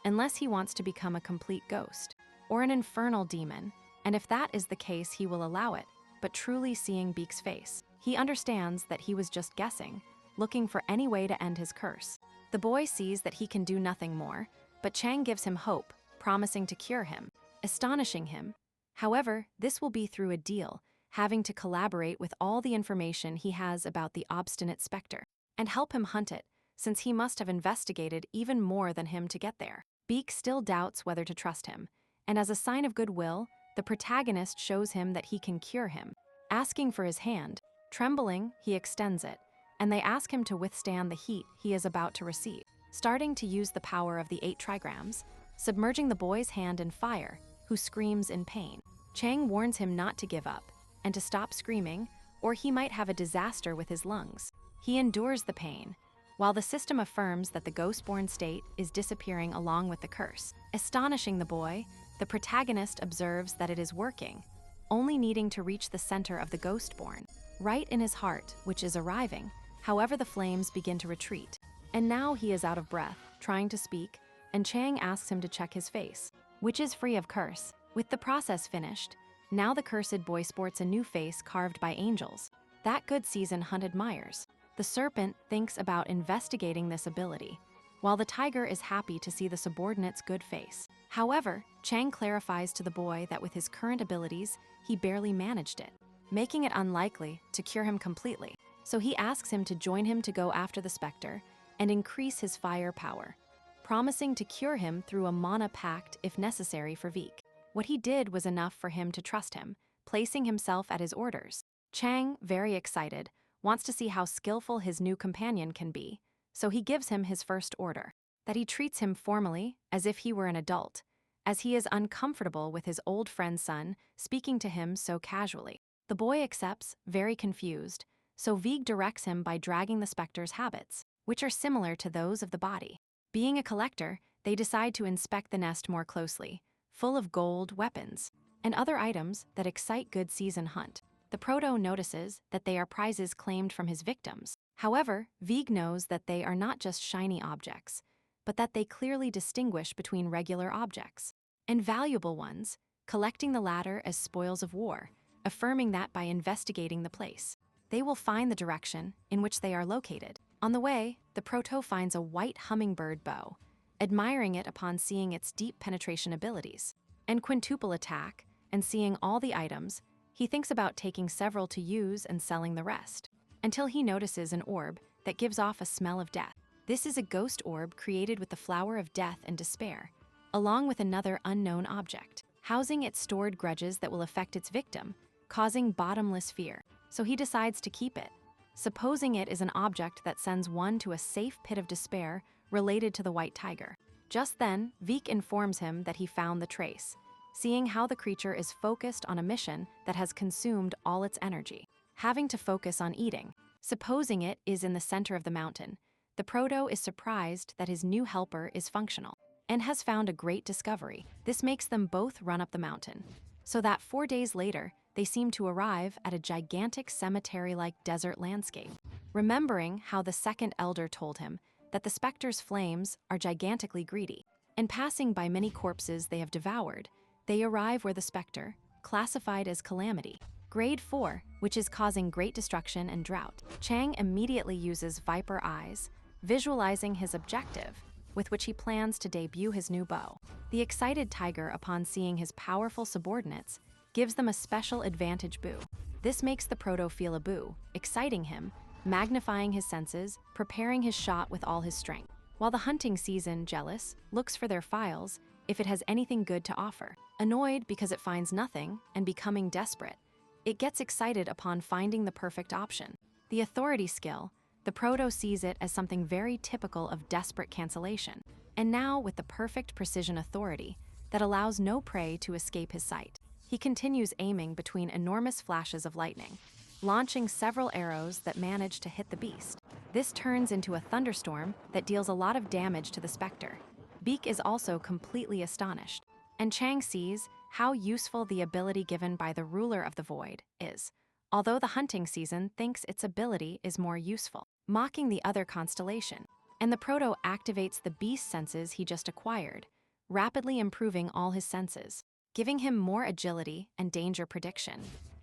unless he wants to become a complete ghost, or an infernal demon, and if that is the case he will allow it. But truly seeing Beak's face, he understands that he was just guessing, looking for any way to end his curse. The boy sees that he can do nothing more, but Chang gives him hope, promising to cure him, astonishing him. However, this will be through a deal, having to collaborate with all the information he has about the obstinate specter, and help him hunt it, since he must have investigated even more than him to get there. Beak still doubts whether to trust him, and as a sign of goodwill, the protagonist shows him that he can cure him. Asking for his hand, trembling, he extends it, and they ask him to withstand the heat he is about to receive. Starting to use the power of the 8 trigrams, submerging the boy's hand in fire, who screams in pain. Chang warns him not to give up, and to stop screaming, or he might have a disaster with his lungs. He endures the pain, while the system affirms that the ghost-born state is disappearing along with the curse. Astonishing the boy, the protagonist observes that it is working, only needing to reach the center of the ghost-born, right in his heart, which is arriving. However, the flames begin to retreat, and now he is out of breath, trying to speak, and Chang asks him to check his face, which is free of curse. With the process finished, now the cursed boy sports a new face carved by angels. That Good Season Hunt admires. The serpent thinks about investigating this ability, while the tiger is happy to see the subordinate's good face. However, Chang clarifies to the boy that with his current abilities, he barely managed it, making it unlikely to cure him completely. So he asks him to join him to go after the specter and increase his fire power, promising to cure him through a mana pact if necessary for Veek. What he did was enough for him to trust him, placing himself at his orders. Chang, very excited, wants to see how skillful his new companion can be, so he gives him his first order, that he treats him formally as if he were an adult, as he is uncomfortable with his old friend's son speaking to him so casually. The boy accepts, very confused, so Veeg directs him by dragging the specter's habits, which are similar to those of the body. Being a collector, they decide to inspect the nest more closely, full of gold, weapons, and other items that excite Good Season Hunt. The proto notices that they are prizes claimed from his victims. However, Veeg knows that they are not just shiny objects, but that they clearly distinguish between regular objects and valuable ones, collecting the latter as spoils of war, affirming that by investigating the place, they will find the direction in which they are located. On the way, the proto finds a white hummingbird bow, admiring it upon seeing its deep penetration abilities, and quintuple attack, and seeing all the items, he thinks about taking several to use and selling the rest, until he notices an orb that gives off a smell of death. This is a ghost orb created with the flower of death and despair, along with another unknown object. Housing its stored grudges that will affect its victim, causing bottomless fear. So he decides to keep it, supposing it is an object that sends one to a safe pit of despair related to the white tiger. Just then, Vik informs him that he found the trace, seeing how the creature is focused on a mission that has consumed all its energy, having to focus on eating. Supposing it is in the center of the mountain, the Proto is surprised that his new helper is functional and has found a great discovery. This makes them both run up the mountain, so that 4 days later, they seem to arrive at a gigantic cemetery-like desert landscape. Remembering how the second elder told him that the specter's flames are gigantically greedy, and passing by many corpses they have devoured, they arrive where the specter, classified as calamity, Grade 4, which is causing great destruction and drought. Chang immediately uses Viper Eyes, visualizing his objective, with which he plans to debut his new bow. The excited tiger, upon seeing his powerful subordinates, gives them a special advantage boo. This makes the Proto feel a boo, exciting him, magnifying his senses, preparing his shot with all his strength. While the hunting season, jealous, looks for their files if it has anything good to offer. Annoyed because it finds nothing and becoming desperate, it gets excited upon finding the perfect option. The authority skill, the Proto sees it as something very typical of desperate cancellation, and now with the perfect precision authority that allows no prey to escape his sight. He continues aiming between enormous flashes of lightning, launching several arrows that manage to hit the beast. This turns into a thunderstorm that deals a lot of damage to the specter. Beak is also completely astonished, and Chang sees how useful the ability given by the ruler of the void is, although the hunting season thinks its ability is more useful, mocking the other constellation. And the Proto activates the beast senses he just acquired, rapidly improving all his senses, giving him more agility and danger prediction.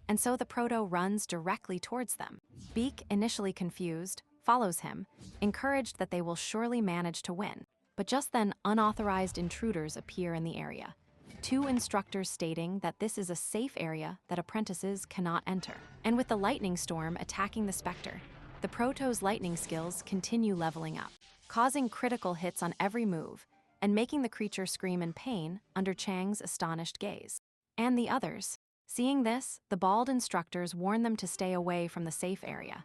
And so the Proto runs directly towards them. Beak, initially confused, follows him, encouraged that they will surely manage to win. But just then, unauthorized intruders appear in the area, 2 instructors stating that this is a safe area that apprentices cannot enter. And with the lightning storm attacking the specter, the Proto's lightning skills continue leveling up, causing critical hits on every move and making the creature scream in pain under Chang's astonished gaze. And the others, seeing this, the bald instructors warn them to stay away from the safe area,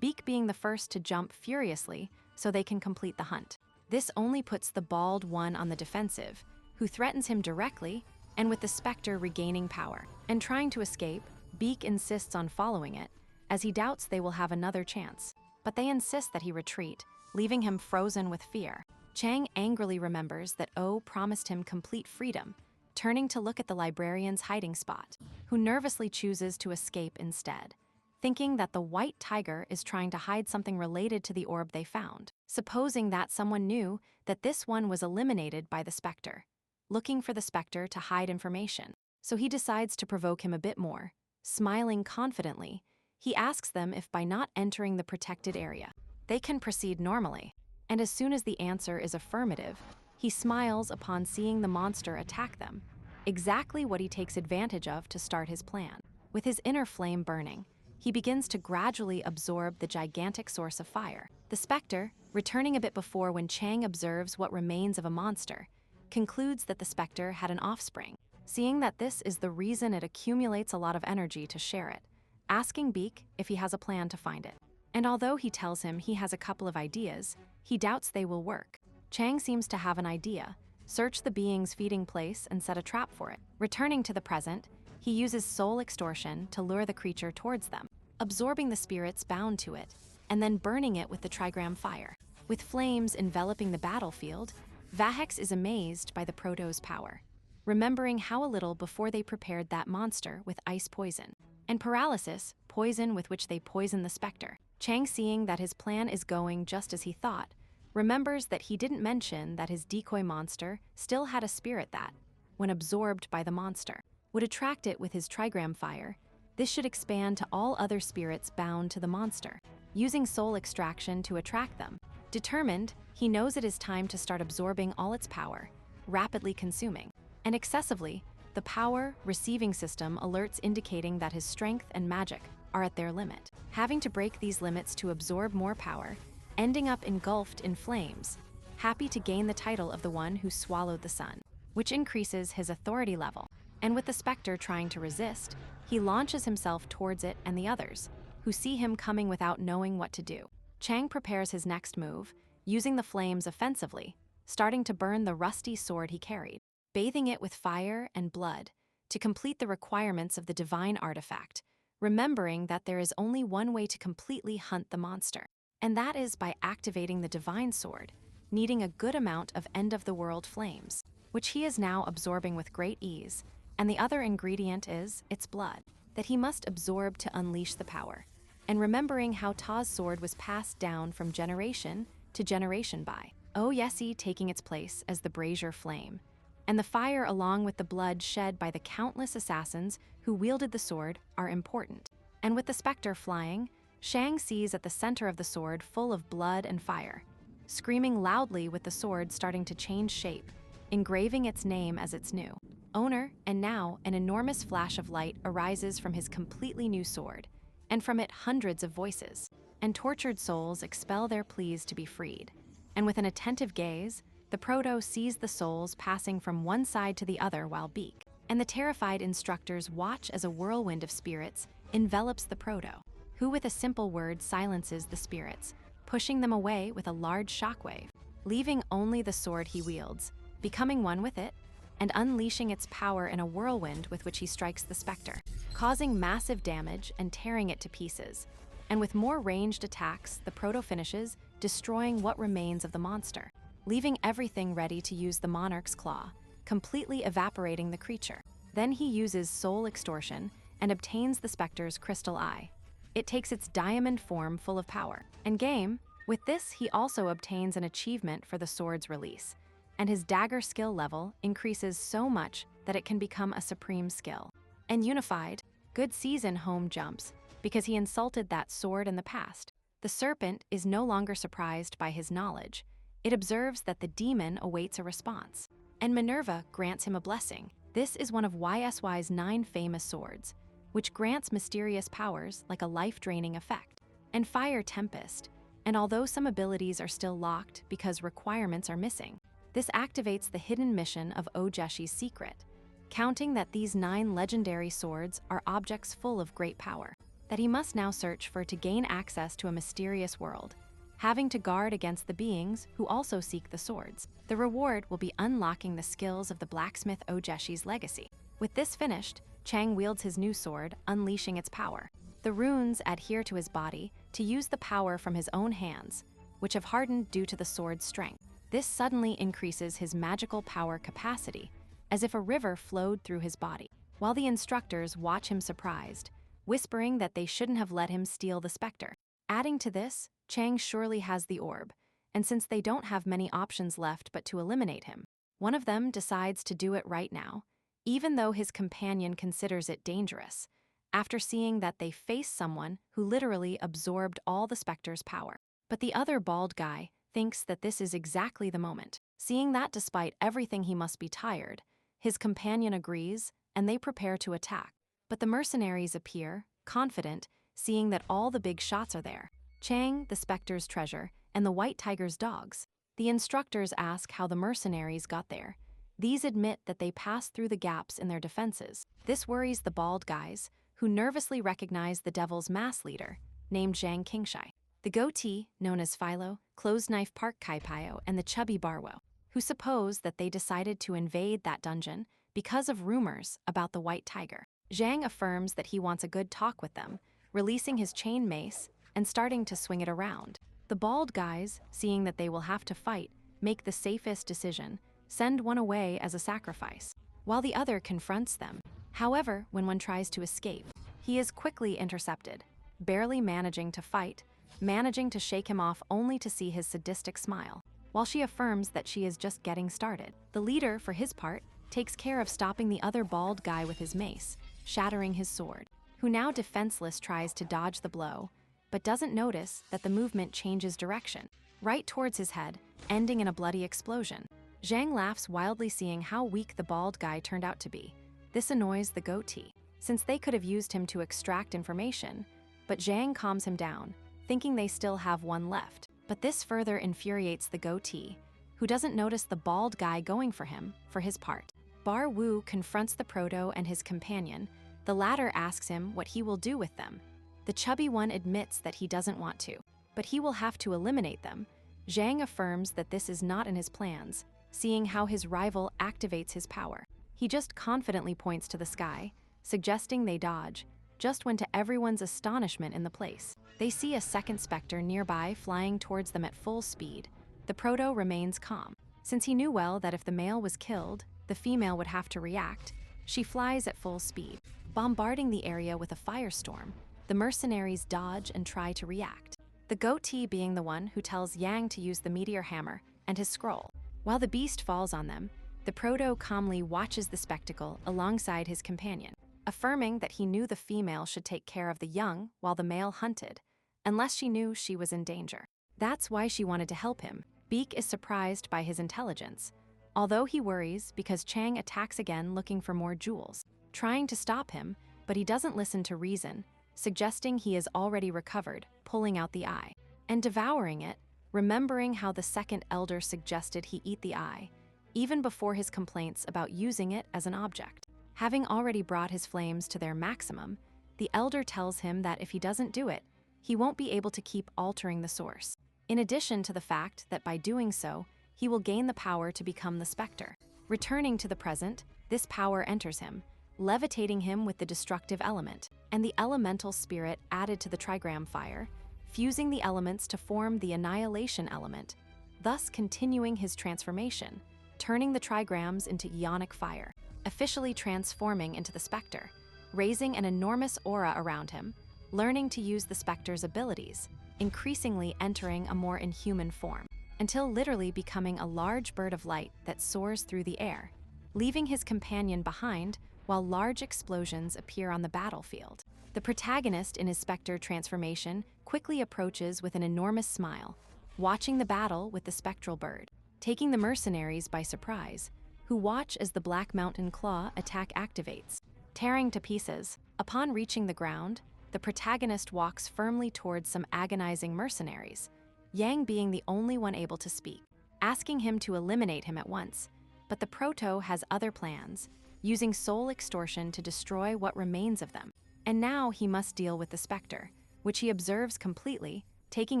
Beak being the first to jump furiously so they can complete the hunt. This only puts the bald one on the defensive, who threatens him directly, and with the specter regaining power and trying to escape, Beak insists on following it, as he doubts they will have another chance. But they insist that he retreat, leaving him frozen with fear. Chang angrily remembers that O promised him complete freedom, turning to look at the librarian's hiding spot, who nervously chooses to escape instead, thinking that the white tiger is trying to hide something related to the orb they found, supposing that someone knew that this one was eliminated by the specter, looking for the specter to hide information. So he decides to provoke him a bit more. Smiling confidently, he asks them if by not entering the protected area, they can proceed normally. And as soon as the answer is affirmative, he smiles upon seeing the monster attack them, exactly what he takes advantage of to start his plan. With his inner flame burning, he begins to gradually absorb the gigantic source of fire. The specter, returning a bit before when Chang observes what remains of a monster, concludes that the specter had an offspring, seeing that this is the reason it accumulates a lot of energy to share it, asking Beak if he has a plan to find it. And although he tells him he has a couple of ideas, he doubts they will work. Chang seems to have an idea, search the being's feeding place and set a trap for it. Returning to the present, he uses soul extortion to lure the creature towards them, absorbing the spirits bound to it, and then burning it with the trigram fire. With flames enveloping the battlefield, Vahex is amazed by the Proto's power, remembering how a little before they prepared that monster with ice poison, and paralysis, poison with which they poison the specter. Chang, seeing that his plan is going just as he thought, remembers that he didn't mention that his decoy monster still had a spirit that, when absorbed by the monster, would attract it with his trigram fire. This should expand to all other spirits bound to the monster, using soul extraction to attract them. Determined, he knows it is time to start absorbing all its power, rapidly consuming, and excessively, the power receiving system alerts indicating that his strength and magic are at their limit. Having to break these limits to absorb more power, ending up engulfed in flames, happy to gain the title of the one who swallowed the sun, which increases his authority level. And with the specter trying to resist, he launches himself towards it and the others, who see him coming without knowing what to do. Chang prepares his next move, using the flames offensively, starting to burn the rusty sword he carried, bathing it with fire and blood to complete the requirements of the divine artifact, remembering that there is only one way to completely hunt the monster, and that is by activating the divine sword, needing a good amount of end-of-the-world flames, which he is now absorbing with great ease, and the other ingredient is its blood, that he must absorb to unleash the power, and remembering how Ta's sword was passed down from generation to generation by Yesi taking its place as the brazier flame, and the fire along with the blood shed by the countless assassins who wielded the sword are important. And with the specter flying, Shang sees at the center of the sword full of blood and fire, screaming loudly with the sword starting to change shape, engraving its name as its new owner, and now an enormous flash of light arises from his completely new sword, and from it hundreds of voices, and tortured souls expel their pleas to be freed. And with an attentive gaze, the proto sees the souls passing from one side to the other while beak, and the terrified instructors watch as a whirlwind of spirits envelops the proto, who with a simple word silences the spirits, pushing them away with a large shockwave, leaving only the sword he wields, becoming one with it, and unleashing its power in a whirlwind with which he strikes the specter, causing massive damage and tearing it to pieces. And with more ranged attacks, the proto finishes, destroying what remains of the monster, leaving everything ready to use the monarch's claw, completely evaporating the creature. Then he uses soul extortion and obtains the specter's crystal eye. It takes its diamond form full of power. And game, with this he also obtains an achievement for the sword's release, and his dagger skill level increases so much that it can become a supreme skill. And unified, Good sees in home jumps, because he insulted that sword in the past. The serpent is no longer surprised by his knowledge. It observes that the demon awaits a response. And Minerva grants him a blessing. This is one of YSY's 9 famous swords, which grants mysterious powers like a life-draining effect. And Fire Tempest, and although some abilities are still locked because requirements are missing, this activates the hidden mission of Ojeshi's secret, counting that these 9 legendary swords are objects full of great power, that he must now search for to gain access to a mysterious world, having to guard against the beings who also seek the swords. The reward will be unlocking the skills of the blacksmith Ojeshi's legacy. With this finished, Chang wields his new sword, unleashing its power. The runes adhere to his body to use the power from his own hands, which have hardened due to the sword's strength. This suddenly increases his magical power capacity, as if a river flowed through his body, while the instructors watch him surprised, whispering that they shouldn't have let him steal the specter. Adding to this, Chang surely has the orb, and since they don't have many options left but to eliminate him, one of them decides to do it right now, even though his companion considers it dangerous, after seeing that they face someone who literally absorbed all the specter's power. But the other bald guy thinks that this is exactly the moment. Seeing that despite everything he must be tired, his companion agrees, and they prepare to attack. But the mercenaries appear, confident, seeing that all the big shots are there. Chang, the specter's treasure, and the white tiger's dogs. The instructors ask how the mercenaries got there. These admit that they passed through the gaps in their defenses. This worries the bald guys, who nervously recognize the devil's mass leader, named Zhang Qingshai. The goatee, known as Philo, closed-knife Park Kaipayo, and the chubby Barwo, who suppose that they decided to invade that dungeon because of rumors about the white tiger. Zhang affirms that he wants a good talk with them, releasing his chain mace and starting to swing it around. The bald guys, seeing that they will have to fight, make the safest decision, send one away as a sacrifice, while the other confronts them. However, when one tries to escape, he is quickly intercepted, barely managing to fight, managing to shake him off only to see his sadistic smile, while she affirms that she is just getting started. The leader, for his part, takes care of stopping the other bald guy with his mace, shattering his sword, who now defenseless tries to dodge the blow, but doesn't notice that the movement changes direction, right towards his head, ending in a bloody explosion. Zhang laughs wildly seeing how weak the bald guy turned out to be. This annoys the goatee, since they could have used him to extract information, but Zhang calms him down, thinking they still have one left. But this further infuriates the goatee, who doesn't notice the bald guy going for him, for his part. Bar Wu confronts the Proto and his companion. The latter asks him what he will do with them. The chubby one admits that he doesn't want to, but he will have to eliminate them. Zhang affirms that this is not in his plans, seeing how his rival activates his power. He just confidently points to the sky, suggesting they dodge, just when to everyone's astonishment in the place, they see a second specter nearby flying towards them at full speed. The Proto remains calm. Since he knew well that if the male was killed, the female would have to react, she flies at full speed, bombarding the area with a firestorm. The mercenaries dodge and try to react, the goatee being the one who tells Yang to use the meteor hammer and his scroll. While the beast falls on them, the Proto calmly watches the spectacle alongside his companion, affirming that he knew the female should take care of the young while the male hunted, unless she knew she was in danger. That's why she wanted to help him. Beak is surprised by his intelligence, although he worries because Chang attacks again looking for more jewels, trying to stop him, but he doesn't listen to reason, suggesting he is already recovered, pulling out the eye and devouring it, remembering how the second elder suggested he eat the eye, even before his complaints about using it as an object. Having already brought his flames to their maximum, the elder tells him that if he doesn't do it, he won't be able to keep altering the source, in addition to the fact that by doing so, he will gain the power to become the specter. Returning to the present, this power enters him, levitating him with the destructive element, and the elemental spirit added to the trigram fire, fusing the elements to form the annihilation element, thus continuing his transformation, turning the trigrams into ionic fire, officially transforming into the specter, raising an enormous aura around him, learning to use the specter's abilities, increasingly entering a more inhuman form, until literally becoming a large bird of light that soars through the air, leaving his companion behind while large explosions appear on the battlefield. The protagonist in his specter transformation quickly approaches with an enormous smile, watching the battle with the spectral bird, taking the mercenaries by surprise, who watch as the Black Mountain Claw attack activates, tearing to pieces. Upon reaching the ground, the protagonist walks firmly towards some agonizing mercenaries, Yang being the only one able to speak, asking him to eliminate him at once. But the Proto has other plans, using soul extortion to destroy what remains of them. And now he must deal with the specter, which he observes completely, taking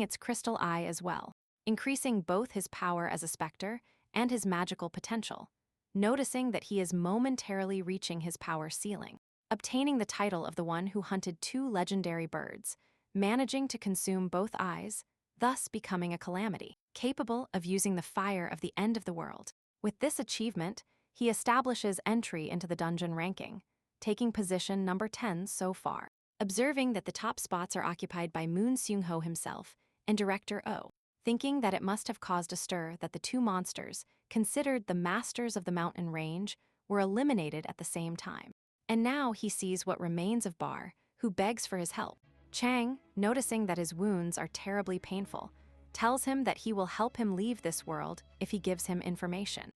its crystal eye as well, increasing both his power as a specter and his magical potential, noticing that he is momentarily reaching his power ceiling, obtaining the title of the one who hunted 2 legendary birds, managing to consume both eyes, thus becoming a calamity, capable of using the fire of the end of the world. With this achievement, he establishes entry into the dungeon ranking, taking position number 10 so far, observing that the top spots are occupied by Moon Seung-ho himself and Director Oh, thinking that it must have caused a stir that the 2 monsters, considered the masters of the mountain range, were eliminated at the same time. And now he sees what remains of Bar, who begs for his help. Chang, noticing that his wounds are terribly painful, tells him that he will help him leave this world if he gives him information.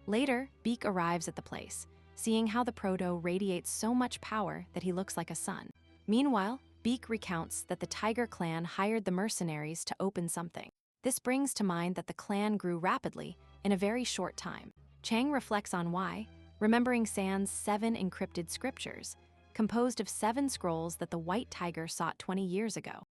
Later, Beak arrives at the place, seeing how the Proto radiates so much power that he looks like a sun. Meanwhile, Beak recounts that the Tiger clan hired the mercenaries to open something. This brings to mind that the clan grew rapidly in a very short time. Chang reflects on why, remembering San's 7 encrypted scriptures, composed of 7 scrolls that the White Tiger sought 20 years ago.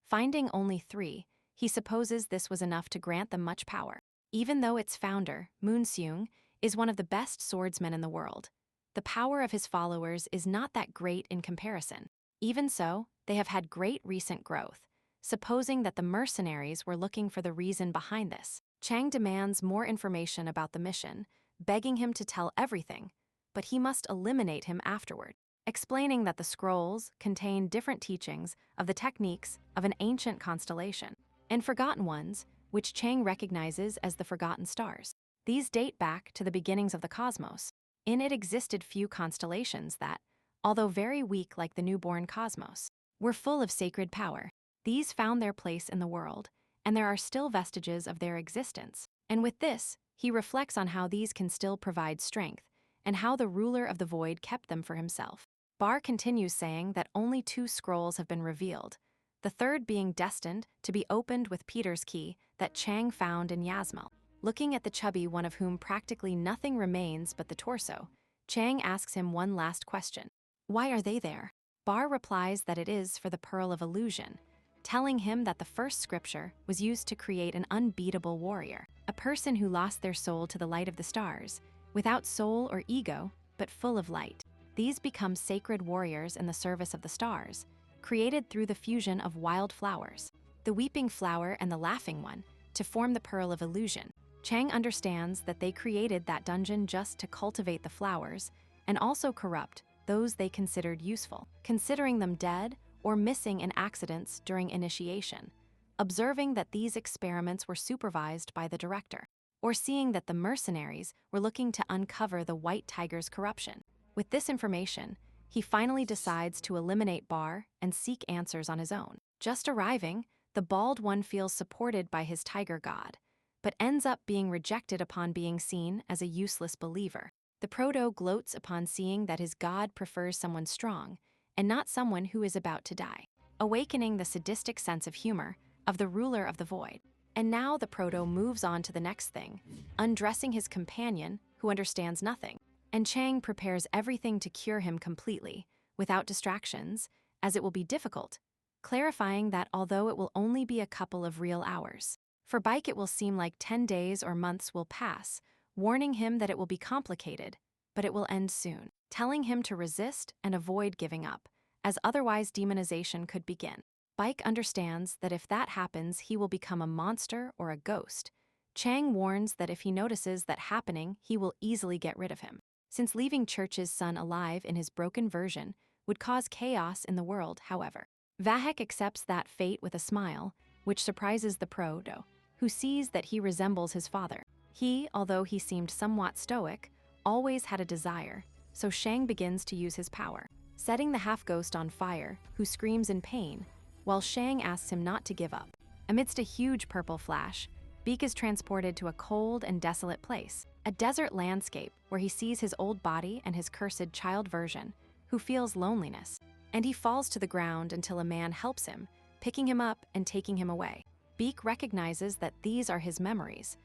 Finding only 3, he supposes this was enough to grant them much power. Even though its founder, Moon Seung, is one of the best swordsmen in the world, the power of his followers is not that great in comparison. Even so, they have had great recent growth, supposing that the mercenaries were looking for the reason behind this. Chang demands more information about the mission, begging him to tell everything, but he must eliminate him afterward, explaining that the scrolls contain different teachings of the techniques of an ancient constellation, and forgotten ones, which Chang recognizes as the Forgotten Stars. These date back to the beginnings of the cosmos. In it existed few constellations that, although very weak like the newborn cosmos, were full of sacred power. These found their place in the world, and there are still vestiges of their existence. And with this, he reflects on how these can still provide strength, and how the ruler of the void kept them for himself. Bar continues saying that only 2 scrolls have been revealed, the third being destined to be opened with Peter's key that Chang found in Yasmel. Looking at the chubby one of whom practically nothing remains but the torso, Chang asks him one last question. Why are they there? Bar replies that it is for the Pearl of Illusion, telling him that the first scripture was used to create an unbeatable warrior, a person who lost their soul to the light of the stars, without soul or ego, but full of light. These become sacred warriors in the service of the stars, created through the fusion of wild flowers, the weeping flower and the laughing one, to form the Pearl of Illusion. Chang understands that they created that dungeon just to cultivate the flowers and also corrupt those they considered useful, considering them dead or missing in accidents during initiation, observing that these experiments were supervised by the director, or seeing that the mercenaries were looking to uncover the White Tiger's corruption. With this information, he finally decides to eliminate Bar and seek answers on his own. Just arriving, the bald one feels supported by his tiger god, but ends up being rejected upon being seen as a useless believer. The proto gloats upon seeing that his god prefers someone strong, and not someone who is about to die, awakening the sadistic sense of humor of the ruler of the void. And now the proto moves on to the next thing, undressing his companion, who understands nothing. And Chang prepares everything to cure him completely, without distractions, as it will be difficult, clarifying that although it will only be a couple of real hours, for Bike it will seem like 10 days or months will pass, warning him that it will be complicated, but it will end soon, telling him to resist and avoid giving up, as otherwise demonization could begin. Bike understands that if that happens, he will become a monster or a ghost. Chang warns that if he notices that happening, he will easily get rid of him, since leaving Church's son alive in his broken version would cause chaos in the world, however. Vahek accepts that fate with a smile, which surprises the proto, who sees that he resembles his father. He, although he seemed somewhat stoic, always had a desire, so Shang begins to use his power, setting the half-ghost on fire, who screams in pain, while Shang asks him not to give up. Amidst a huge purple flash, Beak is transported to a cold and desolate place, a desert landscape where he sees his old body and his cursed child version, who feels loneliness, and he falls to the ground until a man helps him, picking him up and taking him away. Beak recognizes that these are his memories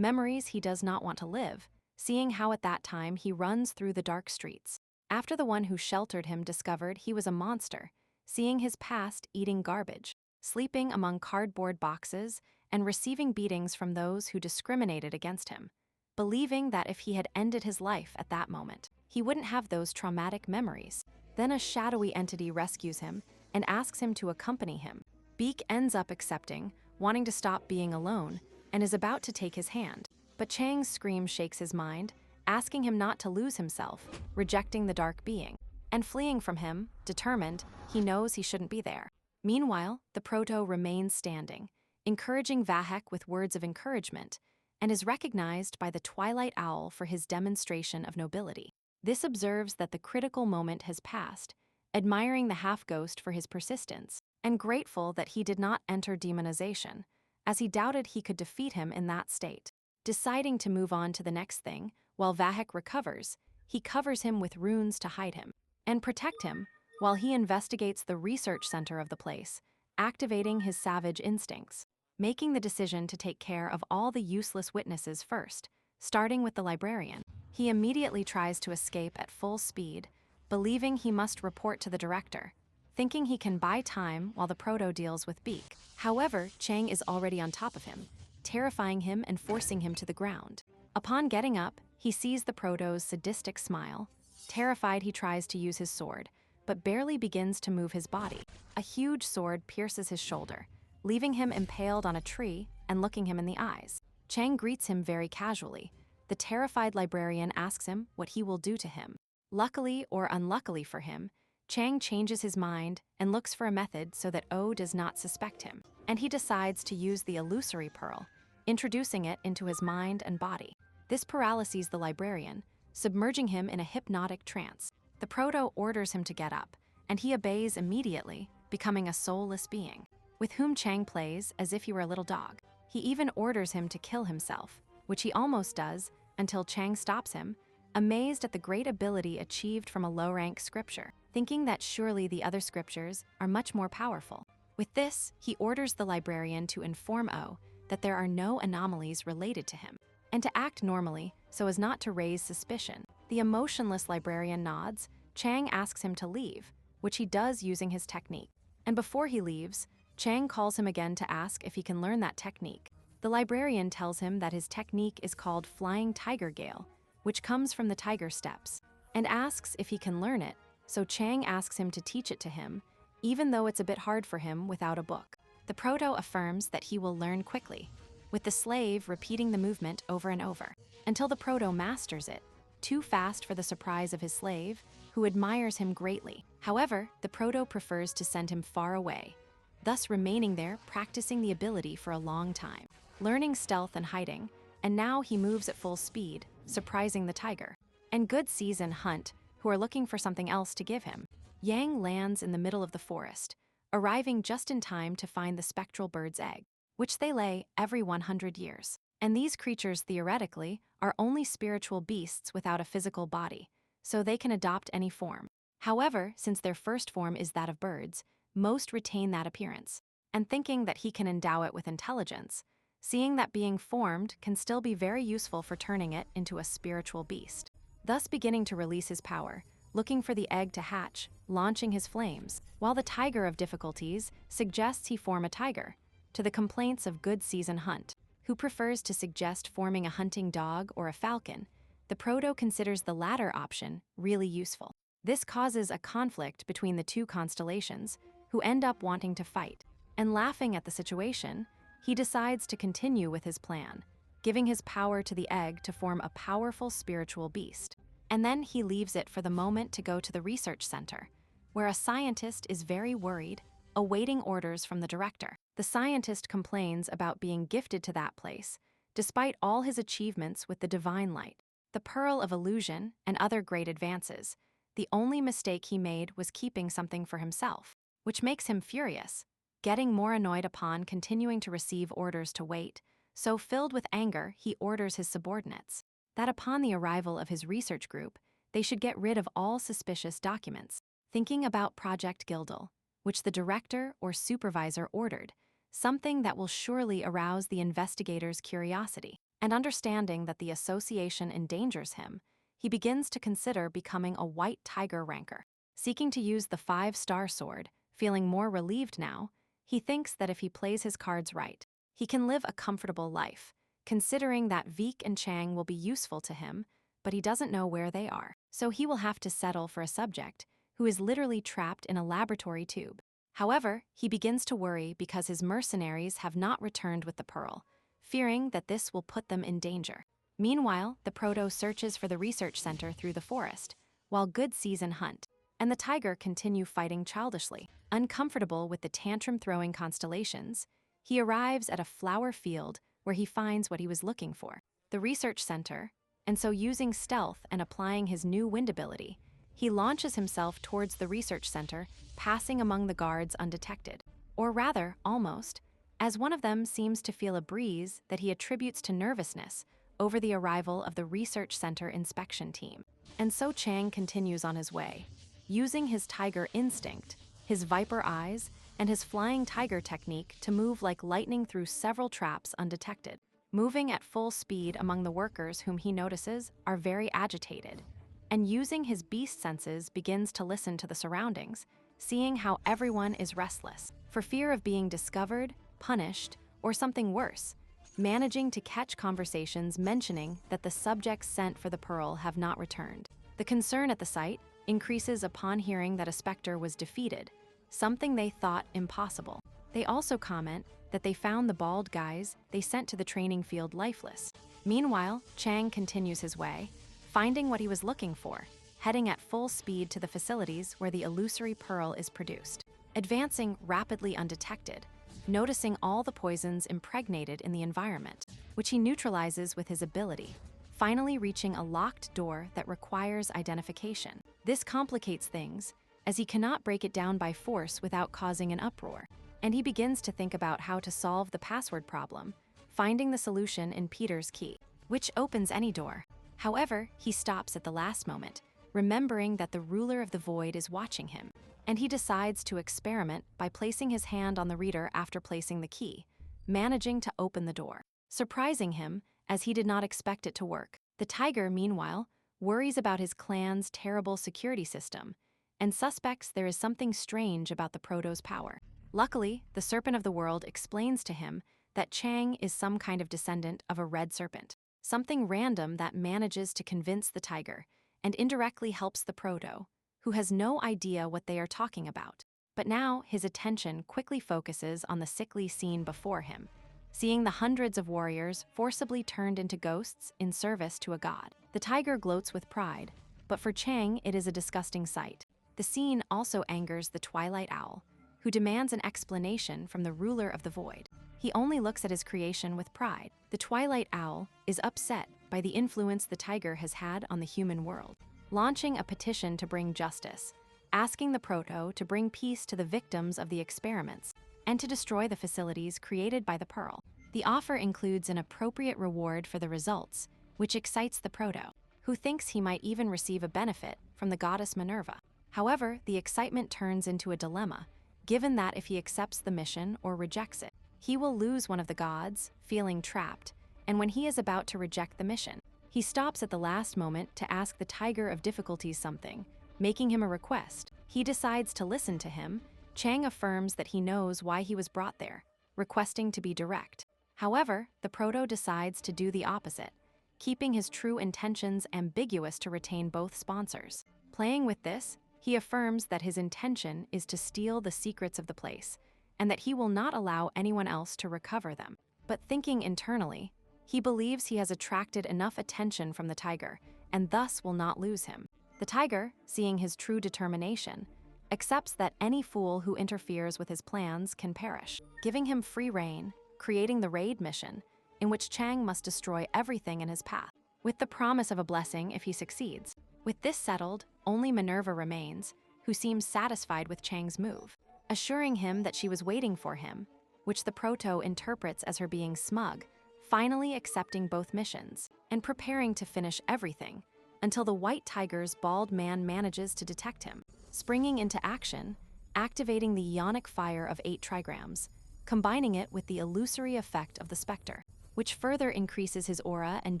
he does not want to live, seeing how at that time he runs through the dark streets. After the one who sheltered him discovered he was a monster, seeing his past eating garbage, sleeping among cardboard boxes, and receiving beatings from those who discriminated against him, believing that if he had ended his life at that moment, he wouldn't have those traumatic memories. Then a shadowy entity rescues him and asks him to accompany him. Beak ends up accepting, wanting to stop being alone, and is about to take his hand. But Chang's scream shakes his mind, asking him not to lose himself, rejecting the dark being, and fleeing from him, determined, he knows he shouldn't be there. Meanwhile, the proto remains standing, encouraging Vahek with words of encouragement, and is recognized by the Twilight Owl for his demonstration of nobility. This observes that the critical moment has passed, admiring the half-ghost for his persistence, and grateful that he did not enter demonization, as he doubted he could defeat him in that state. Deciding to move on to the next thing, while Vahek recovers, he covers him with runes to hide him and protect him while he investigates the research center of the place, activating his savage instincts, making the decision to take care of all the useless witnesses first, starting with the librarian. He immediately tries to escape at full speed, believing he must report to the director, thinking he can buy time while the proto deals with Beak. However, Chang is already on top of him, terrifying him and forcing him to the ground. Upon getting up, he sees the proto's sadistic smile. Terrified, he tries to use his sword, but barely begins to move his body. A huge sword pierces his shoulder, leaving him impaled on a tree and looking him in the eyes. Chang greets him very casually. The terrified librarian asks him what he will do to him. Luckily or unluckily for him, Chang changes his mind and looks for a method so that O does not suspect him, and he decides to use the illusory pearl, introducing it into his mind and body. This paralyses the librarian, submerging him in a hypnotic trance. The proto orders him to get up, and he obeys immediately, becoming a soulless being, with whom Chang plays as if he were a little dog. He even orders him to kill himself, which he almost does until Chang stops him, amazed at the great ability achieved from a low-rank scripture, thinking that surely the other scriptures are much more powerful. With this, he orders the librarian to inform O that there are no anomalies related to him. and to act normally so as not to raise suspicion. The emotionless librarian nods. Chang asks him to leave, which he does using his technique. And before he leaves, Chang calls him again to ask if he can learn that technique. The librarian tells him that his technique is called Flying Tiger Gale, which comes from the tiger steps, and asks if he can learn it, so Chang asks him to teach it to him, even though it's a bit hard for him without a book. The proto affirms that he will learn quickly, with the slave repeating the movement over and over, until the proto masters it, too fast for the surprise of his slave, who admires him greatly. However, the proto prefers to send him far away, thus remaining there practicing the ability for a long time, learning stealth and hiding, and now he moves at full speed, surprising the tiger and Good Season Hunt, who are looking for something else to give him. Yang lands in the middle of the forest, arriving just in time to find the spectral bird's egg, which they lay every 100 years. And these creatures, theoretically, are only spiritual beasts without a physical body, so they can adopt any form. However, since their first form is that of birds, most retain that appearance. And thinking that he can endow it with intelligence, seeing that being formed can still be very useful for turning it into a spiritual beast. Thus beginning to release his power, looking for the egg to hatch, launching his flames, while the tiger of difficulties suggests he form a tiger, to the complaints of Good Season Hunt, who prefers to suggest forming a hunting dog or a falcon. The proto considers the latter option really useful. This causes a conflict between the two constellations, who end up wanting to fight, and laughing at the situation, he decides to continue with his plan, giving his power to the egg to form a powerful spiritual beast. And then he leaves it for the moment to go to the research center, where a scientist is very worried, awaiting orders from the director. The scientist complains about being gifted to that place, despite all his achievements with the divine light, the Pearl of Illusion, and other great advances. The only mistake he made was keeping something for himself, which makes him furious, getting more annoyed upon continuing to receive orders to wait. So filled with anger, he orders his subordinates that upon the arrival of his research group, they should get rid of all suspicious documents, thinking about Project Gildal, which the director or supervisor ordered, something that will surely arouse the investigator's curiosity. And understanding that the association endangers him, he begins to consider becoming a white tiger ranker. Seeking to use the 5-star sword, feeling more relieved now, he thinks that if he plays his cards right, he can live a comfortable life, considering that Veek and Chang will be useful to him, but he doesn't know where they are. So he will have to settle for a subject who is literally trapped in a laboratory tube. However, he begins to worry because his mercenaries have not returned with the pearl, fearing that this will put them in danger. Meanwhile, the proto searches for the research center through the forest, while Good Season Hunt and the tiger continue fighting childishly. Uncomfortable with the tantrum-throwing constellations, he arrives at a flower field where he finds what he was looking for, the research center, and so using stealth and applying his new wind ability, he launches himself towards the research center, passing among the guards undetected. Or rather, almost, as one of them seems to feel a breeze that he attributes to nervousness over the arrival of the research center inspection team. And so Chang continues on his way, using his tiger instinct, his viper eyes, and his flying tiger technique to move like lightning through several traps undetected, moving at full speed among the workers whom he notices are very agitated, and using his beast senses begins to listen to the surroundings, seeing how everyone is restless, for fear of being discovered, punished, or something worse, managing to catch conversations mentioning that the subjects sent for the pearl have not returned. The concern at the site increases upon hearing that a specter was defeated, something they thought impossible. They also comment that they found the bald guys they sent to the training field lifeless. Meanwhile, Chang continues his way, finding what he was looking for, heading at full speed to the facilities where the illusory pearl is produced, advancing rapidly undetected, noticing all the poisons impregnated in the environment, which he neutralizes with his ability, finally reaching a locked door that requires identification. This complicates things, as he cannot break it down by force without causing an uproar, and he begins to think about how to solve the password problem, finding the solution in Peter's key, which opens any door. However, he stops at the last moment, remembering that the ruler of the void is watching him, and he decides to experiment by placing his hand on the reader after placing the key, managing to open the door, surprising him as he did not expect it to work. The tiger, meanwhile, worries about his clan's terrible security system and suspects there is something strange about the proto's power. Luckily, the serpent of the world explains to him that Chang is some kind of descendant of a red serpent, something random that manages to convince the tiger and indirectly helps the proto, who has no idea what they are talking about. But now his attention quickly focuses on the sickly scene before him, seeing the hundreds of warriors forcibly turned into ghosts in service to a god. The tiger gloats with pride, but for Chang it is a disgusting sight. The scene also angers the Twilight Owl, who demands an explanation from the ruler of the void. He only looks at his creation with pride. The Twilight Owl is upset by the influence the tiger has had on the human world, launching a petition to bring justice, asking the proto to bring peace to the victims of the experiments and to destroy the facilities created by the pearl. The offer includes an appropriate reward for the results, which excites the proto, who thinks he might even receive a benefit from the goddess Minerva. However, the excitement turns into a dilemma, given that if he accepts the mission or rejects it, he will lose one of the gods, feeling trapped, and when he is about to reject the mission, he stops at the last moment to ask the Tiger of Difficulties something, making him a request. He decides to listen to him. Chang affirms that he knows why he was brought there, requesting to be direct. However, the proto decides to do the opposite, keeping his true intentions ambiguous to retain both sponsors. Playing with this, he affirms that his intention is to steal the secrets of the place, and that he will not allow anyone else to recover them. But thinking internally, he believes he has attracted enough attention from the tiger, and thus will not lose him. The tiger, seeing his true determination, accepts that any fool who interferes with his plans can perish, giving him free rein, creating the raid mission, in which Chang must destroy everything in his path, with the promise of a blessing if he succeeds. With this settled, only Minerva remains, who seems satisfied with Chang's move, assuring him that she was waiting for him, which the proto interprets as her being smug, finally accepting both missions, and preparing to finish everything, until the white tiger's bald man manages to detect him, springing into action, activating the ionic fire of 8 trigrams, combining it with the illusory effect of the specter, which further increases his aura and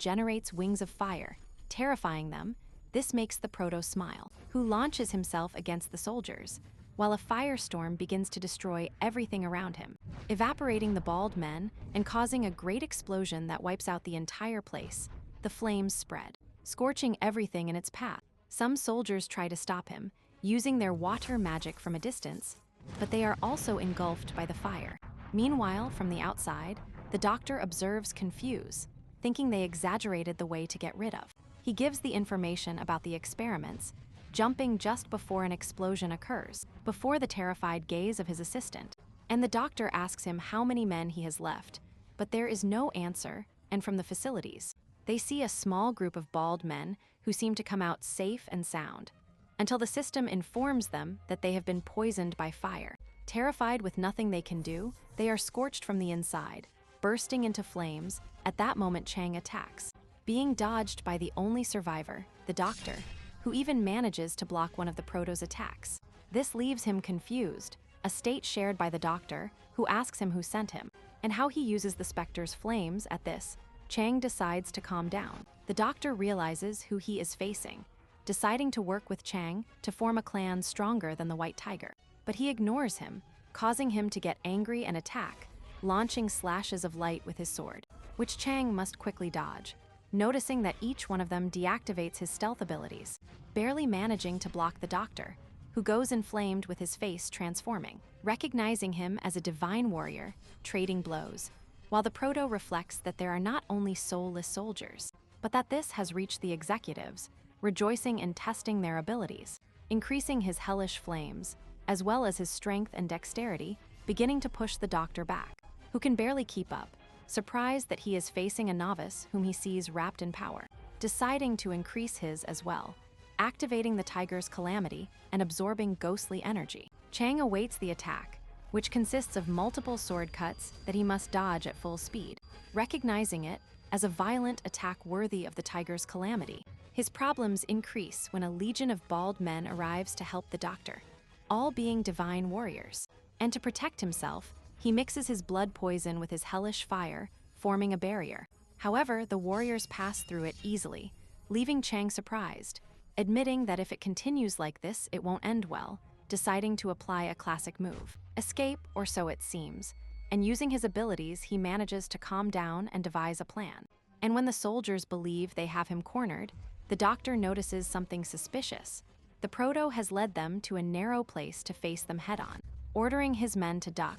generates wings of fire, terrifying them. This makes the proto smile, who launches himself against the soldiers, while a firestorm begins to destroy everything around him, evaporating the bald men and causing a great explosion that wipes out the entire place. The flames spread, scorching everything in its path. Some soldiers try to stop him, using their water magic from a distance, but they are also engulfed by the fire. Meanwhile, from the outside, the doctor observes confused, thinking they exaggerated the way to get rid of. He gives the information about the experiments, jumping just before an explosion occurs, before the terrified gaze of his assistant. And the doctor asks him how many men he has left, but there is no answer, and from the facilities, they see a small group of bald men who seem to come out safe and sound, until the system informs them that they have been poisoned by fire. Terrified with nothing they can do, they are scorched from the inside, bursting into flames. At that moment, Chang attacks, being dodged by the only survivor, the doctor, who even manages to block one of the proto's attacks. This leaves him confused, a state shared by the doctor, who asks him who sent him, and how he uses the specter's flames. At this, Chang decides to calm down. The doctor realizes who he is facing, deciding to work with Chang to form a clan stronger than the White Tiger. But he ignores him, causing him to get angry and attack, launching slashes of light with his sword, which Chang must quickly dodge, noticing that each one of them deactivates his stealth abilities, barely managing to block the doctor, who goes inflamed with his face transforming, recognizing him as a divine warrior, trading blows, while the proto reflects that there are not only soulless soldiers, but that this has reached the executives, rejoicing in testing their abilities, increasing his hellish flames, as well as his strength and dexterity, beginning to push the doctor back, who can barely keep up, surprised that he is facing a novice whom he sees wrapped in power, deciding to increase his as well, activating the tiger's calamity and absorbing ghostly energy. Chang awaits the attack, which consists of multiple sword cuts that he must dodge at full speed, recognizing it as a violent attack worthy of the tiger's calamity. His problems increase when a legion of bald men arrives to help the doctor, all being divine warriors. And to protect himself, he mixes his blood poison with his hellish fire, forming a barrier. However, the warriors pass through it easily, leaving Chang surprised, admitting that if it continues like this, it won't end well, deciding to apply a classic move. Escape, or so it seems, and using his abilities, he manages to calm down and devise a plan. And when the soldiers believe they have him cornered, the doctor notices something suspicious. The Proto has led them to a narrow place to face them head-on, ordering his men to duck,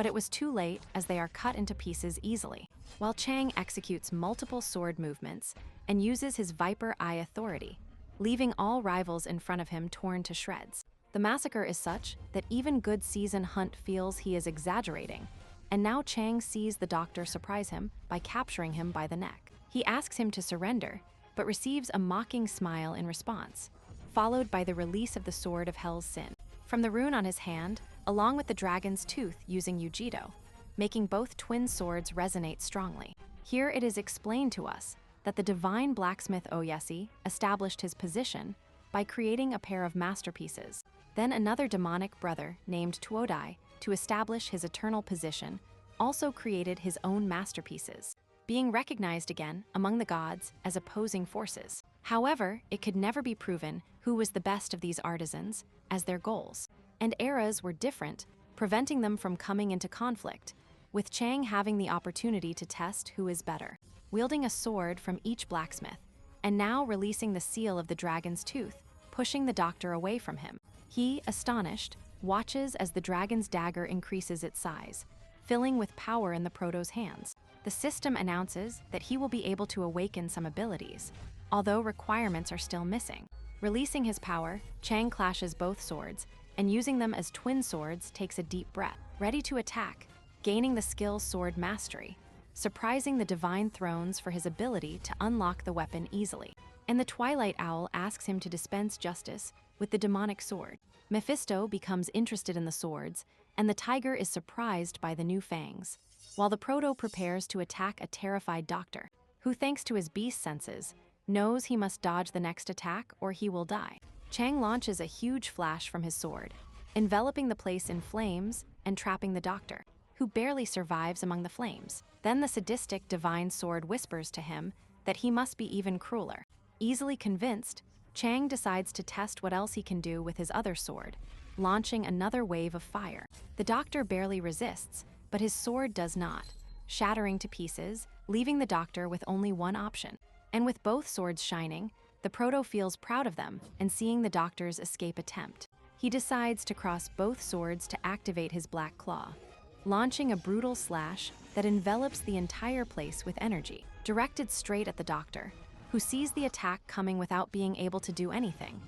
but it was too late as they are cut into pieces easily. While Chang executes multiple sword movements and uses his Viper Eye authority, leaving all rivals in front of him torn to shreds. The massacre is such that even good seasoned Hunt feels he is exaggerating, and now Chang sees the doctor surprise him by capturing him by the neck. He asks him to surrender, but receives a mocking smile in response, followed by the release of the Sword of Hell's Sin from the rune on his hand, along with the dragon's tooth using Yujido, making both twin swords resonate strongly. Here it is explained to us that the divine blacksmith Oyesi established his position by creating a pair of masterpieces. Then another demonic brother named Tuodai, to establish his eternal position, also created his own masterpieces, being recognized again among the gods as opposing forces. However, it could never be proven who was the best of these artisans, as their goals and eras were different, preventing them from coming into conflict, with Chang having the opportunity to test who is better, wielding a sword from each blacksmith, and now releasing the seal of the dragon's tooth, pushing the doctor away from him. He, astonished, watches as the dragon's dagger increases its size, filling with power in the Proto's hands. The system announces that he will be able to awaken some abilities, although requirements are still missing. Releasing his power, Chang clashes both swords, and using them as twin swords takes a deep breath, ready to attack, gaining the skill Sword Mastery, surprising the Divine Thrones for his ability to unlock the weapon easily. And the Twilight Owl asks him to dispense justice with the demonic sword. Mephisto becomes interested in the swords, and the tiger is surprised by the new fangs, while the Proto prepares to attack a terrified doctor, who, thanks to his beast senses, knows he must dodge the next attack or he will die. Chang launches a huge flash from his sword, enveloping the place in flames and trapping the doctor, who barely survives among the flames. Then the sadistic divine sword whispers to him that he must be even crueler. Easily convinced, Chang decides to test what else he can do with his other sword, launching another wave of fire. The doctor barely resists, but his sword does not, shattering to pieces, leaving the doctor with only one option. And with both swords shining, the Proto feels proud of them and seeing the doctor's escape attempt. He decides to cross both swords to activate his black claw, launching a brutal slash that envelops the entire place with energy, directed straight at the doctor, who sees the attack coming without being able to do anything,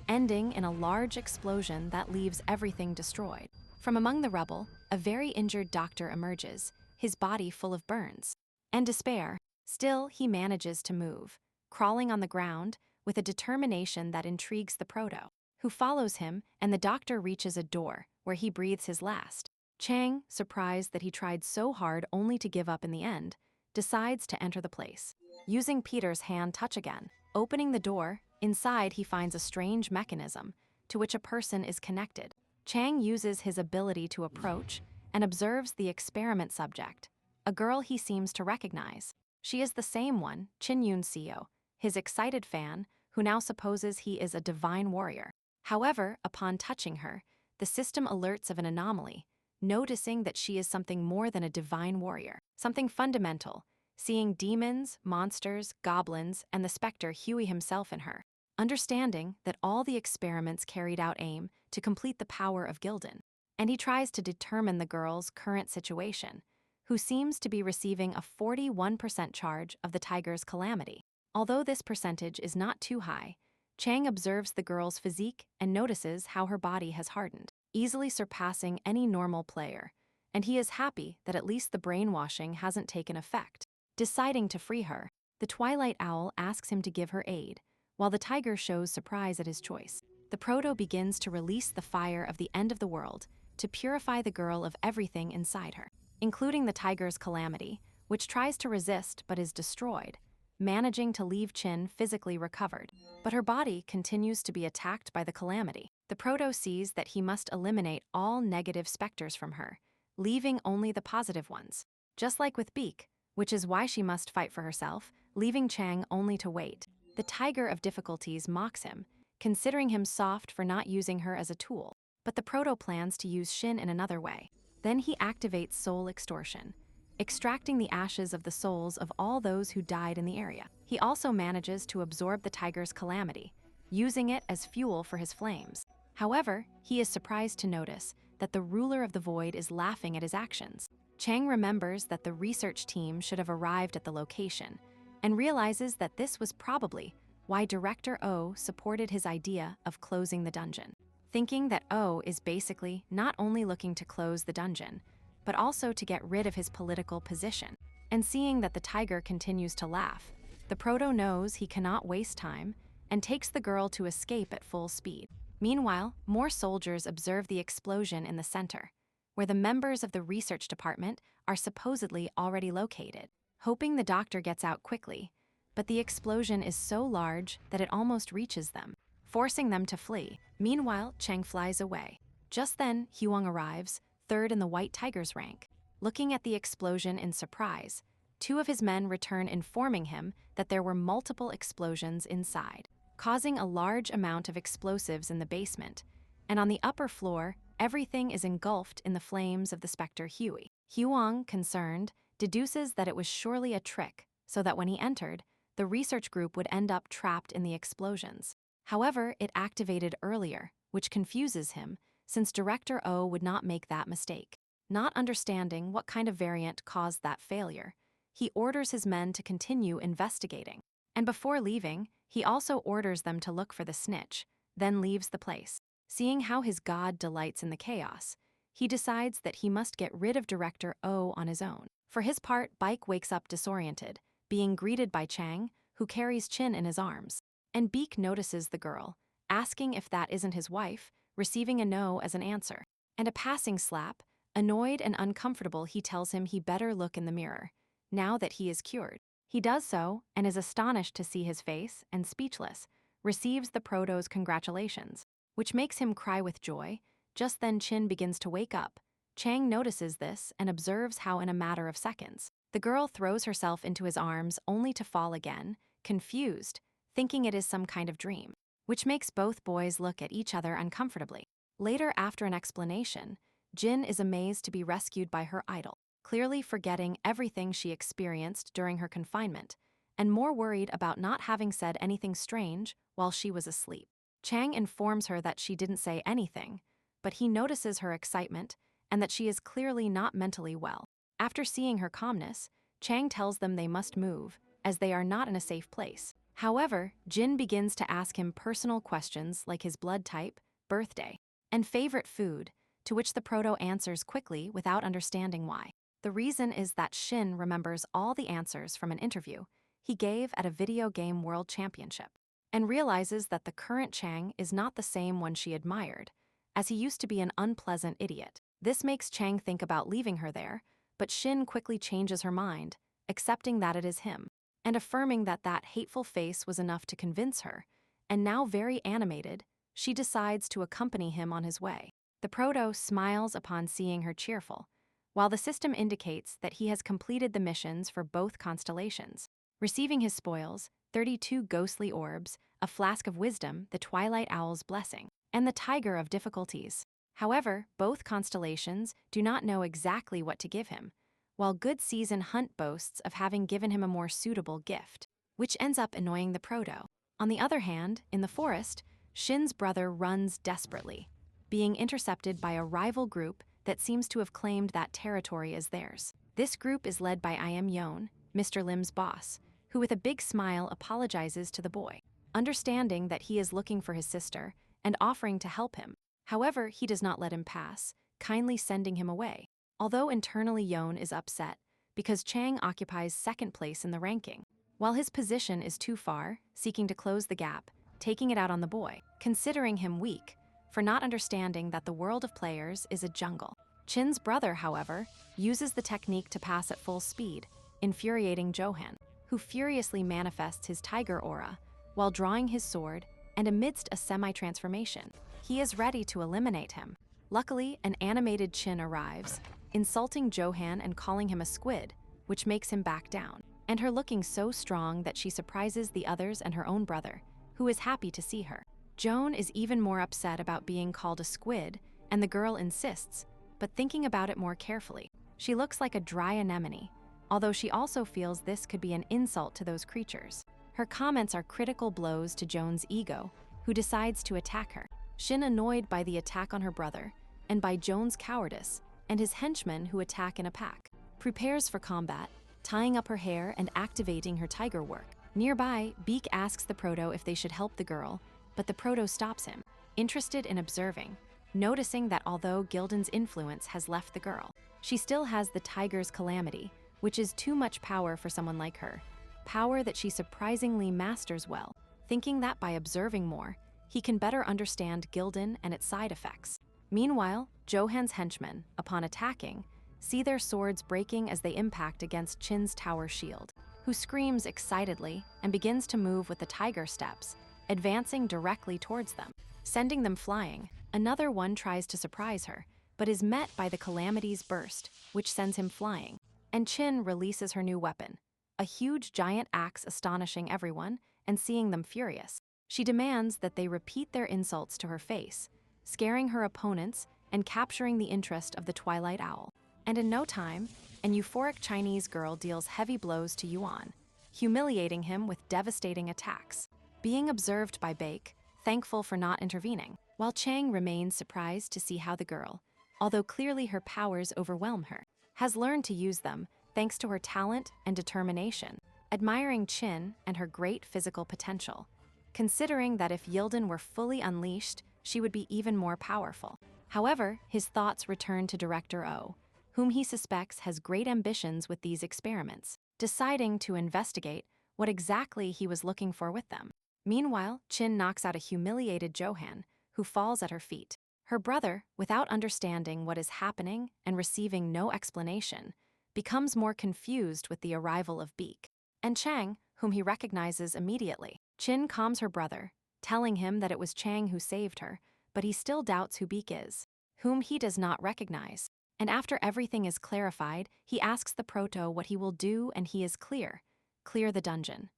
ending in a large explosion that leaves everything destroyed. From among the rubble, a very injured doctor emerges, his body full of burns and despair. Still, he manages to move, crawling on the ground with a determination that intrigues the Proto, who follows him, and the doctor reaches a door where he breathes his last. Chang, surprised that he tried so hard only to give up in the end, decides to enter the place. Using Peter's hand touch again, opening the door, inside he finds a strange mechanism to which a person is connected. Chang uses his ability to approach and observes the experiment subject, a girl he seems to recognize. She is the same one, Chin-Yun Seo, his excited fan, who now supposes he is a divine warrior. However, upon touching her, the system alerts of an anomaly, noticing that she is something more than a divine warrior, something fundamental, seeing demons, monsters, goblins, and the specter Huey himself in her, understanding that all the experiments carried out aim to complete the power of Gildan. And he tries to determine the girl's current situation, who seems to be receiving a 41% charge of the tiger's calamity. Although this percentage is not too high, Chang observes the girl's physique and notices how her body has hardened, easily surpassing any normal player, and he is happy that at least the brainwashing hasn't taken effect. Deciding to free her, the Twilight Owl asks him to give her aid, while the tiger shows surprise at his choice. The Proto begins to release the fire of the end of the world to purify the girl of everything inside her, including the tiger's calamity, which tries to resist but is destroyed, managing to leave Chin physically recovered. But her body continues to be attacked by the calamity. The Proto sees that he must eliminate all negative specters from her, leaving only the positive ones. Just like with Beak, which is why she must fight for herself, leaving Chang only to wait. The tiger of difficulties mocks him, considering him soft for not using her as a tool. But the proto plans to use Shin in another way. Then he activates soul extortion, extracting the ashes of the souls of all those who died in the area. He also manages to absorb the tiger's calamity, using it as fuel for his flames. However, he is surprised to notice that the ruler of the void is laughing at his actions. Chang remembers that the research team should have arrived at the location and realizes that this was probably why Director O supported his idea of closing the dungeon. Thinking that O is basically not only looking to close the dungeon, but also to get rid of his political position. And seeing that the tiger continues to laugh, the proto knows he cannot waste time and takes the girl to escape at full speed. Meanwhile, more soldiers observe the explosion in the center, where the members of the research department are supposedly already located, hoping the doctor gets out quickly. But the explosion is so large that it almost reaches them, forcing them to flee. Meanwhile, Chang flies away. Just then, Huang arrives, third in the White Tiger's rank. Looking at the explosion in surprise, two of his men return informing him that there were multiple explosions inside, causing a large amount of explosives in the basement, and on the upper floor, everything is engulfed in the flames of the specter Huey. Huang, concerned, deduces that it was surely a trick, so that when he entered, the research group would end up trapped in the explosions. However, it activated earlier, which confuses him, since Director O would not make that mistake. Not understanding what kind of variant caused that failure, he orders his men to continue investigating. And before leaving, he also orders them to look for the snitch, then leaves the place. Seeing how his god delights in the chaos, he decides that he must get rid of Director O on his own. For his part, Baek wakes up disoriented, being greeted by Chang, who carries Chin in his arms. And Beek notices the girl, asking if that isn't his wife, receiving a no as an answer. And a passing slap, annoyed and uncomfortable, he tells him he better look in the mirror, now that he is cured. He does so, and is astonished to see his face, and speechless, receives the proto's congratulations, which makes him cry with joy. Just then Chin begins to wake up. Chang notices this and observes how in a matter of seconds, the girl throws herself into his arms only to fall again, confused, thinking it is some kind of dream, which makes both boys look at each other uncomfortably. Later, after an explanation, Jin is amazed to be rescued by her idol, clearly forgetting everything she experienced during her confinement, and more worried about not having said anything strange while she was asleep. Chang informs her that she didn't say anything, but he notices her excitement and that she is clearly not mentally well. After seeing her calmness, Chang tells them they must move, as they are not in a safe place. However, Jin begins to ask him personal questions like his blood type, birthday, and favorite food, to which the proto answers quickly without understanding why. The reason is that Shin remembers all the answers from an interview he gave at a video game world championship, and realizes that the current Chang is not the same one she admired, as he used to be an unpleasant idiot. This makes Chang think about leaving her there, but Shin quickly changes her mind, accepting that it is him, and affirming that that hateful face was enough to convince her, and now very animated, she decides to accompany him on his way. The proto smiles upon seeing her cheerful, while the system indicates that he has completed the missions for both constellations, receiving his spoils, 32 ghostly orbs, a flask of wisdom, the Twilight Owl's blessing, and the Tiger of difficulties. However, both constellations do not know exactly what to give him, while Good Season Hunt boasts of having given him a more suitable gift, which ends up annoying the proto. On the other hand, in the forest, Shin's brother runs desperately, being intercepted by a rival group that seems to have claimed that territory as theirs. This group is led by I.M. Yon, Mr. Lim's boss, who with a big smile apologizes to the boy, understanding that he is looking for his sister and offering to help him. However, he does not let him pass, kindly sending him away. Although internally Yon is upset because Chang occupies second place in the ranking, while his position is too far, seeking to close the gap, taking it out on the boy, considering him weak for not understanding that the world of players is a jungle. Chin's brother, however, uses the technique to pass at full speed, infuriating Johan, who furiously manifests his tiger aura while drawing his sword, and amidst a semi-transformation, he is ready to eliminate him. Luckily, an animated Chin arrives, insulting Johan and calling him a squid, which makes him back down, and her looking so strong that she surprises the others and her own brother, who is happy to see her. Joan is even more upset about being called a squid, and the girl insists, but thinking about it more carefully, she looks like a dry anemone, although she also feels this could be an insult to those creatures. Her comments are critical blows to Joan's ego, who decides to attack her. Shin, annoyed by the attack on her brother, and by Joan's cowardice, and his henchmen who attack in a pack, prepares for combat, tying up her hair and activating her tiger work. Nearby, Beak asks the Proto if they should help the girl, but the Proto stops him, interested in observing, noticing that although Gildan's influence has left the girl, she still has the tiger's calamity, which is too much power for someone like her, power that she surprisingly masters well, thinking that by observing more, he can better understand Gildan and its side effects. Meanwhile, Johan's henchmen, upon attacking, see their swords breaking as they impact against Chin's tower shield, who screams excitedly and begins to move with the tiger steps, advancing directly towards them, sending them flying. Another one tries to surprise her, but is met by the calamity's burst, which sends him flying, and Chin releases her new weapon, a huge giant axe, astonishing everyone and seeing them furious. She demands that they repeat their insults to her face, scaring her opponents and capturing the interest of the Twilight Owl. And in no time, an euphoric Chinese girl deals heavy blows to Yuan, humiliating him with devastating attacks. Being observed by Bake, thankful for not intervening, while Chang remains surprised to see how the girl, although clearly her powers overwhelm her, has learned to use them thanks to her talent and determination, admiring Chin and her great physical potential, considering that if Yildan were fully unleashed, she would be even more powerful. However, his thoughts return to Director O, whom he suspects has great ambitions with these experiments, deciding to investigate what exactly he was looking for with them. Meanwhile, Chin knocks out a humiliated Johan, who falls at her feet. Her brother, without understanding what is happening and receiving no explanation, becomes more confused with the arrival of Beak. And Chang, whom he recognizes immediately. Chin calms her brother, telling him that it was Chang who saved her, but he still doubts who Beak is, whom he does not recognize. And after everything is clarified, he asks the Proto what he will do, and he is clear the dungeon.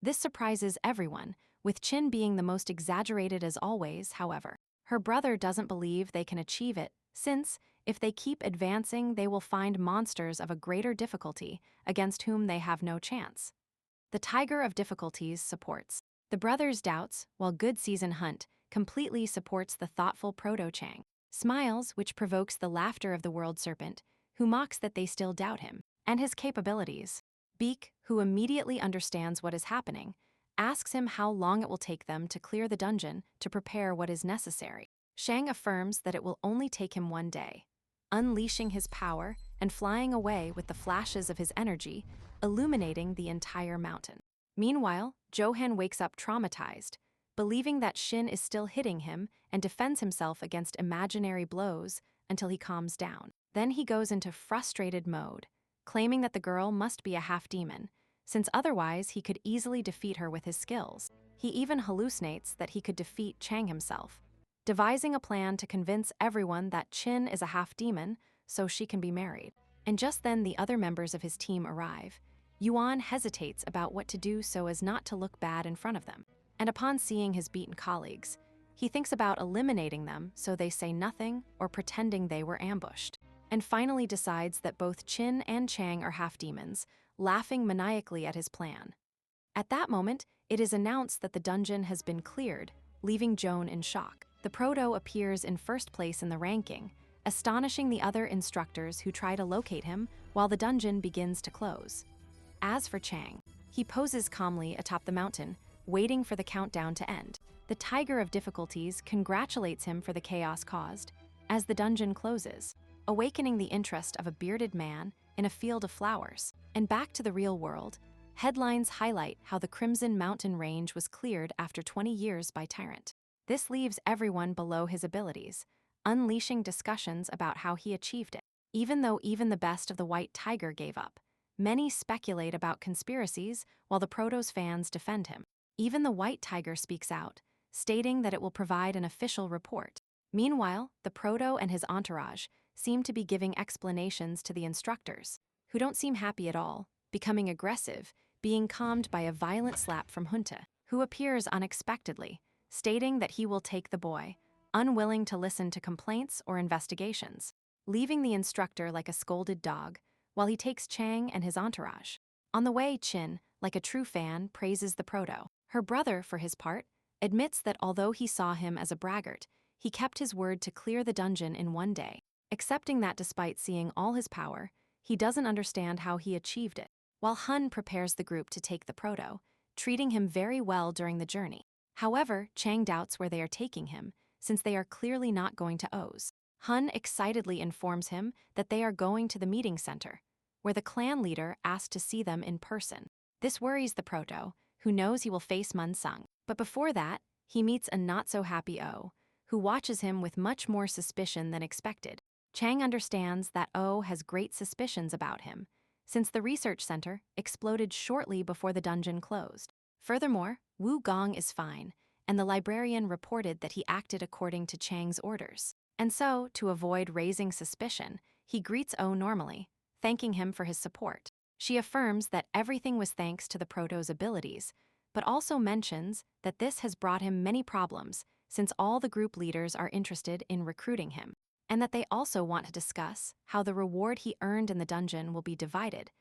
This surprises everyone, with Chin being the most exaggerated as always. However, her brother doesn't believe they can achieve it, since, if they keep advancing, they will find monsters of a greater difficulty against whom they have no chance. The Tiger of Difficulties supports the brothers' doubts, while Good Season Hunt completely supports the thoughtful Proto-Chang. Smiles, which provokes the laughter of the World Serpent, who mocks that they still doubt him, and his capabilities. Beak, who immediately understands what is happening, asks him how long it will take them to clear the dungeon to prepare what is necessary. Shang affirms that it will only take him one day, unleashing his power and flying away with the flashes of his energy, illuminating the entire mountain. Meanwhile, Johan wakes up traumatized, believing that Shin is still hitting him and defends himself against imaginary blows until he calms down. Then he goes into frustrated mode, claiming that the girl must be a half-demon, since otherwise he could easily defeat her with his skills. He even hallucinates that he could defeat Chang himself, devising a plan to convince everyone that Chin is a half-demon so she can be married. And just then the other members of his team arrive. Yuan hesitates about what to do so as not to look bad in front of them, and upon seeing his beaten colleagues, he thinks about eliminating them so they say nothing or pretending they were ambushed, and finally decides that both Chin and Chang are half-demons, laughing maniacally at his plan. At that moment, it is announced that the dungeon has been cleared, leaving Joan in shock. The Proto appears in first place in the ranking, astonishing the other instructors who try to locate him while the dungeon begins to close. As for Chang, he poses calmly atop the mountain, waiting for the countdown to end. The Tiger of Difficulties congratulates him for the chaos caused as the dungeon closes, awakening the interest of a bearded man in a field of flowers. And back to the real world, headlines highlight how the Crimson Mountain Range was cleared after 20 years by Tyrant. This leaves everyone below his abilities, unleashing discussions about how he achieved it. Even though even the best of the White Tiger gave up, many speculate about conspiracies while the Proto's fans defend him. Even the White Tiger speaks out, stating that it will provide an official report. Meanwhile, the Proto and his entourage seem to be giving explanations to the instructors, who don't seem happy at all, becoming aggressive, being calmed by a violent slap from Junta, who appears unexpectedly, stating that he will take the boy, unwilling to listen to complaints or investigations, leaving the instructor like a scolded dog, while he takes Chang and his entourage. On the way, Chin, like a true fan, praises the proto. Her brother, for his part, admits that although he saw him as a braggart, he kept his word to clear the dungeon in one day, accepting that despite seeing all his power, he doesn't understand how he achieved it, while Hun prepares the group to take the proto, treating him very well during the journey. However, Chang doubts where they are taking him, since they are clearly not going to Oz. Hun excitedly informs him that they are going to the meeting center, where the clan leader asked to see them in person. This worries the proto, who knows he will face Mun Sung. But before that, he meets a not-so-happy O, who watches him with much more suspicion than expected. Chang understands that O has great suspicions about him, since the research center exploded shortly before the dungeon closed. Furthermore, Wu Gong is fine, and the librarian reported that he acted according to Chang's orders. And so, to avoid raising suspicion, he greets O normally, thanking him for his support. She affirms that everything was thanks to the proto's abilities, but also mentions that this has brought him many problems since all the group leaders are interested in recruiting him, and that they also want to discuss how the reward he earned in the dungeon will be divided.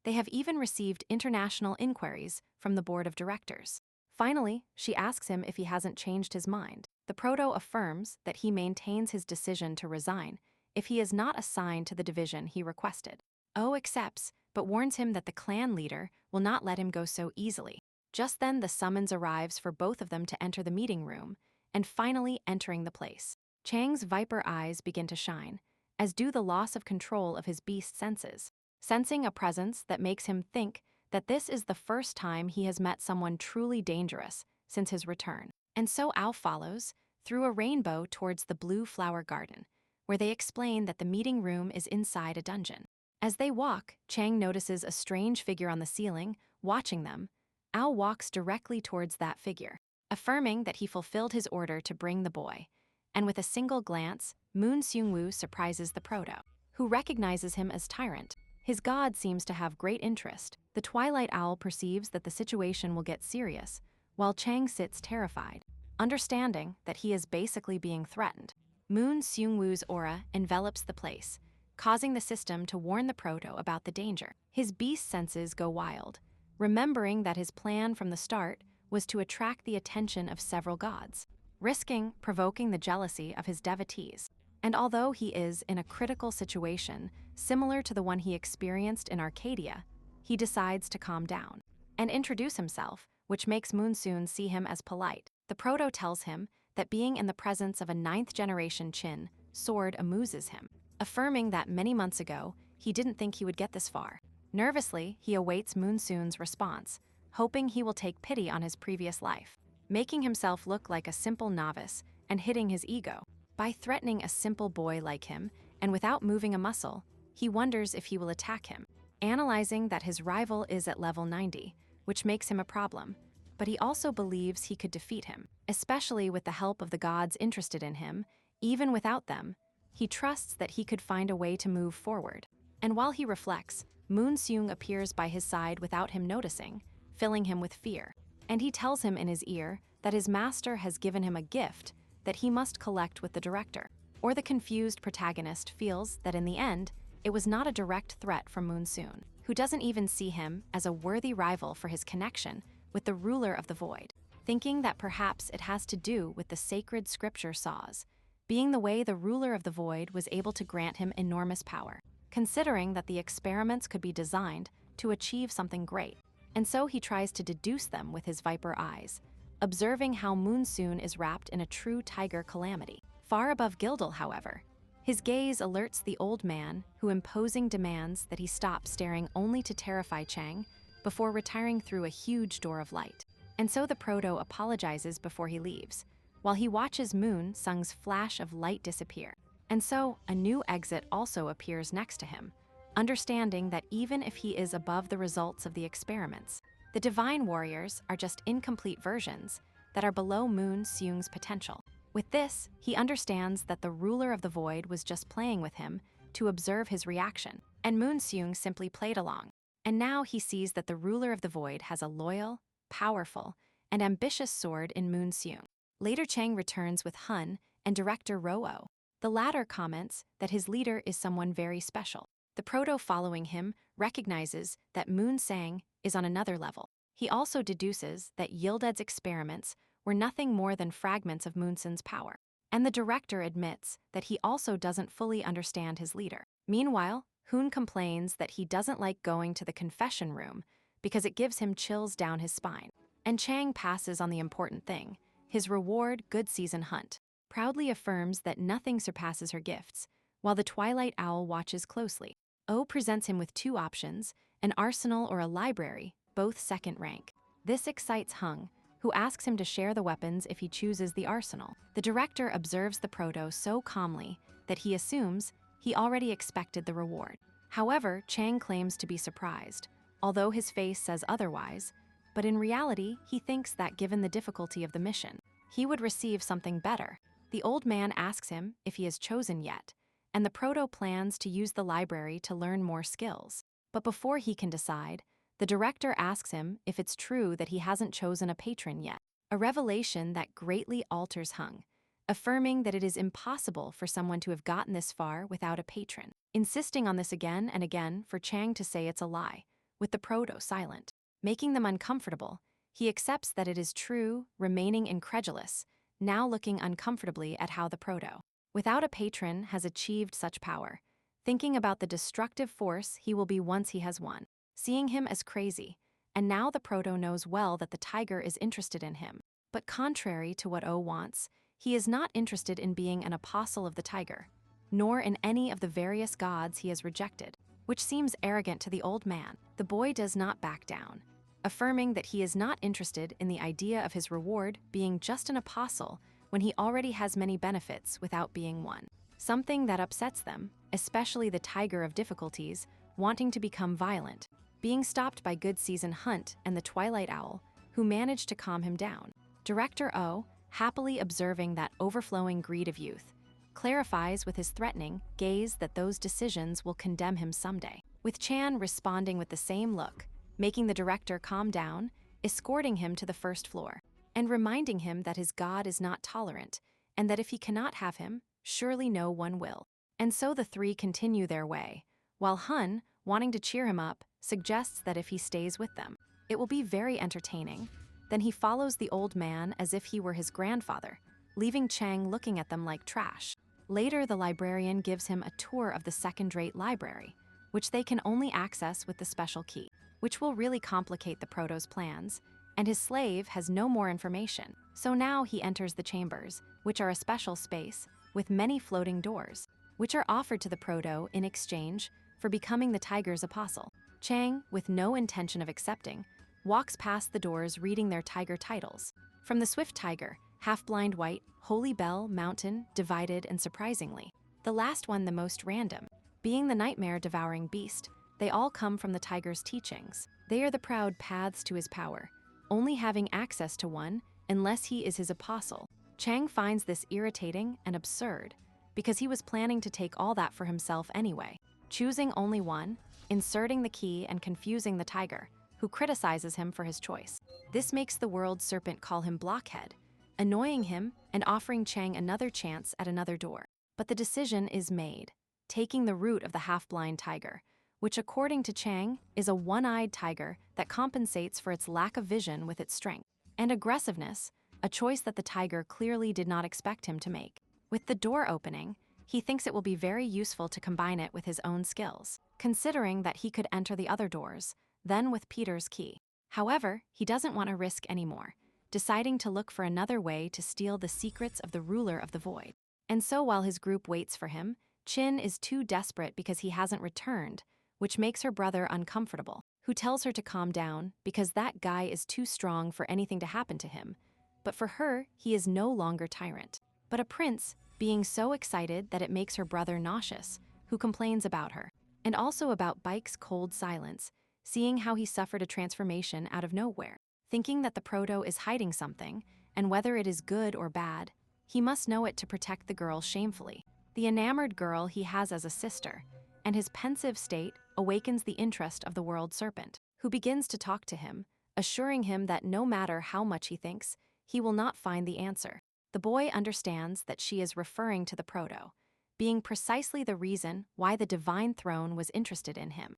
They have even received international inquiries from the board of directors. Finally, she asks him if he hasn't changed his mind. The proto affirms that he maintains his decision to resign if he is not assigned to the division he requested. O accepts, but warns him that the clan leader will not let him go so easily. Just then, the summons arrives for both of them to enter the meeting room, and finally entering the place. Chang's viper eyes begin to shine, as do the loss of control of his beast senses, sensing a presence that makes him think that this is the first time he has met someone truly dangerous since his return. And so Ao follows, through a rainbow towards the blue flower garden, where they explain that the meeting room is inside a dungeon. As they walk, Chang notices a strange figure on the ceiling, watching them. Ao walks directly towards that figure, affirming that he fulfilled his order to bring the boy, and with a single glance, Moon Seung-woo surprises the proto, who recognizes him as Tyrant. His god seems to have great interest. The Twilight Owl perceives that the situation will get serious, while Chang sits terrified, understanding that he is basically being threatened. Moon Seung-woo's aura envelops the place, causing the system to warn the proto about the danger. His beast senses go wild, remembering that his plan from the start was to attract the attention of several gods, risking provoking the jealousy of his devotees. And although he is in a critical situation similar to the one he experienced in Arcadia, he decides to calm down and introduce himself, which makes Moonsoon see him as polite. The proto tells him that being in the presence of a 9th-generation Chin sword amuses him, affirming that many months ago he didn't think he would get this far. Nervously, he awaits Moonsoon's response, hoping he will take pity on his previous life, making himself look like a simple novice and hitting his ego. By threatening a simple boy like him, and without moving a muscle, he wonders if he will attack him, analyzing that his rival is at level 90, which makes him a problem, but he also believes he could defeat him, especially with the help of the gods interested in him. Even without them, he trusts that he could find a way to move forward. And while he reflects, Moon Seung appears by his side without him noticing, filling him with fear, and he tells him in his ear that his master has given him a gift that he must collect with the director. Or the confused protagonist feels that in the end, it was not a direct threat from Moonsoon, who doesn't even see him as a worthy rival for his connection with the ruler of the void, thinking that perhaps it has to do with the sacred scripture saws, being the way the ruler of the void was able to grant him enormous power, considering that the experiments could be designed to achieve something great. And so he tries to deduce them with his viper eyes, observing how Moonsoon is wrapped in a true tiger calamity. Far above Gildal, however, his gaze alerts the old man, who imposing demands that he stop staring only to terrify Chang before retiring through a huge door of light. And so the proto apologizes before he leaves, while he watches Moon Sung's flash of light disappear. And so a new exit also appears next to him, understanding that even if he is above the results of the experiments, the divine warriors are just incomplete versions that are below Moon Seung's potential. With this, he understands that the ruler of the void was just playing with him to observe his reaction, and Moon Seung simply played along. And now he sees that the ruler of the void has a loyal, powerful, and ambitious sword in Moon Seung. Later Chang returns with Hun and director Ro. The latter comments that his leader is someone very special. The proto following him recognizes that Moon Sang is on another level. He also deduces that Yilded's experiments were nothing more than fragments of Moonsen's power. And the director admits that he also doesn't fully understand his leader. Meanwhile, Hoon complains that he doesn't like going to the confession room because it gives him chills down his spine. And Chang passes on the important thing, his reward, good season hunt, proudly affirms that nothing surpasses her gifts, while the Twilight Owl watches closely. O presents him with two options, an arsenal or a library, both second rank. This excites Hung, who asks him to share the weapons if he chooses the arsenal. The director observes the proto so calmly that he assumes he already expected the reward. However, Chang claims to be surprised, although his face says otherwise, but in reality, he thinks that given the difficulty of the mission, he would receive something better. The old man asks him if he has chosen yet, and the proto plans to use the library to learn more skills. But before he can decide, the director asks him if it's true that he hasn't chosen a patron yet, a revelation that greatly alters Hung, affirming that it is impossible for someone to have gotten this far without a patron, insisting on this again and again for Chang to say it's a lie, with the proto silent. Making them uncomfortable, he accepts that it is true, remaining incredulous, now looking uncomfortably at how the proto, without a patron, has achieved such power, thinking about the destructive force he will be once he has won, seeing him as crazy, and now the proto knows well that the tiger is interested in him. But contrary to what O wants, he is not interested in being an apostle of the tiger, nor in any of the various gods he has rejected, which seems arrogant to the old man. The boy does not back down, affirming that he is not interested in the idea of his reward being just an apostle when he already has many benefits without being one. Something that upsets them, especially the tiger of difficulties, wanting to become violent, being stopped by Good Season Hunt and the Twilight Owl, who managed to calm him down. Director O, happily observing that overflowing greed of youth, clarifies with his threatening gaze that those decisions will condemn him someday, with Chan responding with the same look, making the director calm down, escorting him to the first floor, and reminding him that his god is not tolerant, and that if he cannot have him, surely no one will. And so the three continue their way, while Hun, wanting to cheer him up, suggests that if he stays with them, it will be very entertaining. Then he follows the old man as if he were his grandfather, leaving Chang looking at them like trash. Later, the librarian gives him a tour of the second-rate library, which they can only access with the special key, which will really complicate the proto's plans, and his slave has no more information. So now he enters the chambers, which are a special space, with many floating doors, which are offered to the proto in exchange for becoming the tiger's apostle. Chang, with no intention of accepting, walks past the doors reading their tiger titles. From the Swift Tiger, Half-Blind White, Holy Bell, Mountain, Divided, and Surprisingly, the last one the most random, being the Nightmare-Devouring Beast, they all come from the tiger's teachings. They are the proud paths to his power, only having access to one unless he is his apostle. Chang finds this irritating and absurd because he was planning to take all that for himself anyway, choosing only one, inserting the key and confusing the tiger, who criticizes him for his choice. This makes the world serpent call him Blockhead, annoying him and offering Chang another chance at another door. But the decision is made, taking the route of the half-blind tiger, which according to Chang is a one-eyed tiger that compensates for its lack of vision with its strength and aggressiveness, a choice that the tiger clearly did not expect him to make. With the door opening, he thinks it will be very useful to combine it with his own skills, considering that he could enter the other doors, then with Peter's key. However, he doesn't want to risk anymore, deciding to look for another way to steal the secrets of the ruler of the void. And so while his group waits for him, Chin is too desperate because he hasn't returned, which makes her brother uncomfortable, who tells her to calm down because that guy is too strong for anything to happen to him. But for her, he is no longer tyrant, but a prince, being so excited that it makes her brother nauseous, who complains about her, and also about Bike's cold silence, seeing how he suffered a transformation out of nowhere, thinking that the proto is hiding something, and whether it is good or bad, he must know it to protect the girl shamefully, the enamored girl he has as a sister, and his pensive state awakens the interest of the world serpent, who begins to talk to him, assuring him that no matter how much he thinks, he will not find the answer. The boy understands that she is referring to the proto, being precisely the reason why the divine throne was interested in him,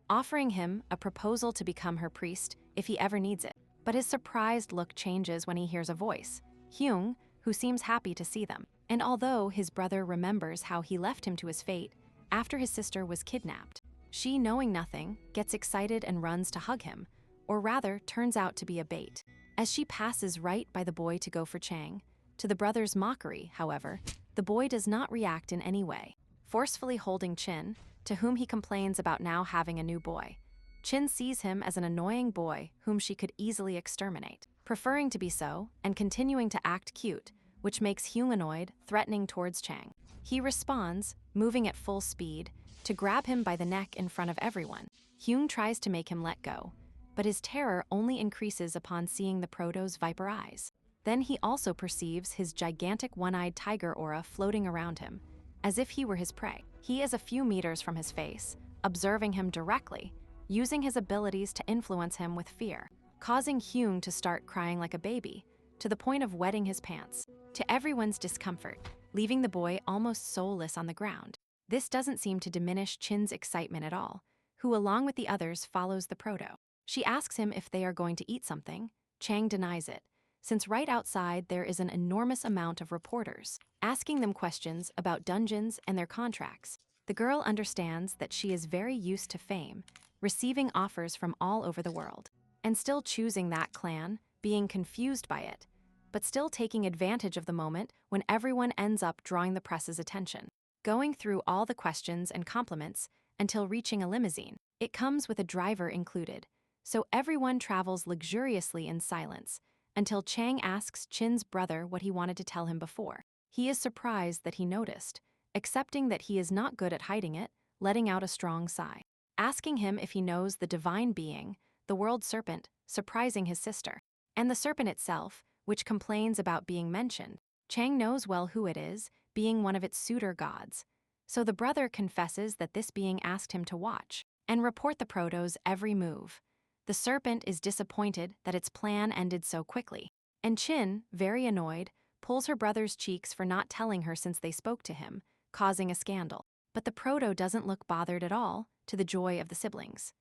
offering him a proposal to become her priest if he ever needs it. But his surprised look changes when he hears a voice, Hyung, who seems happy to see them. And although his brother remembers how he left him to his fate after his sister was kidnapped, she, knowing nothing, gets excited and runs to hug him, or rather turns out to be a bait. As she passes right by the boy to go for Chang, to the brother's mockery, however, the boy does not react in any way, forcefully holding Chin, to whom he complains about now having a new boy. Chin sees him as an annoying boy whom she could easily exterminate, preferring to be so and continuing to act cute, which makes Hyung annoyed, threatening towards Chang. He responds, moving at full speed, to grab him by the neck in front of everyone. Hyung tries to make him let go, but his terror only increases upon seeing the proto's viper eyes. Then he also perceives his gigantic one-eyed tiger aura floating around him, as if he were his prey. He is a few meters from his face, observing him directly, using his abilities to influence him with fear, causing Hyung to start crying like a baby, to the point of wetting his pants, to everyone's discomfort, leaving the boy almost soulless on the ground. This doesn't seem to diminish Chin's excitement at all, who along with the others follows the proto. She asks him if they are going to eat something. Chang denies it, since right outside there is an enormous amount of reporters, asking them questions about dungeons and their contracts. The girl understands that she is very used to fame, receiving offers from all over the world, and still choosing that clan, being confused by it, but still taking advantage of the moment when everyone ends up drawing the press's attention. Going through all the questions and compliments until reaching a limousine. It comes with a driver included, so everyone travels luxuriously in silence, until Chang asks Chin's brother what he wanted to tell him before. He is surprised that he noticed, accepting that he is not good at hiding it, letting out a strong sigh. Asking him if he knows the divine being, the world serpent, surprising his sister. And the serpent itself, which complains about being mentioned. Chang knows well who it is, being one of its suitor gods. So the brother confesses that this being asked him to watch and report the proto's every move. The serpent is disappointed that its plan ended so quickly, and Chin, very annoyed, pulls her brother's cheeks for not telling her since they spoke to him, causing a scandal. But the proto doesn't look bothered at all, to the joy of the siblings.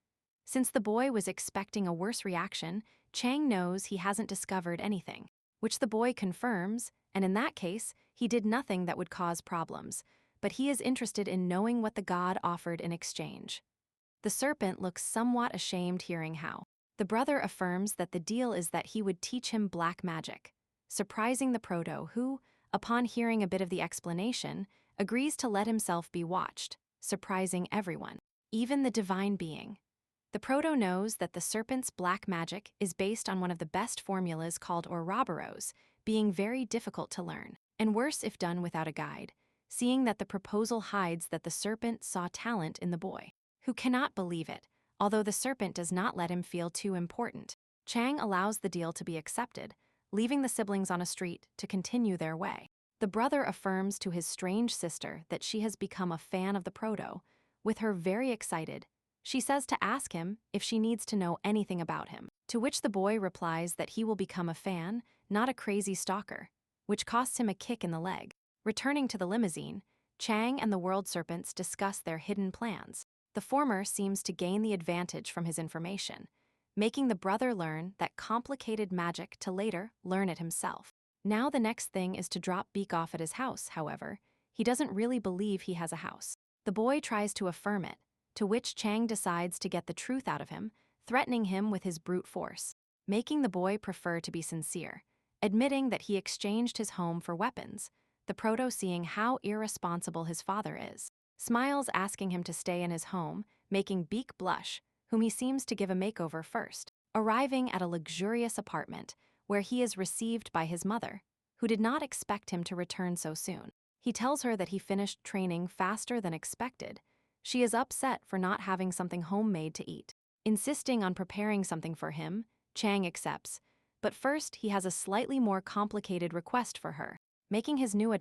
Since the boy was expecting a worse reaction, Chang knows he hasn't discovered anything, which the boy confirms, and in that case, he did nothing that would cause problems, but he is interested in knowing what the god offered in exchange. The serpent looks somewhat ashamed hearing how. The brother affirms that the deal is that he would teach him black magic, surprising the proto who, upon hearing a bit of the explanation, agrees to let himself be watched, surprising everyone, even the divine being. The proto knows that the serpent's black magic is based on one of the best formulas called Ouroboros, being very difficult to learn, and worse if done without a guide, seeing that the proposal hides that the serpent saw talent in the boy, who cannot believe it, although the serpent does not let him feel too important. Chang allows the deal to be accepted, leaving the siblings on a street to continue their way. The brother affirms to his strange sister that she has become a fan of the proto, with her very excited. She says to ask him if she needs to know anything about him, to which the boy replies that he will become a fan, not a crazy stalker, which costs him a kick in the leg. Returning to the limousine, Chang and the world serpents discuss their hidden plans. The former seems to gain the advantage from his information, making the brother learn that complicated magic to later learn it himself. Now the next thing is to drop Beak off at his house, however. He doesn't really believe he has a house. The boy tries to affirm it, to which Chang decides to get the truth out of him, threatening him with his brute force, making the boy prefer to be sincere, admitting that he exchanged his home for weapons, the proto seeing how irresponsible his father is. Smiles asking him to stay in his home, making Beak blush, whom he seems to give a makeover first, arriving at a luxurious apartment where he is received by his mother, who did not expect him to return so soon. He tells her that he finished training faster than expected. She is upset for not having something homemade to eat. Insisting on preparing something for him, Chang accepts, but first he has a slightly more complicated request for her, making his new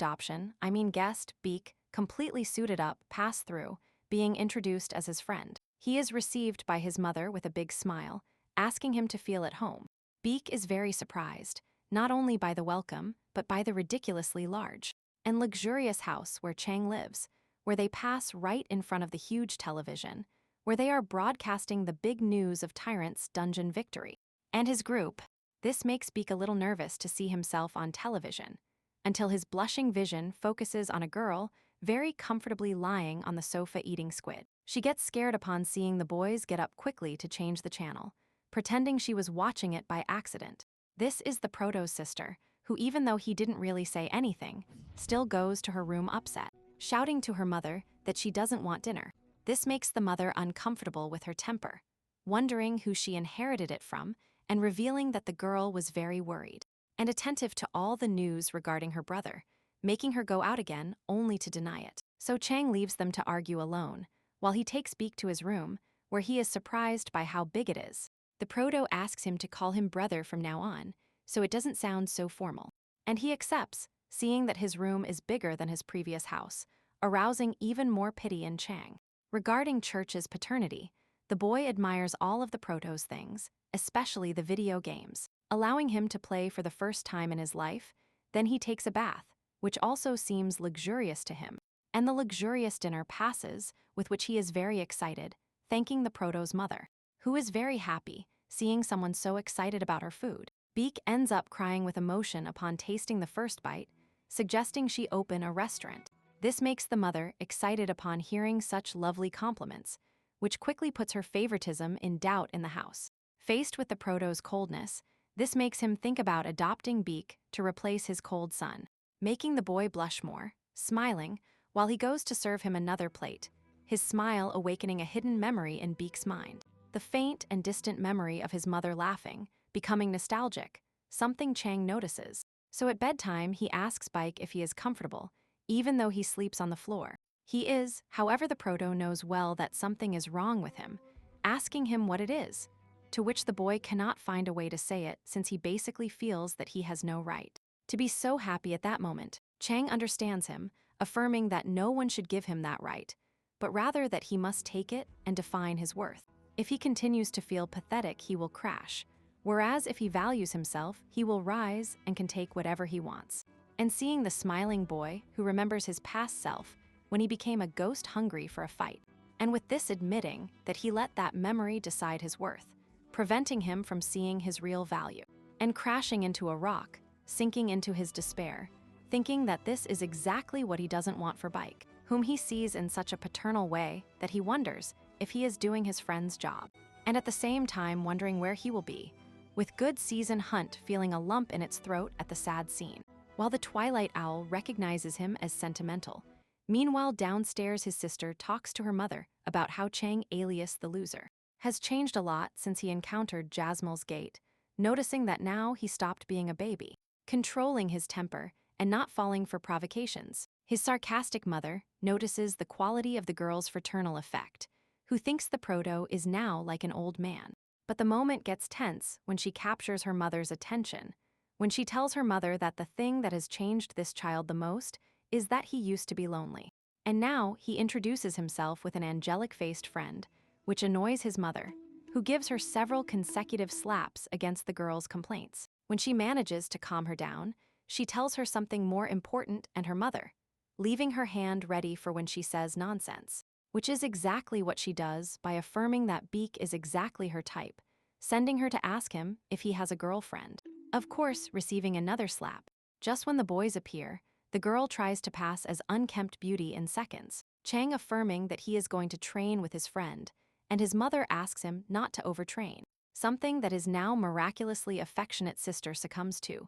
guest, Beak, completely suited up, pass through, being introduced as his friend. He is received by his mother with a big smile, asking him to feel at home. Beak is very surprised, not only by the welcome, but by the ridiculously large and luxurious house where Chang lives, where they pass right in front of the huge television, where they are broadcasting the big news of Tyrant's dungeon victory. And his group. This makes Beak a little nervous to see himself on television, until his blushing vision focuses on a girl very comfortably lying on the sofa eating squid. She gets scared upon seeing the boys get up quickly to change the channel, pretending she was watching it by accident. This is the Proto's sister, who even though he didn't really say anything, still goes to her room upset, shouting to her mother that she doesn't want dinner. This makes the mother uncomfortable with her temper, wondering who she inherited it from and revealing that the girl was very worried and attentive to all the news regarding her brother, making her go out again only to deny it. So Chang leaves them to argue alone, while he takes Beak to his room, where he is surprised by how big it is. The Proto asks him to call him brother from now on, so it doesn't sound so formal. And he accepts, seeing that his room is bigger than his previous house, arousing even more pity in Chang. Regarding Church's paternity, the boy admires all of the Proto's things, especially the video games, allowing him to play for the first time in his life. Then he takes a bath, which also seems luxurious to him, and the luxurious dinner passes, with which he is very excited, thanking the Proto's mother, who is very happy, seeing someone so excited about her food. Beak ends up crying with emotion upon tasting the first bite, suggesting she open a restaurant. This makes the mother excited upon hearing such lovely compliments, which quickly puts her favoritism in doubt in the house. Faced with the Proto's coldness, this makes him think about adopting Beak to replace his cold son, making the boy blush more, smiling, while he goes to serve him another plate, his smile awakening a hidden memory in Beak's mind. The faint and distant memory of his mother laughing, becoming nostalgic, something Chang notices. So at bedtime, he asks Bike if he is comfortable, even though he sleeps on the floor. He is, however the Proto knows well that something is wrong with him, asking him what it is, to which the boy cannot find a way to say it since he basically feels that he has no right to be so happy at that moment. Chang understands him, affirming that no one should give him that right, but rather that he must take it and define his worth. If he continues to feel pathetic, he will crash, whereas if he values himself, he will rise and can take whatever he wants. And seeing the smiling boy who remembers his past self when he became a ghost hungry for a fight, and with this admitting that he let that memory decide his worth, preventing him from seeing his real value, and crashing into a rock, sinking into his despair, thinking that this is exactly what he doesn't want for Bike, whom he sees in such a paternal way that he wonders if he is doing his friend's job, and at the same time wondering where he will be, with good season Hunt feeling a lump in its throat at the sad scene, while the Twilight Owl recognizes him as sentimental. Meanwhile, downstairs his sister talks to her mother about how Chang, alias the loser, has changed a lot since he encountered Jasmul's gate, noticing that now he stopped being a baby, controlling his temper, and not falling for provocations. His sarcastic mother notices the quality of the girl's fraternal effect, who thinks the Proto is now like an old man. But the moment gets tense when she captures her mother's attention, when she tells her mother that the thing that has changed this child the most is that he used to be lonely. And now he introduces himself with an angelic-faced friend, which annoys his mother, who gives her several consecutive slaps against the girl's complaints. When she manages to calm her down, she tells her something more important and her mother, leaving her hand ready for when she says nonsense, which is exactly what she does by affirming that Beak is exactly her type, sending her to ask him if he has a girlfriend. Of course, receiving another slap. Just when the boys appear, the girl tries to pass as unkempt beauty in seconds, Chang affirming that he is going to train with his friend, and his mother asks him not to overtrain, something that his now miraculously affectionate sister succumbs to,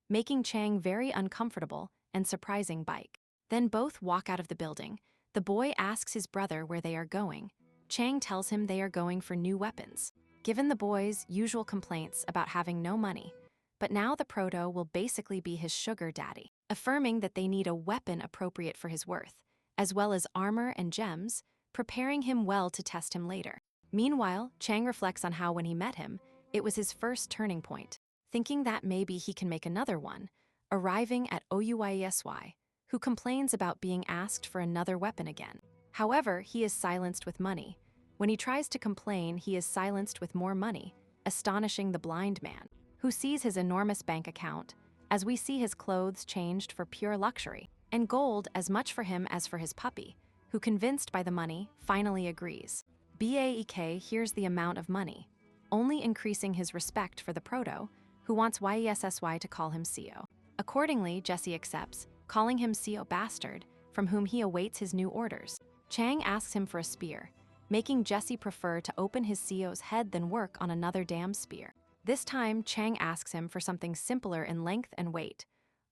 making Chang very uncomfortable and surprising Bike. Then both walk out of the building. The boy asks his brother where they are going. Chang tells him they are going for new weapons, given the boy's usual complaints about having no money. But now the Proto will basically be his sugar daddy, affirming that they need a weapon appropriate for his worth, as well as armor and gems, preparing him well to test him later. Meanwhile, Chang reflects on how when he met him, it was his first turning point, thinking that maybe he can make another one, arriving at Ouyesy, who complains about being asked for another weapon again. However, he is silenced with money. When he tries to complain, he is silenced with more money, astonishing the blind man, who sees his enormous bank account, as we see his clothes changed for pure luxury, and gold as much for him as for his puppy, who, convinced by the money, finally agrees. Baek hears the amount of money, only increasing his respect for the proto, who wants Yessy to call him Seo. Accordingly, Jesse accepts, calling him Seo bastard, from whom he awaits his new orders. Chang asks him for a spear, making Jesse prefer to open his Seo's head than work on another damn spear. This time, Chang asks him for something simpler in length and weight,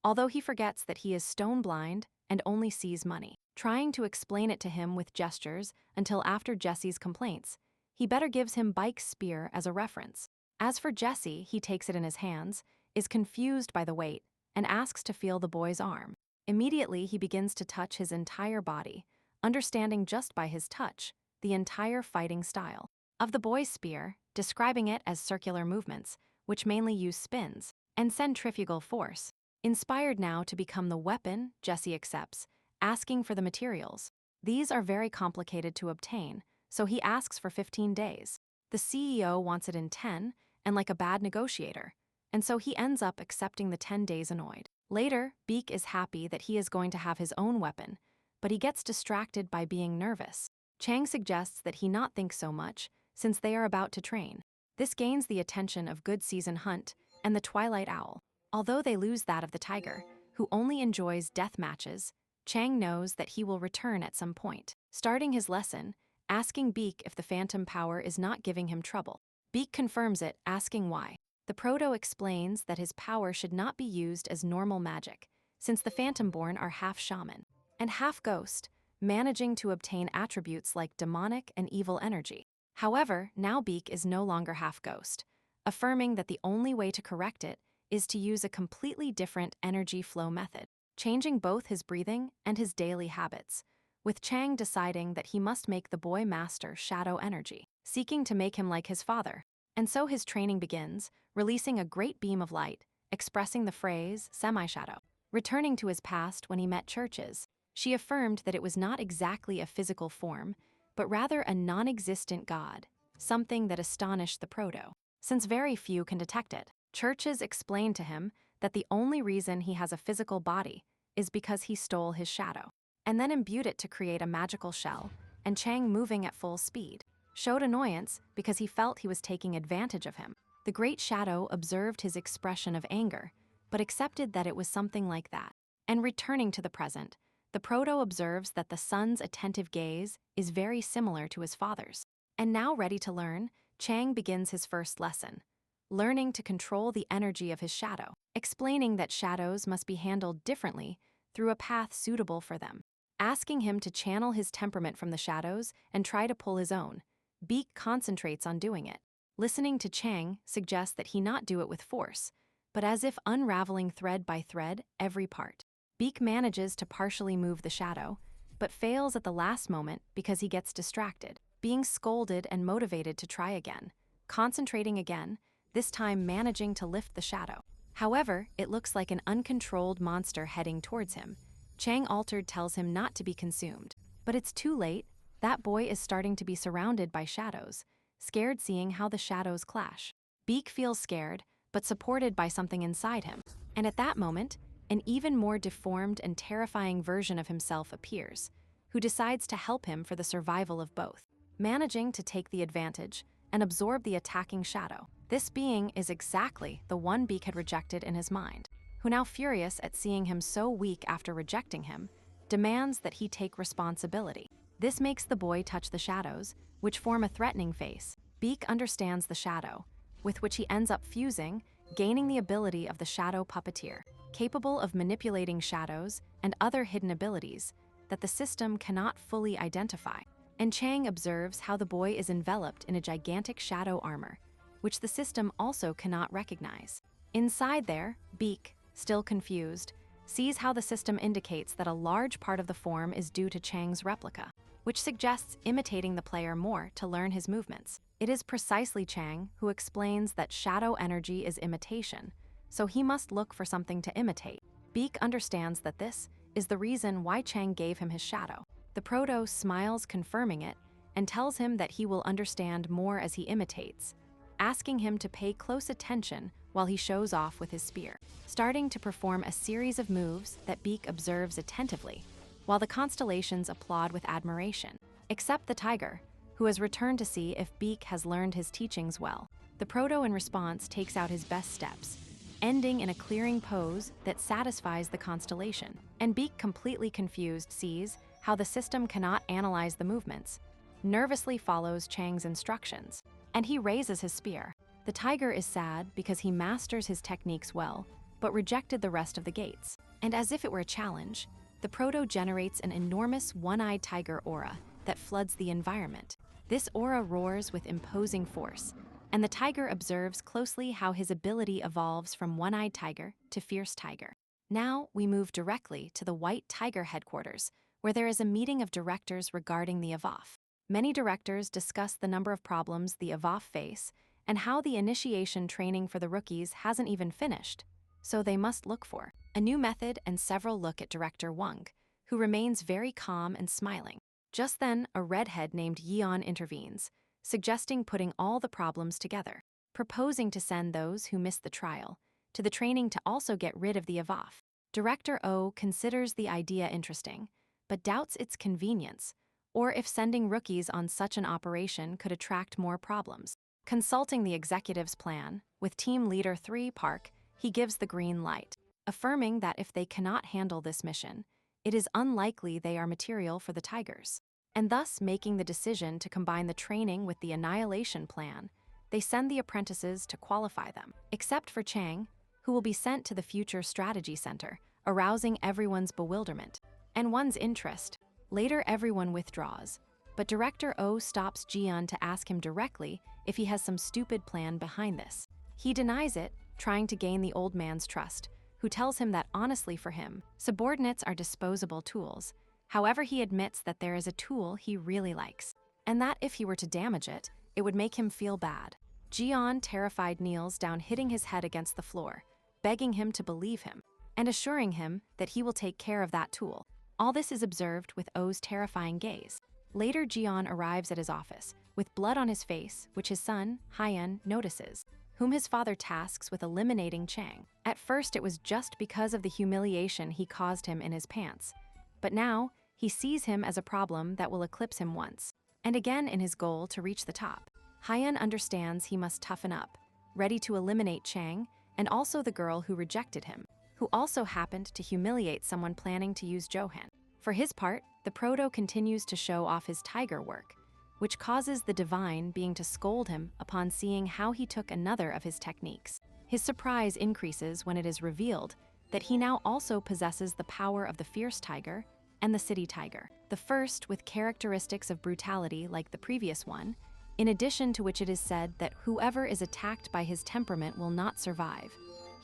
although he forgets that he is stone blind and only sees money. Trying to explain it to him with gestures until after Jesse's complaints, he better gives him Bike's spear as a reference. As for Jesse, he takes it in his hands, is confused by the weight, and asks to feel the boy's arm. Immediately, he begins to touch his entire body, understanding just by his touch the entire fighting style of the boy's spear, describing it as circular movements, which mainly use spins and centrifugal force. Inspired now to become the weapon, Jesse accepts, asking for the materials. These are very complicated to obtain, so he asks for 15 days. The CEO wants it in 10, and like a bad negotiator, and so he ends up accepting the 10 days annoyed. Later, Beak is happy that he is going to have his own weapon, but he gets distracted by being nervous. Chang suggests that he not think so much, since they are about to train. This gains the attention of Good Season Hunt and the Twilight Owl. Although they lose that of the tiger, who only enjoys death matches, Chang knows that he will return at some point. Starting his lesson, asking Beak if the phantom power is not giving him trouble. Beak confirms it, asking why. The proto explains that his power should not be used as normal magic, since the Phantom-born are half shaman and half ghost, managing to obtain attributes like demonic and evil energy. However, now Beak is no longer half ghost, affirming that the only way to correct it is to use a completely different energy flow method, changing both his breathing and his daily habits, with Chang deciding that he must make the boy master shadow energy, seeking to make him like his father. And so his training begins, releasing a great beam of light, expressing the phrase semi-shadow. Returning to his past when he met Churches, she affirmed that it was not exactly a physical form, but rather a non-existent god, something that astonished the proto, since very few can detect it. Churches explained to him that the only reason he has a physical body is because he stole his shadow, and then imbued it to create a magical shell, and Chang, moving at full speed, showed annoyance because he felt he was taking advantage of him. The Great Shadow observed his expression of anger, but accepted that it was something like that. And returning to the present, the proto observes that the son's attentive gaze is very similar to his father's. And now ready to learn, Chang begins his first lesson, learning to control the energy of his shadow, explaining that shadows must be handled differently through a path suitable for them, asking him to channel his temperament from the shadows and try to pull his own. Beak concentrates on doing it. Listening to Chang suggests that he not do it with force, but as if unraveling thread by thread every part. Beak manages to partially move the shadow, but fails at the last moment because he gets distracted, being scolded and motivated to try again, concentrating again, this time managing to lift the shadow. However, it looks like an uncontrolled monster heading towards him. Chang Altered tells him not to be consumed, but it's too late. That boy is starting to be surrounded by shadows, scared seeing how the shadows clash. Beak feels scared, but supported by something inside him, and at that moment, an even more deformed and terrifying version of himself appears, who decides to help him for the survival of both, managing to take the advantage and absorb the attacking shadow. This being is exactly the one Beak had rejected in his mind, who, now furious at seeing him so weak after rejecting him, demands that he take responsibility. This makes the boy touch the shadows, which form a threatening face. Beak understands the shadow, with which he ends up fusing, gaining the ability of the shadow puppeteer, capable of manipulating shadows and other hidden abilities that the system cannot fully identify. And Chang observes how the boy is enveloped in a gigantic shadow armor, which the system also cannot recognize. Inside there, Beak, still confused, sees how the system indicates that a large part of the form is due to Chang's replica, which suggests imitating the player more to learn his movements. It is precisely Chang who explains that shadow energy is imitation, so he must look for something to imitate. Beak understands that this is the reason why Chang gave him his shadow. The proto smiles, confirming it, and tells him that he will understand more as he imitates, asking him to pay close attention while he shows off with his spear, starting to perform a series of moves that Beak observes attentively, while the constellations applaud with admiration, except the tiger, who has returned to see if Beak has learned his teachings well. The proto in response takes out his best steps, ending in a clearing pose that satisfies the constellation, and Beak, completely confused, sees how the system cannot analyze the movements, nervously follows Chang's instructions, and he raises his spear. The tiger is sad because he masters his techniques well, but rejected the rest of the gates. And as if it were a challenge, the proto generates an enormous one-eyed tiger aura that floods the environment. This aura roars with imposing force, and the tiger observes closely how his ability evolves from one-eyed tiger to fierce tiger. Now we move directly to the White Tiger headquarters, where there is a meeting of directors regarding the Avaf. Many directors discuss the number of problems the Avaf face and how the initiation training for the rookies hasn't even finished, so they must look for a new method, and several look at Director Wang, who remains very calm and smiling. Just then, a redhead named Yeon intervenes, suggesting putting all the problems together, proposing to send those who missed the trial to the training to also get rid of the Avaf. Director O considers the idea interesting, but doubts its convenience, or if sending rookies on such an operation could attract more problems. Consulting the executive's plan, with team leader 3 Park, he gives the green light, affirming that if they cannot handle this mission, it is unlikely they are material for the Tigers, and thus making the decision to combine the training with the annihilation plan. They send the apprentices to qualify them, except for Chang, who will be sent to the Future Strategy Center, arousing everyone's bewilderment and one's interest. Later, everyone withdraws, but Director O stops Jian to ask him directly if he has some stupid plan behind this. He denies it, trying to gain the old man's trust, who tells him that honestly for him, subordinates are disposable tools. However, he admits that there is a tool he really likes, and that if he were to damage it, it would make him feel bad. Jian, terrified, kneels down, hitting his head against the floor, begging him to believe him, and assuring him that he will take care of that tool. All this is observed with O's terrifying gaze. Later, Jian arrives at his office, with blood on his face, which his son, Haiyan, notices, whom his father tasks with eliminating Chang. At first, it was just because of the humiliation he caused him in his pants, but now he sees him as a problem that will eclipse him once and again in his goal to reach the top. Haiyan understands he must toughen up, ready to eliminate Chang and also the girl who rejected him, who also happened to humiliate someone planning to use Johan. For his part, the proto continues to show off his tiger work, which causes the divine being to scold him upon seeing how he took another of his techniques. His surprise increases when it is revealed that he now also possesses the power of the fierce tiger and the city tiger, the first with characteristics of brutality like the previous one, in addition to which it is said that whoever is attacked by his temperament will not survive.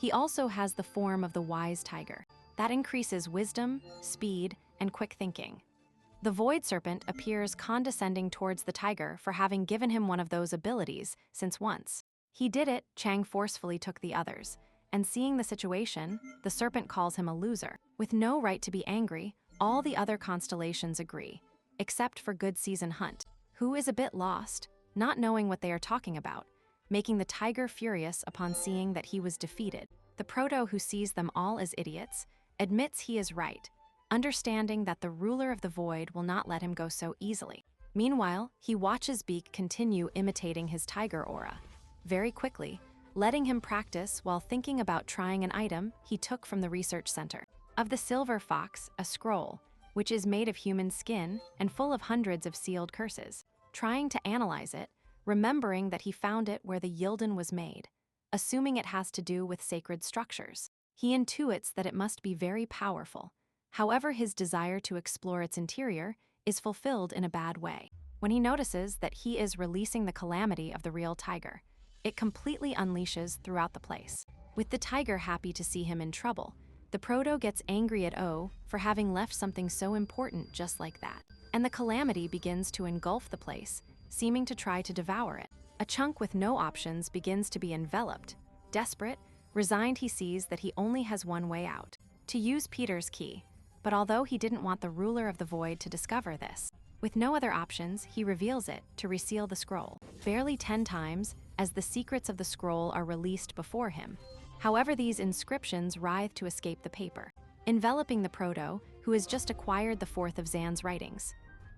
He also has the form of the wise tiger. That increases wisdom, speed, and quick thinking. The Void Serpent appears condescending towards the tiger for having given him one of those abilities, since once he did it, Chang forcefully took the others, and seeing the situation, the serpent calls him a loser. With no right to be angry, all the other constellations agree, except for Good Season Hunt, who is a bit lost, not knowing what they are talking about, making the tiger furious upon seeing that he was defeated. The proto, who sees them all as idiots, admits he is right, understanding that the ruler of the void will not let him go so easily. Meanwhile, he watches Beak continue imitating his tiger aura, very quickly, letting him practice while thinking about trying an item he took from the research center. Of the silver fox, a scroll, which is made of human skin and full of hundreds of sealed curses. Trying to analyze it, remembering that he found it where the Yildan was made, assuming it has to do with sacred structures. He intuits that it must be very powerful. However, his desire to explore its interior is fulfilled in a bad way. When he notices that he is releasing the calamity of the real tiger, it completely unleashes throughout the place. With the tiger happy to see him in trouble, the proto gets angry at O for having left something so important just like that. And the calamity begins to engulf the place, seeming to try to devour it. A chunk with no options begins to be enveloped. Desperate, resigned, he sees that he only has one way out: to use Peter's key, But although he didn't want the ruler of the void to discover this, with no other options, he reveals it to reseal the scroll, barely 10 times, as the secrets of the scroll are released before him. However, these inscriptions writhe to escape the paper, enveloping the Proto, who has just acquired the fourth of Zan's writings.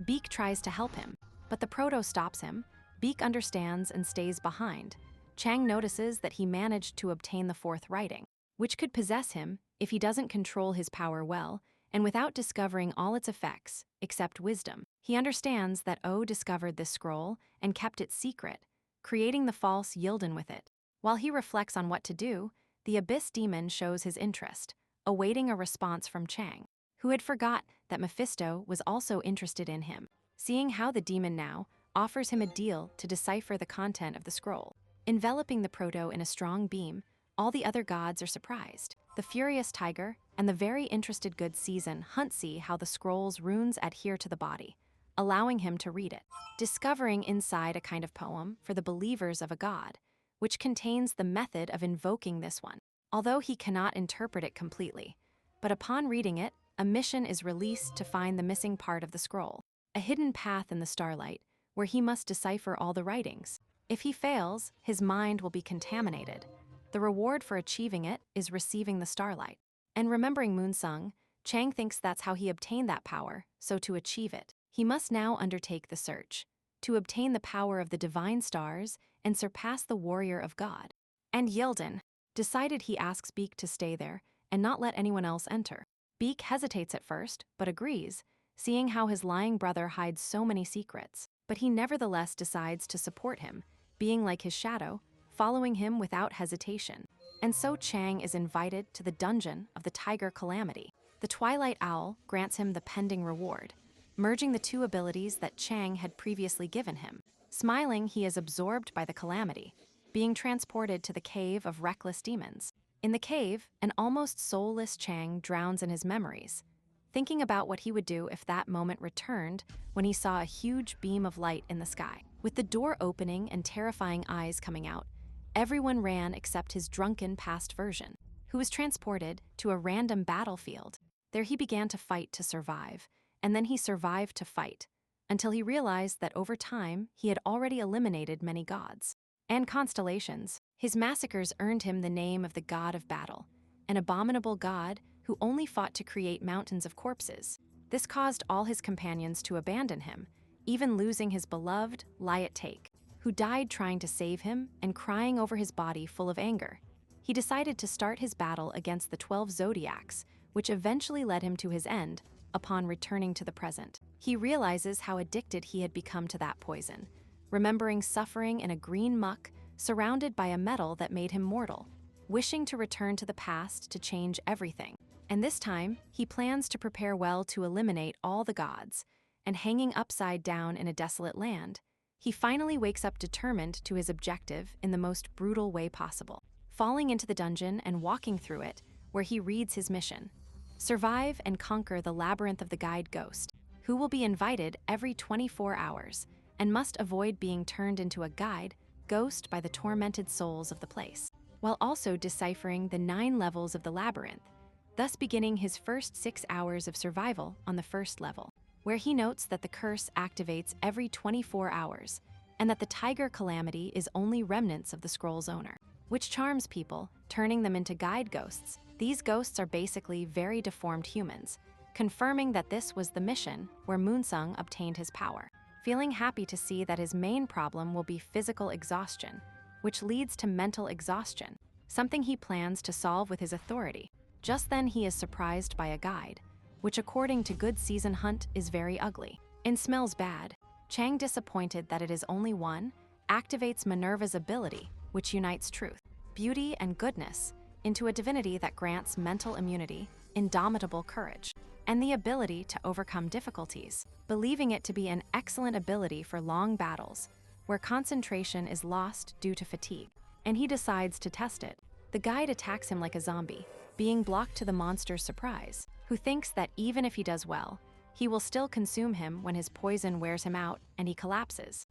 Beak tries to help him, but the Proto stops him. Beak understands and stays behind. Chang notices that he managed to obtain the fourth writing, which could possess him if he doesn't control his power well, and without discovering all its effects, except wisdom. He understands that O discovered this scroll and kept it secret, creating the false Yildan with it. While he reflects on what to do, the Abyss Demon shows his interest, awaiting a response from Chang, who had forgot that Mephisto was also interested in him. Seeing how the demon now offers him a deal to decipher the content of the scroll. Enveloping the Proto in a strong beam, all the other gods are surprised. The furious tiger and the very interested good season hunt see how the scroll's runes adhere to the body, allowing him to read it, discovering inside a kind of poem for the believers of a god, which contains the method of invoking this one, although he cannot interpret it completely. But upon reading it, a mission is released to find the missing part of the scroll, a hidden path in the starlight, where he must decipher all the writings. If he fails, his mind will be contaminated. The reward for achieving it is receiving the starlight. And remembering Moonsung, Chang thinks that's how he obtained that power, so to achieve it, he must now undertake the search, to obtain the power of the divine stars and surpass the warrior of God. And Yildan decided he asks Beak to stay there and not let anyone else enter. Beak hesitates at first, but agrees, seeing how his lying brother hides so many secrets. But he nevertheless decides to support him, being like his shadow, following him without hesitation. And so Chang is invited to the dungeon of the Tiger Calamity. The Twilight Owl grants him the pending reward, merging the two abilities that Chang had previously given him. Smiling, he is absorbed by the calamity, being transported to the cave of reckless demons. In the cave, an almost soulless Chang drowns in his memories, thinking about what he would do if that moment returned when he saw a huge beam of light in the sky. With the door opening and terrifying eyes coming out, everyone ran except his drunken past version, who was transported to a random battlefield. There he began to fight to survive, and then he survived to fight, until he realized that over time he had already eliminated many gods and constellations. His massacres earned him the name of the God of Battle, an abominable god who only fought to create mountains of corpses. This caused all his companions to abandon him, even losing his beloved Liat Take, who died trying to save him and crying over his body full of anger. He decided to start his battle against the 12 zodiacs, which eventually led him to his end upon returning to the present. He realizes how addicted he had become to that poison, remembering suffering in a green muck surrounded by a metal that made him mortal, wishing to return to the past to change everything. And this time, he plans to prepare well to eliminate all the gods, and hanging upside down in a desolate land, he finally wakes up determined to his objective in the most brutal way possible, falling into the dungeon and walking through it, where he reads his mission: survive and conquer the labyrinth of the guide ghost, who will be invited every 24 hours, and must avoid being turned into a guide ghost by the tormented souls of the place, while also deciphering the 9 levels of the labyrinth, thus beginning his first 6 hours of survival on the first level, where he notes that the curse activates every 24 hours, and that the Tiger Calamity is only remnants of the scroll's owner, which charms people, turning them into guide ghosts. These ghosts are basically very deformed humans, confirming that this was the mission where Moonsung obtained his power. Feeling happy to see that his main problem will be physical exhaustion, which leads to mental exhaustion, something he plans to solve with his authority. Just then he is surprised by a guide, which according to Good Season Hunt is very ugly and smells bad. Chang, disappointed that it is only one, activates Minerva's ability, which unites truth, beauty, and goodness into a divinity that grants mental immunity, indomitable courage, and the ability to overcome difficulties, believing it to be an excellent ability for long battles, where concentration is lost due to fatigue, and he decides to test it. The guide attacks him like a zombie, being blocked to the monster's surprise, who thinks that even if he does well, he will still consume him when his poison wears him out and he collapses.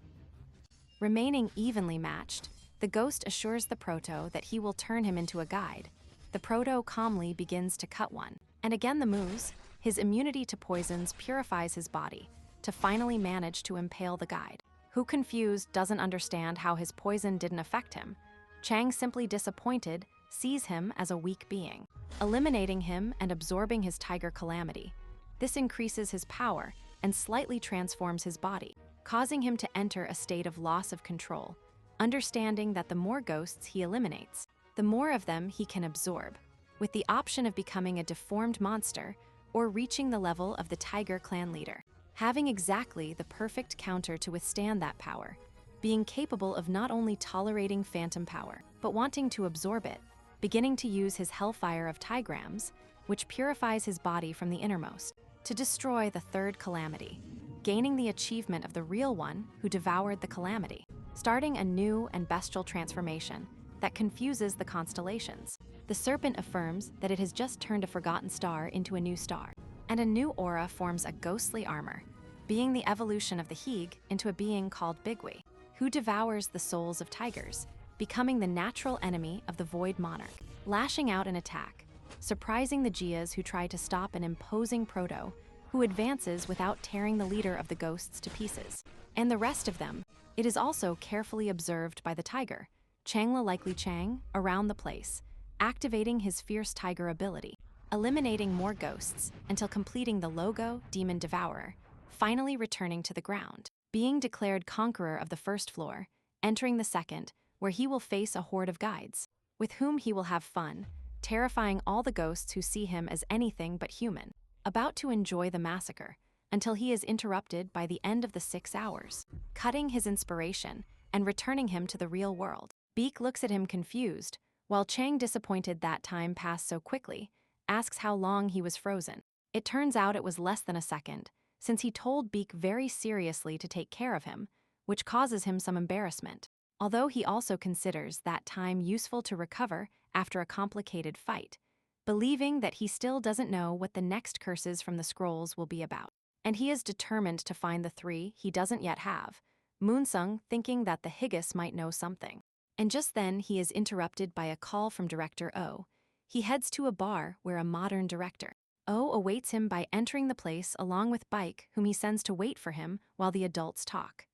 Remaining evenly matched, the ghost assures the Proto that he will turn him into a guide. The Proto calmly begins to cut one, and again the moose, His immunity to poisons purifies his body to finally manage to impale the guide, who, confused, doesn't understand how his poison didn't affect him. Chang, simply disappointed, sees him as a weak being, eliminating him and absorbing his tiger calamity. This increases his power and slightly transforms his body, causing him to enter a state of loss of control, understanding that the more ghosts he eliminates, the more of them he can absorb, with the option of becoming a deformed monster or reaching the level of the Tiger Clan leader, having exactly the perfect counter to withstand that power, being capable of not only tolerating phantom power, but wanting to absorb it, beginning to use his hellfire of Tigrams, which purifies his body from the innermost, to destroy the third calamity, gaining the achievement of the real one who devoured the calamity, starting a new and bestial transformation that confuses the constellations. The serpent affirms that it has just turned a forgotten star into a new star, and a new aura forms a ghostly armor, being the evolution of the Heeg into a being called Bigwi, who devours the souls of tigers, becoming the natural enemy of the Void Monarch, lashing out an attack, surprising the Jias who try to stop an imposing proto who advances without tearing the leader of the ghosts to pieces. And the rest of them, it is also carefully observed by the tiger, Changla Likely Chang, around the place, activating his fierce tiger ability, eliminating more ghosts until completing the logo Demon Devourer, finally returning to the ground, being declared conqueror of the first floor, entering the second, where he will face a horde of guides, with whom he will have fun, terrifying all the ghosts who see him as anything but human, about to enjoy the massacre, until he is interrupted by the end of the 6 hours, cutting his inspiration and returning him to the real world. Beak looks at him confused, while Chang, disappointed that time passed so quickly, asks how long he was frozen. It turns out it was less than a second, since he told Beak very seriously to take care of him, which causes him some embarrassment, although he also considers that time useful to recover after a complicated fight, believing that he still doesn't know what the next curses from the scrolls will be about. And he is determined to find the 3 he doesn't yet have, Moonsung thinking that the Higgis might know something. And just then he is interrupted by a call from Director O. He heads to a bar where a modern director, O, awaits him by entering the place along with Bike, whom he sends to wait for him while the adults talk.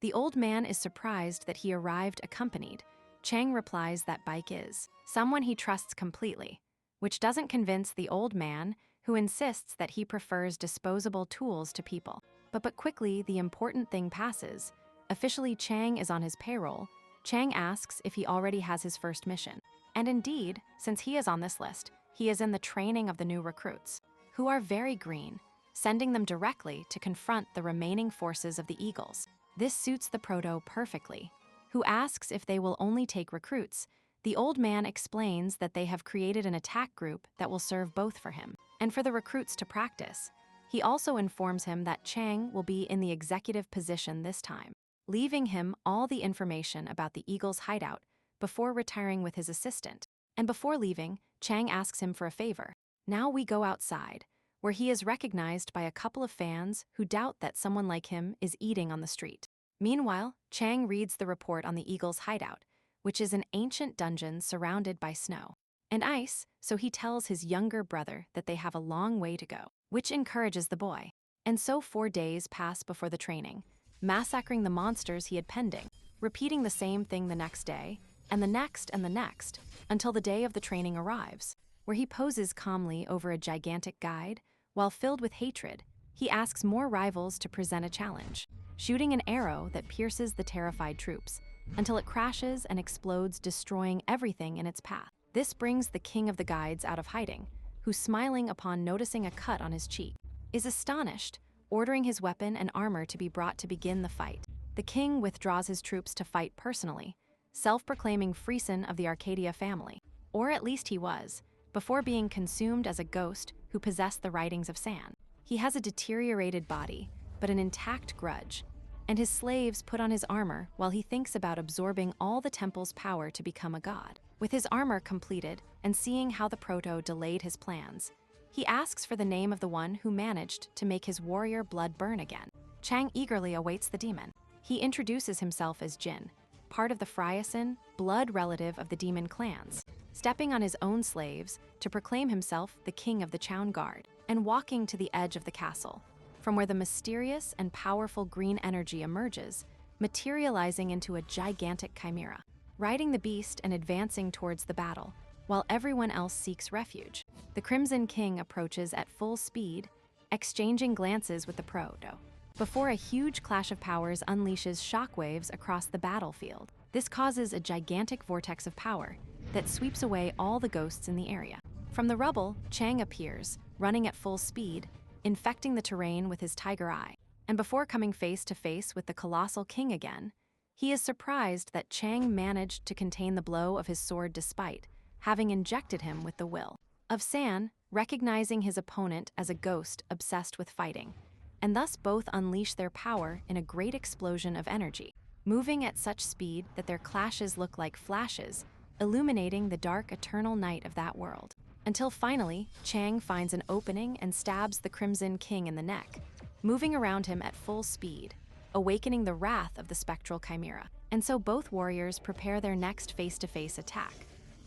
The old man is surprised that he arrived accompanied. Chang replies that Bike is someone he trusts completely, which doesn't convince the old man, who insists that he prefers disposable tools to people. But quickly the important thing passes. Officially, Chang is on his payroll. Chang asks if he already has his first mission. And indeed, since he is on this list, he is in the training of the new recruits, who are very green, sending them directly to confront the remaining forces of the Eagles. This suits the proto perfectly, who asks if they will only take recruits. The old man explains that they have created an attack group that will serve both for him and for the recruits to practice. He also informs him that Chang will be in the executive position this time, leaving him all the information about the Eagles' hideout before retiring with his assistant. And before leaving, Chang asks him for a favor. Now we go outside, where he is recognized by a couple of fans who doubt that someone like him is eating on the street. Meanwhile, Chang reads the report on the Eagles' hideout, which is an ancient dungeon surrounded by snow and ice, so he tells his younger brother that they have a long way to go, which encourages the boy. And so 4 days pass before the training, massacring the monsters he had pending, repeating the same thing the next day, and the next, until the day of the training arrives, where he poses calmly over a gigantic guide. While filled with hatred, he asks more rivals to present a challenge, shooting an arrow that pierces the terrified troops, until it crashes and explodes, destroying everything in its path. This brings the king of the guides out of hiding, who, smiling upon noticing a cut on his cheek, is astonished, ordering his weapon and armor to be brought to begin the fight. The king withdraws his troops to fight personally, self-proclaiming Friesen of the Arcadia family, or at least he was, before being consumed as a ghost who possessed the writings of San. He has a deteriorated body, but an intact grudge, and his slaves put on his armor while he thinks about absorbing all the temple's power to become a god. With his armor completed and seeing how the proto delayed his plans, he asks for the name of the one who managed to make his warrior blood burn again. Chang eagerly awaits the demon. He introduces himself as Jin, part of the Friesen, blood relative of the demon clans, stepping on his own slaves to proclaim himself the king of the Chown Guard. and walking to the edge of the castle, from where the mysterious and powerful green energy emerges, materializing into a gigantic chimera. Riding the beast and advancing towards the battle, while everyone else seeks refuge, the Crimson King approaches at full speed, exchanging glances with the Proto, before a huge clash of powers unleashes shockwaves across the battlefield. This causes a gigantic vortex of power that sweeps away all the ghosts in the area. From the rubble, Chang appears, running at full speed, infecting the terrain with his tiger eye. And before coming face to face with the colossal king again, he is surprised that Chang managed to contain the blow of his sword despite having injected him with the will of San, recognizing his opponent as a ghost obsessed with fighting, and thus both unleash their power in a great explosion of energy, moving at such speed that their clashes look like flashes, illuminating the dark eternal night of that world. Until finally, Chang finds an opening and stabs the Crimson King in the neck, moving around him at full speed, awakening the wrath of the spectral chimera. And so both warriors prepare their next face-to-face attack,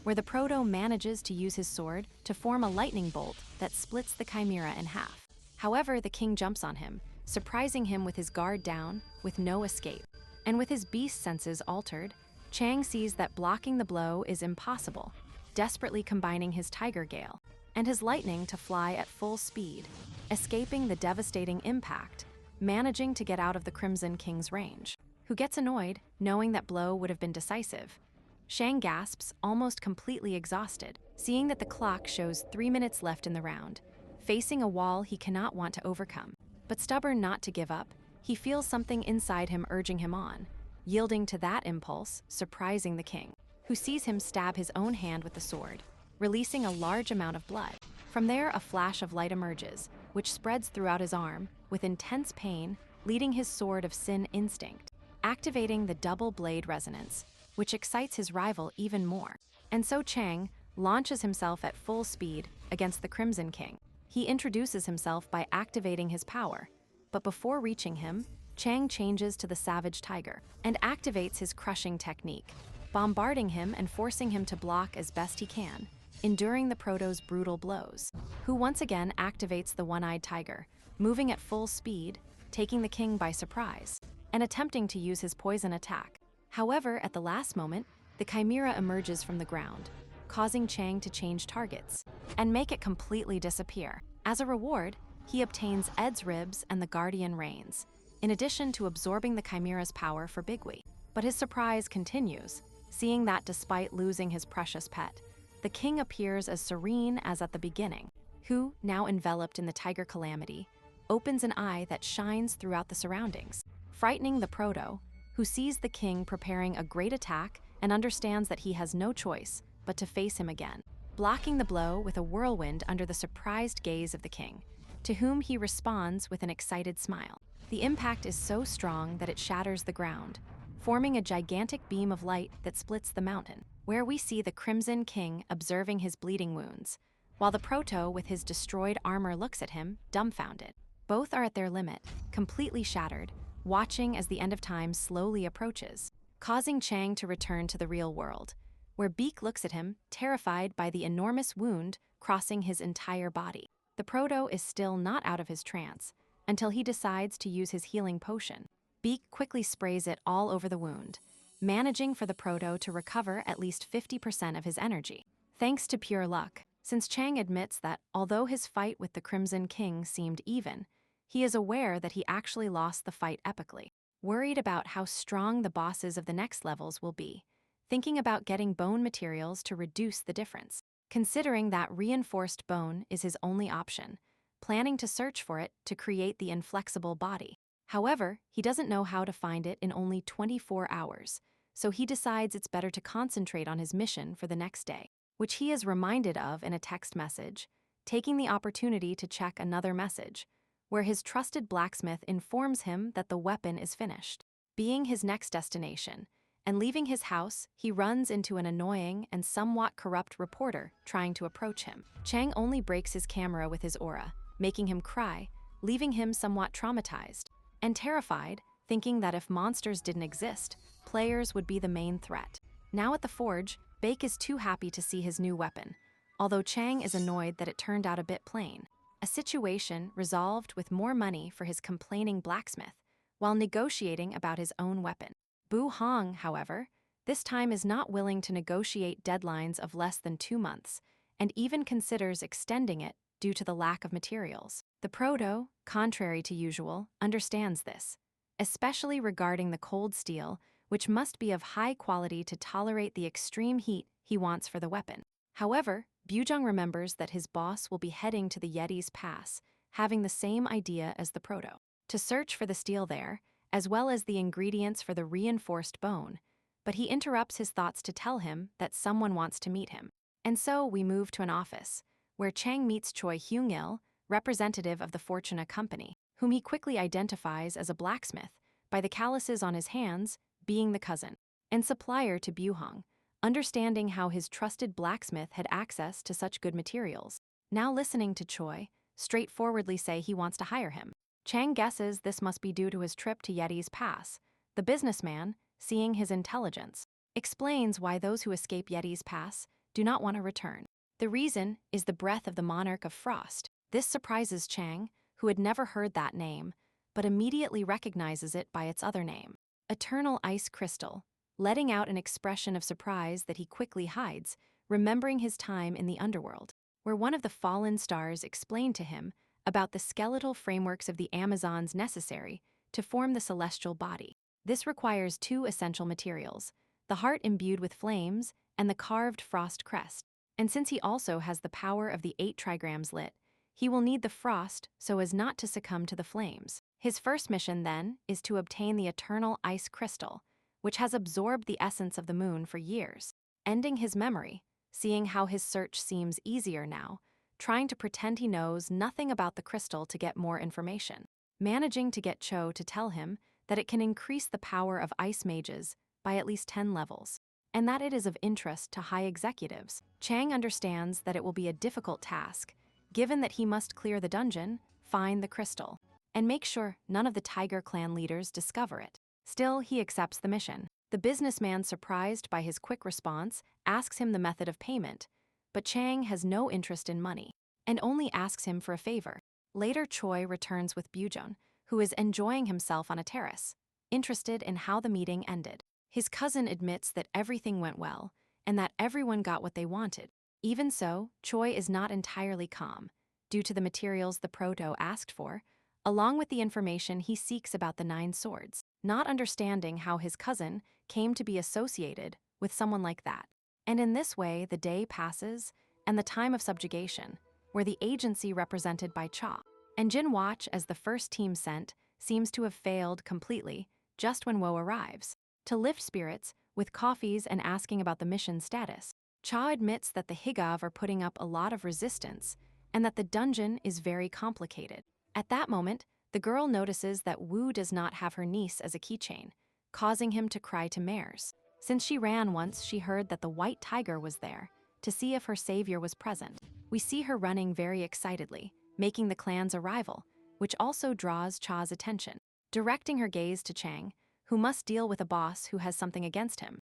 where the Proto manages to use his sword to form a lightning bolt that splits the chimera in half. However, the king jumps on him, surprising him with his guard down, with no escape. And with his beast senses altered, Chang sees that blocking the blow is impossible, desperately combining his tiger gale and his lightning to fly at full speed, escaping the devastating impact, managing to get out of the Crimson King's range, who gets annoyed knowing that blow would have been decisive. Shang gasps, almost completely exhausted, seeing that the clock shows 3 minutes left in the round, facing a wall he cannot want to overcome. But stubborn not to give up, he feels something inside him urging him on, yielding to that impulse, surprising the king, who sees him stab his own hand with the sword, releasing a large amount of blood. From there, a flash of light emerges, which spreads throughout his arm, with intense pain, leading his sword of sin instinct, activating the double blade resonance, which excites his rival even more. And so Chang launches himself at full speed against the Crimson King. He introduces himself by activating his power, but before reaching him, Chang changes to the Savage Tiger and activates his crushing technique, bombarding him and forcing him to block as best he can, enduring the Proto's brutal blows, who once again activates the One-Eyed Tiger, moving at full speed, taking the king by surprise, and attempting to use his poison attack. However, at the last moment, the chimera emerges from the ground, causing Chang to change targets and make it completely disappear. As a reward, he obtains Ed's ribs and the Guardian Reins, in addition to absorbing the chimera's power for Bigwee. But his surprise continues, seeing that despite losing his precious pet, the king appears as serene as at the beginning, who, now enveloped in the tiger calamity, opens an eye that shines throughout the surroundings, frightening the Proto, who sees the king preparing a great attack and understands that he has no choice but to face him again, blocking the blow with a whirlwind under the surprised gaze of the king, to whom he responds with an excited smile. The impact is so strong that it shatters the ground, forming a gigantic beam of light that splits the mountain, where we see the Crimson King observing his bleeding wounds, while the Proto with his destroyed armor looks at him, dumbfounded. Both are at their limit, completely shattered, watching as the end of time slowly approaches, causing Chang to return to the real world, where Beak looks at him, terrified by the enormous wound crossing his entire body. The Proto is still not out of his trance, until he decides to use his healing potion. Beak quickly sprays it all over the wound, managing for the Proto to recover at least 50% of his energy. Thanks to pure luck, since Chang admits that although his fight with the Crimson King seemed even, he is aware that he actually lost the fight epically, worried about how strong the bosses of the next levels will be, thinking about getting bone materials to reduce the difference, considering that reinforced bone is his only option, planning to search for it to create the inflexible body. However, he doesn't know how to find it in only 24 hours, so he decides it's better to concentrate on his mission for the next day, which he is reminded of in a text message, taking the opportunity to check another message, where his trusted blacksmith informs him that the weapon is finished, being his next destination, and leaving his house, he runs into an annoying and somewhat corrupt reporter trying to approach him. Chang only breaks his camera with his aura, making him cry, leaving him somewhat traumatized and terrified, thinking that if monsters didn't exist, players would be the main threat. Now at the forge, Bake is too happy to see his new weapon, although Chang is annoyed that it turned out a bit plain. a situation resolved with more money for his complaining blacksmith while negotiating about his own weapon. Bu Hong, however, this time is not willing to negotiate deadlines of less than 2 months and even considers extending it due to the lack of materials. The proto, contrary to usual, understands this, especially regarding the cold steel, which must be of high quality to tolerate the extreme heat he wants for the weapon. However, Byujung remembers that his boss will be heading to the Yeti's Pass, having the same idea as the proto, to search for the steel there, as well as the ingredients for the reinforced bone, but he interrupts his thoughts to tell him that someone wants to meet him. And so we move to an office, where Chang meets Choi Hyung-il, representative of the Fortuna Company, whom he quickly identifies as a blacksmith, by the calluses on his hands being the cousin and supplier to Byung, understanding how his trusted blacksmith had access to such good materials. Now listening to Choi straightforwardly say he wants to hire him. Chang guesses this must be due to his trip to Yeti's Pass. The businessman, seeing his intelligence, explains why those who escape Yeti's Pass do not want to return. The reason is the breath of the monarch of frost. This surprises Chang, who had never heard that name, but immediately recognizes it by its other name, Eternal Ice Crystal, letting out an expression of surprise that he quickly hides, remembering his time in the underworld, where one of the fallen stars explained to him about the skeletal frameworks of the Amazons necessary to form the celestial body. This requires 2 essential materials, the heart imbued with flames and the carved frost crest. And since he also has the power of the 8 trigrams lit, he will need the frost so as not to succumb to the flames. His first mission, then, is to obtain the eternal ice crystal, which has absorbed the essence of the moon for years. Ending his memory, seeing how his search seems easier now, trying to pretend he knows nothing about the crystal to get more information. Managing to get Cho to tell him that it can increase the power of ice mages by at least 10 levels, and that it is of interest to high executives. Chang understands that it will be a difficult task, given that he must clear the dungeon, find the crystal, and make sure none of the Tiger Clan leaders discover it. Still, he accepts the mission. The businessman, surprised by his quick response, asks him the method of payment, but Chang has no interest in money and only asks him for a favor. Later, Choi returns with Byujun, who is enjoying himself on a terrace, interested in how the meeting ended. His cousin admits that everything went well and that everyone got what they wanted. Even so, Choi is not entirely calm, due to the materials the proto asked for, along with the information he seeks about the 9 swords, not understanding how his cousin came to be associated with someone like that. And in this way, the day passes, and the time of subjugation, where the agency represented by Cha and Jin watch as the first team sent seems to have failed completely just when Wo arrives. To lift spirits, with coffees and asking about the mission status, Cha admits that the Higav are putting up a lot of resistance and that the dungeon is very complicated. At that moment, the girl notices that Wu does not have her niece as a keychain, causing him to cry to mares. Since she ran once, she heard that the white tiger was there to see if her savior was present. We see her running very excitedly, making the clan's arrival, which also draws Cha's attention, directing her gaze to Chang, who must deal with a boss who has something against him,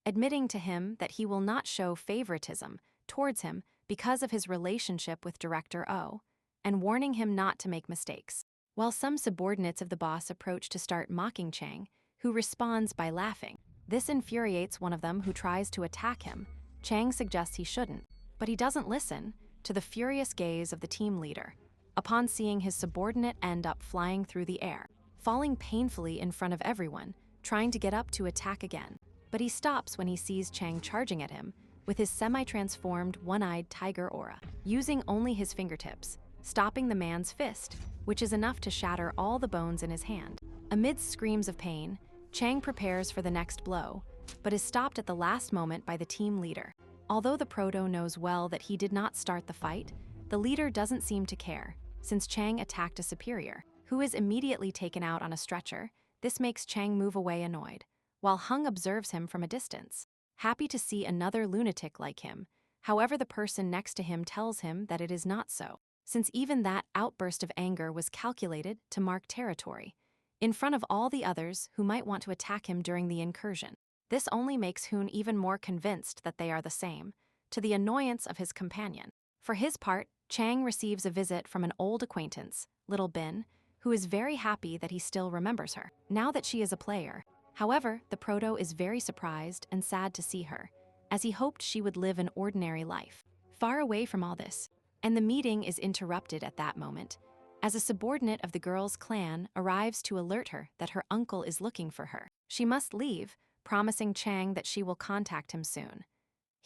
admitting to him that he will not show favoritism towards him because of his relationship with Director O, and warning him not to make mistakes. While some subordinates of the boss approach to start mocking Chang, who responds by laughing. This infuriates one of them, who tries to attack him. Chang suggests he shouldn't, but he doesn't listen to the furious gaze of the team leader, upon seeing his subordinate end up flying through the air, falling painfully in front of everyone, trying to get up to attack again. But he stops when he sees Chang charging at him with his semi-transformed one-eyed tiger aura, using only his fingertips, stopping the man's fist, which is enough to shatter all the bones in his hand. Amidst screams of pain, Chang prepares for the next blow, but is stopped at the last moment by the team leader. Although the proto knows well that he did not start the fight, the leader doesn't seem to care, since Chang attacked a superior, who is immediately taken out on a stretcher. This makes Chang move away annoyed, while Hung observes him from a distance, happy to see another lunatic like him. However, the person next to him tells him that it is not so, since even that outburst of anger was calculated to mark territory, in front of all the others who might want to attack him during the incursion. This only makes Hoon even more convinced that they are the same, to the annoyance of his companion. For his part, Chang receives a visit from an old acquaintance, Little Bin, who is very happy that he still remembers her, now that she is a player. However, the proto is very surprised and sad to see her, as he hoped she would live an ordinary life, far away from all this. And the meeting is interrupted at that moment, as a subordinate of the girl's clan arrives to alert her that her uncle is looking for her. She must leave, promising Chang that she will contact him soon.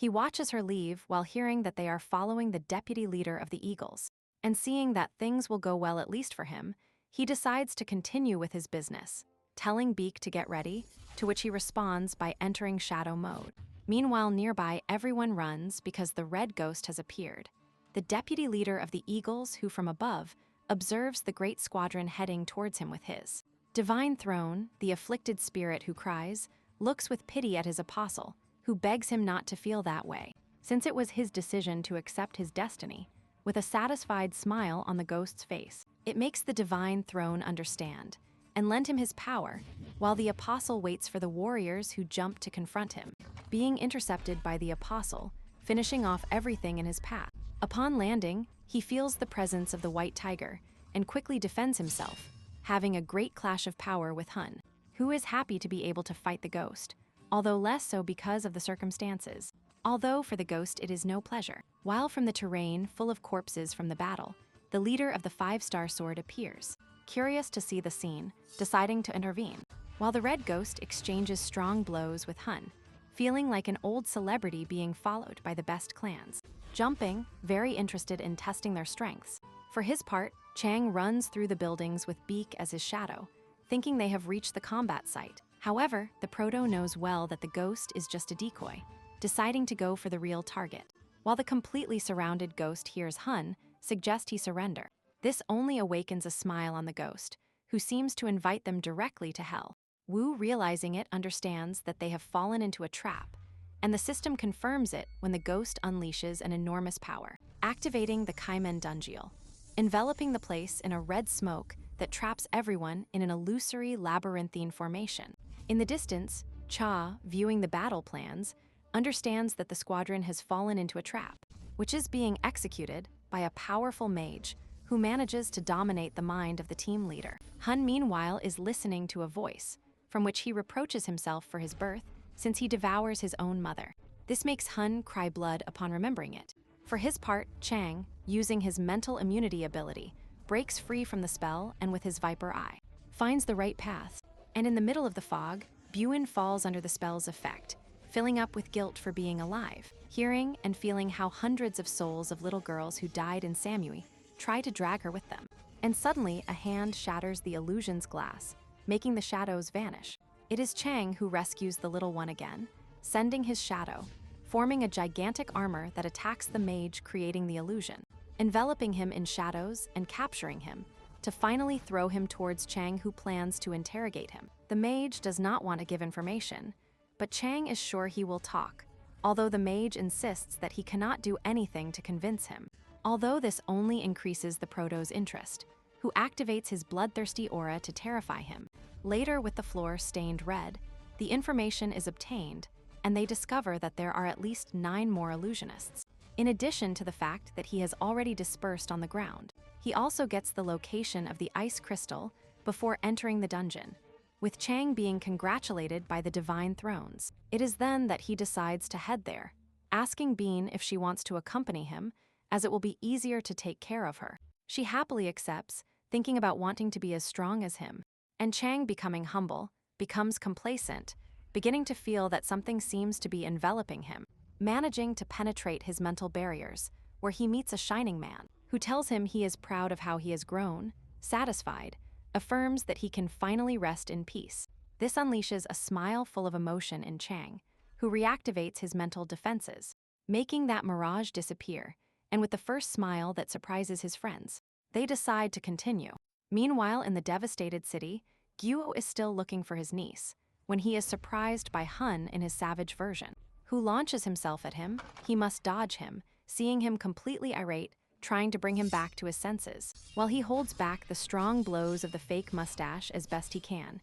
He watches her leave while hearing that they are following the deputy leader of the Eagles, and seeing that things will go well at least for him, he decides to continue with his business, telling Beak to get ready, to which he responds by entering shadow mode. Meanwhile, nearby, everyone runs because the red ghost has appeared. The deputy leader of the Eagles, who from above, observes the great squadron heading towards him with his divine throne, the afflicted spirit who cries, looks with pity at his apostle, who begs him not to feel that way, since it was his decision to accept his destiny. With a satisfied smile on the ghost's face, it makes the divine throne understand and lend him his power, while the apostle waits for the warriors who jump to confront him, being intercepted by the apostle, finishing off everything in his path. Upon landing, he feels the presence of the white tiger and quickly defends himself, having a great clash of power with Hun, who is happy to be able to fight the ghost, although less so because of the circumstances. Although for the ghost it is no pleasure. While from the terrain full of corpses from the battle, the leader of the 5-star sword appears, curious to see the scene, deciding to intervene, while the red ghost exchanges strong blows with Hun, feeling like an old celebrity being followed by the best clans. Jumping, very interested in testing their strengths. For his part, Chang runs through the buildings with Beak as his shadow, thinking they have reached the combat site. However, the proto knows well that the ghost is just a decoy, deciding to go for the real target. While the completely surrounded ghost hears Hun suggest he surrender, this only awakens a smile on the ghost, who seems to invite them directly to hell. Wu, realizing it, understands that they have fallen into a trap, and the system confirms it when the ghost unleashes an enormous power, activating the Kaimen Dungeon, enveloping the place in a red smoke that traps everyone in an illusory labyrinthine formation. In the distance, Cha, viewing the battle plans, understands that the squadron has fallen into a trap, which is being executed by a powerful mage who manages to dominate the mind of the team leader. Hun, meanwhile, is listening to a voice, from which he reproaches himself for his birth, since he devours his own mother. This makes Hun cry blood upon remembering it. For his part, Chang, using his mental immunity ability, breaks free from the spell and with his viper eye, finds the right path. And in the middle of the fog, Buin falls under the spell's effect, filling up with guilt for being alive, hearing and feeling how hundreds of souls of little girls who died in Samui try to drag her with them. And suddenly, a hand shatters the illusion's glass, making the shadows vanish. It is Chang who rescues the little one again, sending his shadow, forming a gigantic armor that attacks the mage, creating the illusion, enveloping him in shadows and capturing him, to finally throw him towards Chang, who plans to interrogate him. The mage does not want to give information, but Chang is sure he will talk, although the mage insists that he cannot do anything to convince him. Although this only increases the proto's interest, who activates his bloodthirsty aura to terrify him. Later, with the floor stained red, the information is obtained, and they discover that there are at least 9 more illusionists, in addition to the fact that he has already dispersed on the ground. He also gets the location of the ice crystal before entering the dungeon, with Chang being congratulated by the divine thrones. It is then that he decides to head there, asking Bean if she wants to accompany him, as it will be easier to take care of her. She happily accepts, thinking about wanting to be as strong as him. And Chang, becoming humble, becomes complacent, beginning to feel that something seems to be enveloping him, managing to penetrate his mental barriers, where he meets a shining man, who tells him he is proud of how he has grown, satisfied, affirms that he can finally rest in peace. This unleashes a smile full of emotion in Chang, who reactivates his mental defenses, making that mirage disappear, and with the first smile that surprises his friends, they decide to continue. Meanwhile, in the devastated city, Guo is still looking for his niece, when he is surprised by Hun in his savage version, who launches himself at him. He must dodge him, seeing him completely irate, trying to bring him back to his senses. While he holds back the strong blows of the fake mustache as best he can,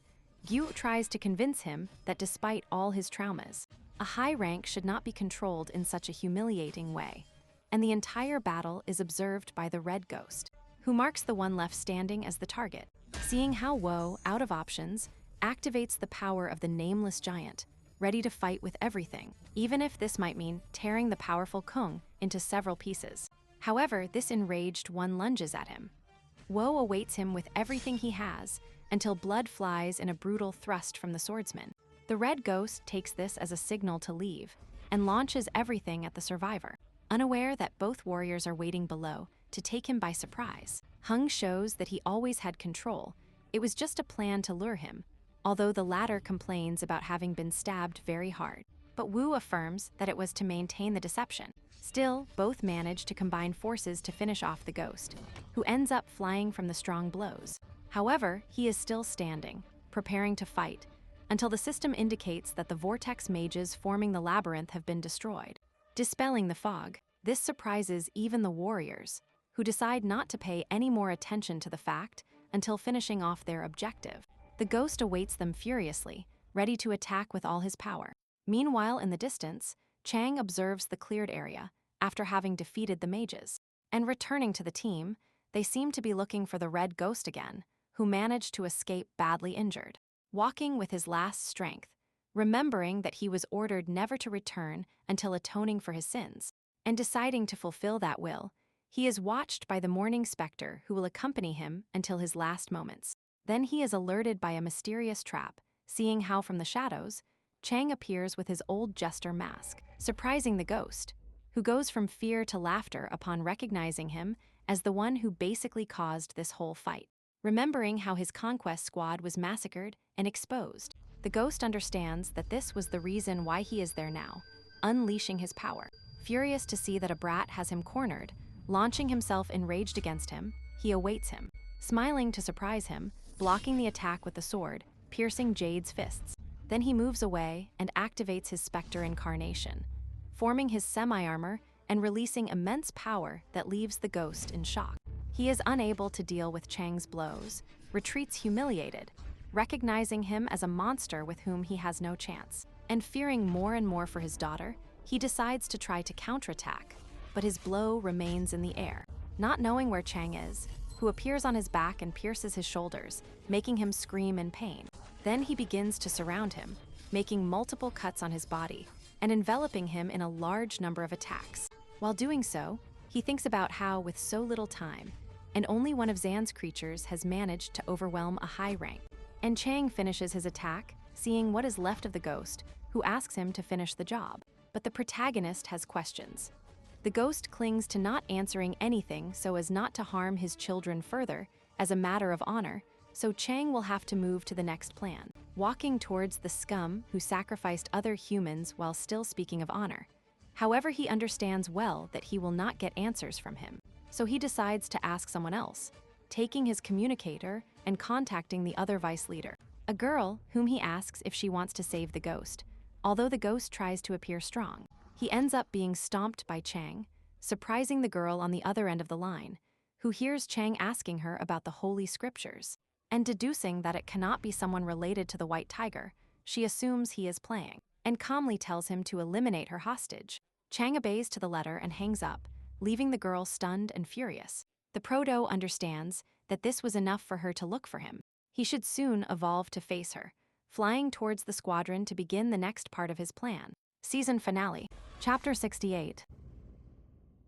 Guo tries to convince him that despite all his traumas, a high rank should not be controlled in such a humiliating way. and the entire battle is observed by the red ghost, who marks the one left standing as the target. Seeing how Woe, out of options, activates the power of the nameless giant, ready to fight with everything, even if this might mean tearing the powerful Kung into several pieces. However, this enraged one lunges at him. Woe awaits him with everything he has until blood flies in a brutal thrust from the swordsman. The red ghost takes this as a signal to leave and launches everything at the survivor, unaware that both warriors are waiting below to take him by surprise. Hung shows that he always had control. It was just a plan to lure him, although the latter complains about having been stabbed very hard. But Wu affirms that it was to maintain the deception. Still, both manage to combine forces to finish off the ghost, who ends up flying from the strong blows. However, he is still standing, preparing to fight, until the system indicates that the vortex mages forming the labyrinth have been destroyed, dispelling the fog. This surprises even the warriors, who decide not to pay any more attention to the fact until finishing off their objective. The ghost awaits them furiously, ready to attack with all his power. Meanwhile, in the distance, Chang observes the cleared area after having defeated the mages. And returning to the team, they seem to be looking for the red ghost again, who managed to escape badly injured. Walking with his last strength, remembering that he was ordered never to return until atoning for his sins, and deciding to fulfill that will, he is watched by the Morning Spectre who will accompany him until his last moments. Then he is alerted by a mysterious trap, seeing how from the shadows, Chang appears with his old jester mask, surprising the ghost, who goes from fear to laughter upon recognizing him as the one who basically caused this whole fight. Remembering how his conquest squad was massacred and exposed, the ghost understands that this was the reason why he is there now, unleashing his power. Furious to see that a brat has him cornered, launching himself enraged against him, he awaits him, smiling to surprise him, blocking the attack with the sword, piercing Jade's fists. Then he moves away and activates his Spectre incarnation, forming his semi-armor and releasing immense power that leaves the ghost in shock. He is unable to deal with Chang's blows, retreats humiliated, recognizing him as a monster with whom he has no chance. And fearing more and more for his daughter, he decides to try to counterattack, but his blow remains in the air. Not knowing where Chang is, who appears on his back and pierces his shoulders, making him scream in pain. Then he begins to surround him, making multiple cuts on his body and enveloping him in a large number of attacks. While doing so, he thinks about how, with so little time, and only one of Zan's creatures has managed to overwhelm a high rank. And Chang finishes his attack, seeing what is left of the ghost, who asks him to finish the job. But the protagonist has questions. The ghost clings to not answering anything so as not to harm his children further, as a matter of honor, so Chang will have to move to the next plan, walking towards the scum who sacrificed other humans while still speaking of honor. However, he understands well that he will not get answers from him, so he decides to ask someone else, taking his communicator and contacting the other vice leader, a girl whom he asks if she wants to save the ghost. Although the ghost tries to appear strong, he ends up being stomped by Chang, surprising the girl on the other end of the line, who hears Chang asking her about the Holy Scriptures. And deducing that it cannot be someone related to the White Tiger, she assumes he is playing, and calmly tells him to eliminate her hostage. Chang obeys to the letter and hangs up, leaving the girl stunned and furious. The Proto understands that this was enough for her to look for him. He should soon evolve to face her, flying towards the squadron to begin the next part of his plan. Season finale, Chapter 68.